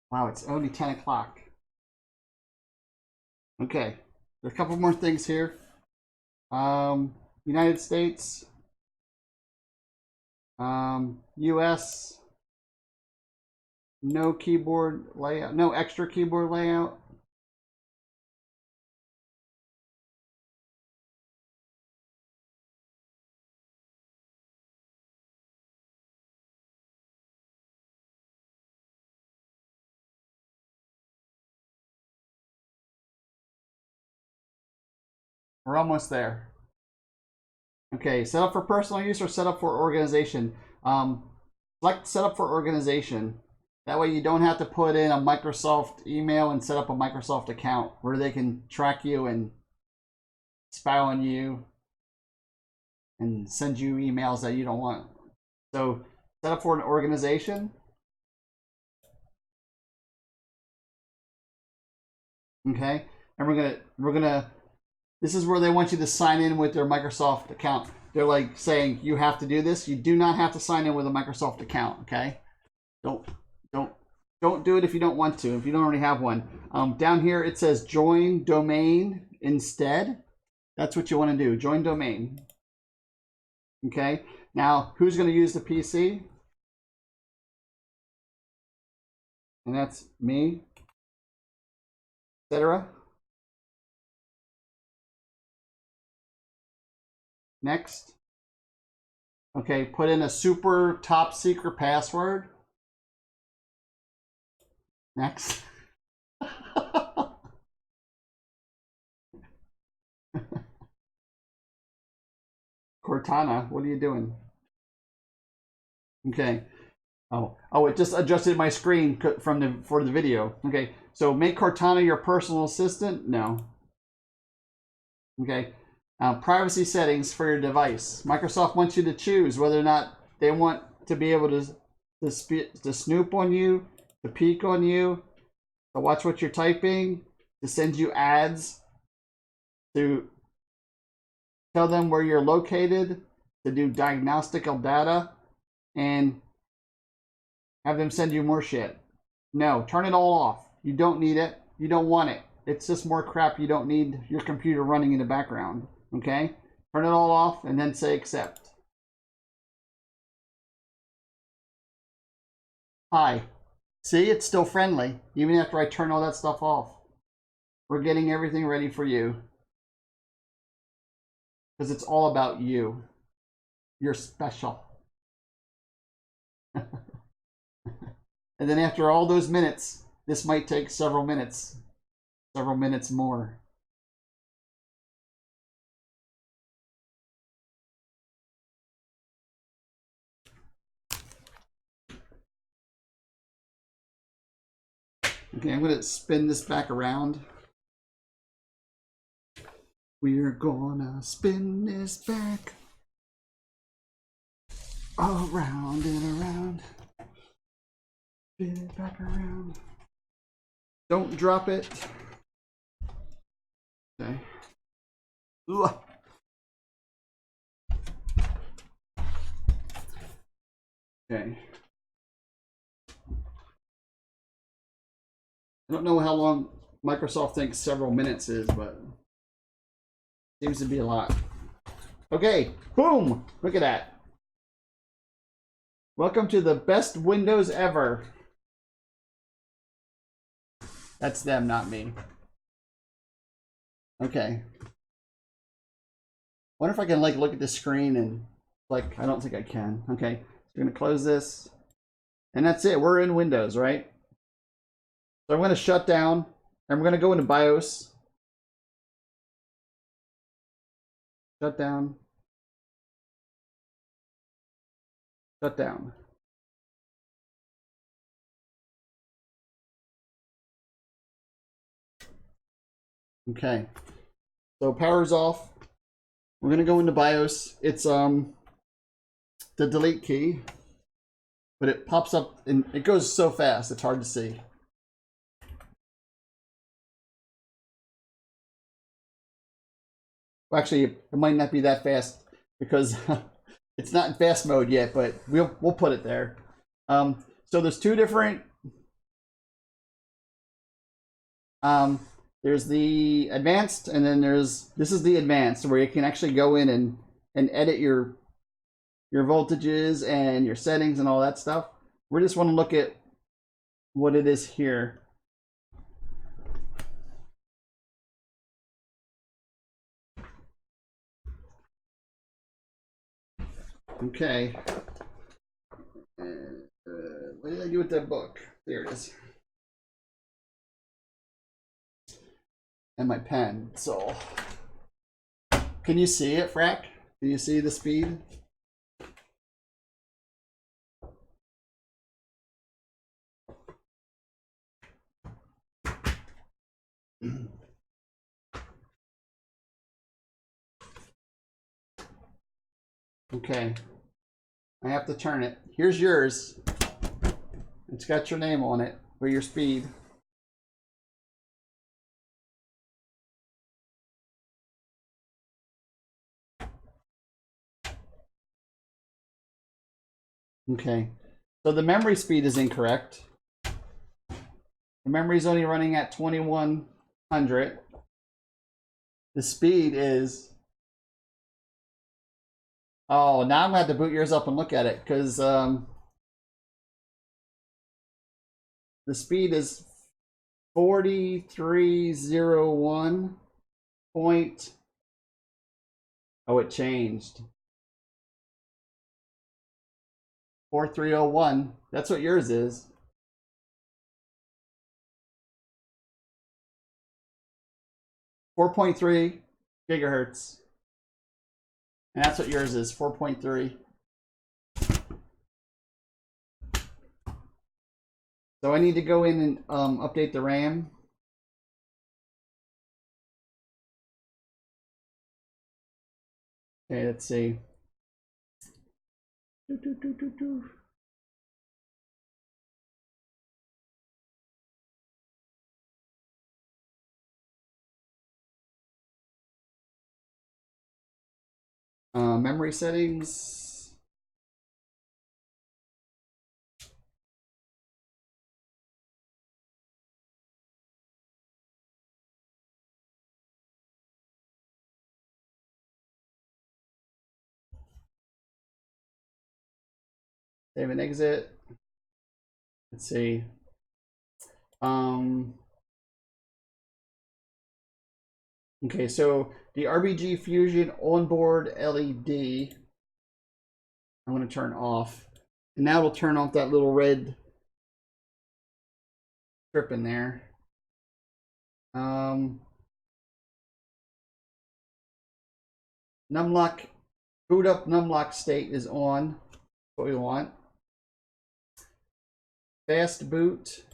Wow, it's only 10 o'clock. Okay, there's a couple more things here. United States, US, no keyboard layout, no extra keyboard layout. We're almost there. Okay, set up for personal use or set up for organization. Select set up for organization. That way you don't have to put in a Microsoft email and set up a Microsoft account where they can track you and spy on you and send you emails that you don't want. So set up for an organization. Okay, and we're gonna this is where they want you to sign in with their Microsoft account. They're like saying you have to do this. You do not have to sign in with a Microsoft account. Okay, don't do it if you don't want to. If you don't already have one. Down here it says join domain instead. That's what you want to do. Join domain. Okay. Now who's going to use the PC? And that's me, etc. Next. Okay, put in a super top secret password. Next. Cortana, what are you doing? Okay. Oh, it just adjusted my screen for the video. Okay, so make Cortana your personal assistant? No. Okay. Privacy settings for your device. Microsoft wants you to choose whether or not they want to be able to snoop on you, to peek on you, to watch what you're typing, to send you ads, to tell them where you're located, to do diagnostical data, and have them send you more shit. No, turn it all off. You don't need it. You don't want it. It's just more crap you don't need your computer running in the background. Okay? Turn it all off and then say accept. Hi. See, it's still friendly, even after I turn all that stuff off. We're getting everything ready for you. Because it's all about you. You're special. And then after all those minutes, this might take several minutes more. Okay, I'm going to spin this back around. We're gonna spin this back around and around. Spin it back around. Don't drop it. Okay. Ugh. Okay. I don't know how long Microsoft thinks several minutes is, but seems to be a lot. Okay, boom! Look at that. Welcome to the best Windows ever. That's them, not me. Okay. Wonder if I can like look at the screen and like, I don't think I can. Okay, so we're gonna close this. And that's it, we're in Windows, right? So I'm gonna shut down and we're gonna go into BIOS. Shut down. Shut down. Okay, so power's off. We're gonna go into BIOS. It's the delete key, but it pops up and it goes so fast it's hard to see. Well, actually, it might not be that fast because it's not in fast mode yet, but we'll put it there. So there's two different. There's the advanced, and then this is the advanced, where you can actually go in and edit your voltages and your settings and all that stuff. We just want to look at what it is here. Okay. What did I do with that book? There it is. And my pen. So, can you see it, Frack? Can you see the speed? Okay. I have to turn it. Here's yours. It's got your name on it for your speed. Okay. So the memory speed is incorrect. The memory is only running at 2100. The speed is... Oh, now I'm going to have to boot yours up and look at it because the speed is 4301 point. Oh, it changed. 4301. That's what yours is. .3 gigahertz. And that's what yours is, 4.3. So I need to go in and update the RAM. Okay, let's see. Memory settings. Save and exit. Let's see. Okay, so the RBG Fusion onboard LED, I'm going to turn off. And now it'll turn off that little red strip in there. Numlock, boot up numlock state is on. What we want. Fast boot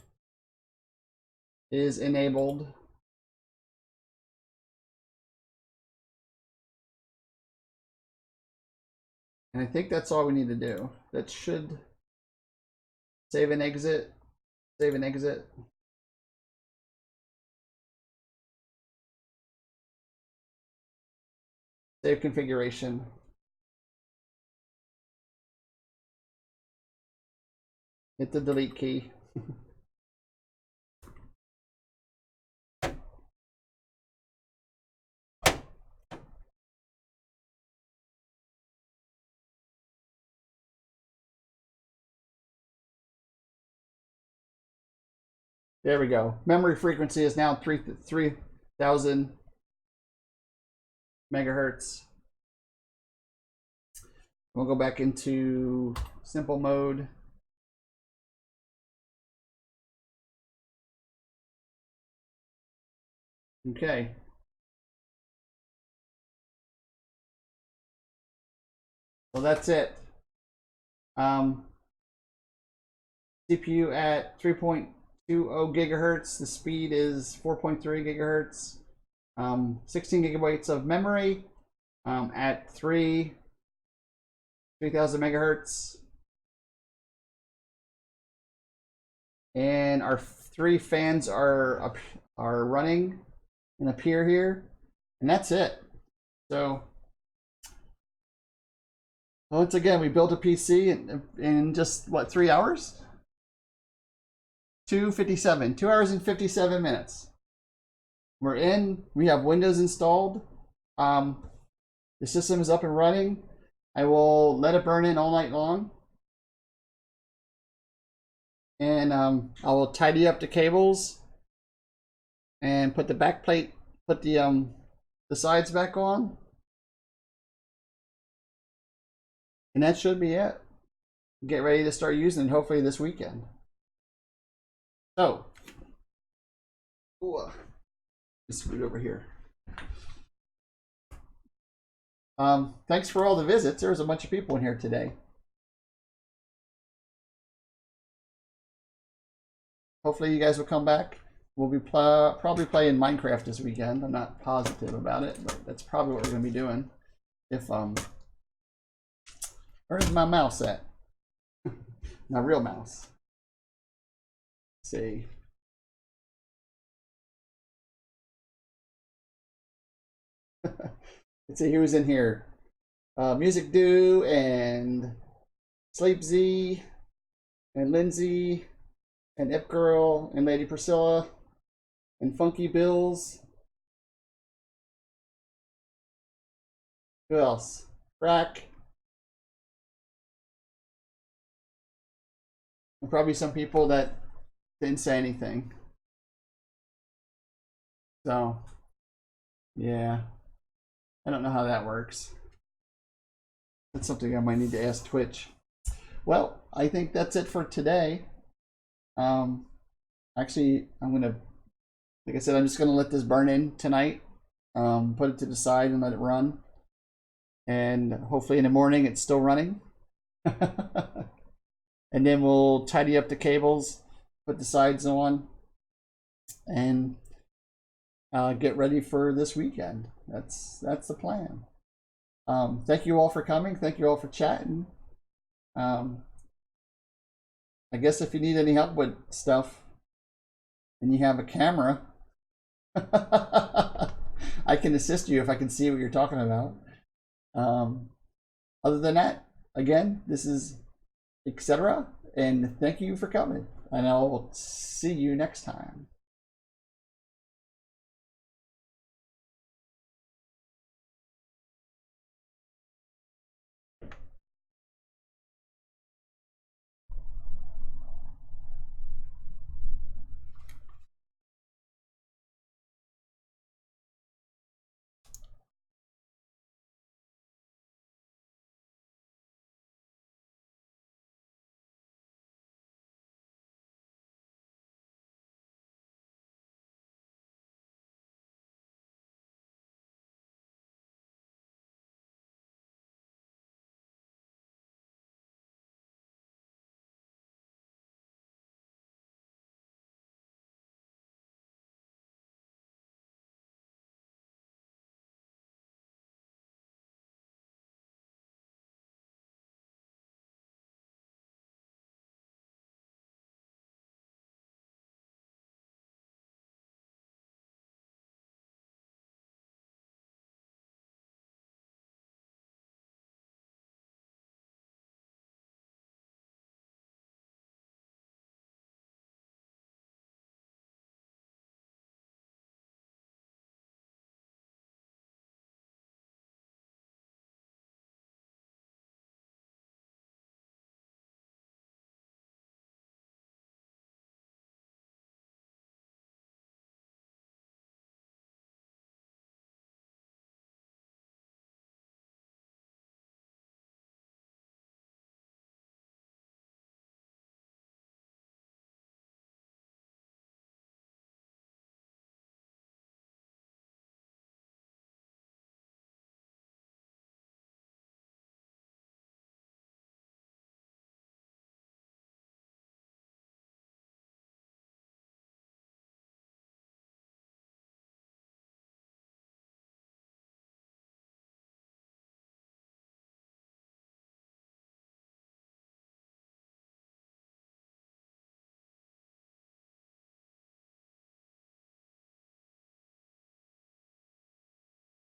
is enabled. And I think that's all we need to do. That should save and exit. Save and exit. Save configuration. Hit the delete key. There we go. Memory frequency is now 3,000 megahertz. We'll go back into simple mode. Okay. Well, that's it. CPU at 3.20 gigahertz. The speed is 4.3 gigahertz. 16 gigabytes of memory at 3,000 megahertz. And our 3 fans are running and appear here, and that's it. So once again, we built a PC in just what, 3 hours? 2:57, 2 hours and 57 minutes. We're in. We have Windows installed. The system is up and running. I will let it burn in all night long, and I will tidy up the cables and put the back plate, put the sides back on, and that should be it. Get ready to start using it hopefully this weekend. So, just scoot over here. Thanks for all the visits. There was a bunch of people in here today. Hopefully you guys will come back. We'll be probably playing Minecraft this weekend. I'm not positive about it, but that's probably what we're going to be doing. If where's my mouse at? My real mouse. Let's see. Let's see who's in here. Music Do and Sleep Z and Lindsay and Ip Girl and Lady Priscilla and Funky Bills. Who else? Rack. And probably some people that didn't say anything. So, yeah. I don't know how that works. That's something I might need to ask Twitch. Well, I think that's it for today. Actually, I'm gonna, like I said, I'm just gonna let this burn in tonight. Put it to the side and let it run. And hopefully in the morning it's still running. And then we'll tidy up the cables, put the sides on, and get ready for this weekend. That's the plan. Thank you all for coming. Thank you all for chatting. I guess if you need any help with stuff and you have a camera, I can assist you if I can see what you're talking about. Other than that, again, this is etc. And thank you for coming, and I will see you next time.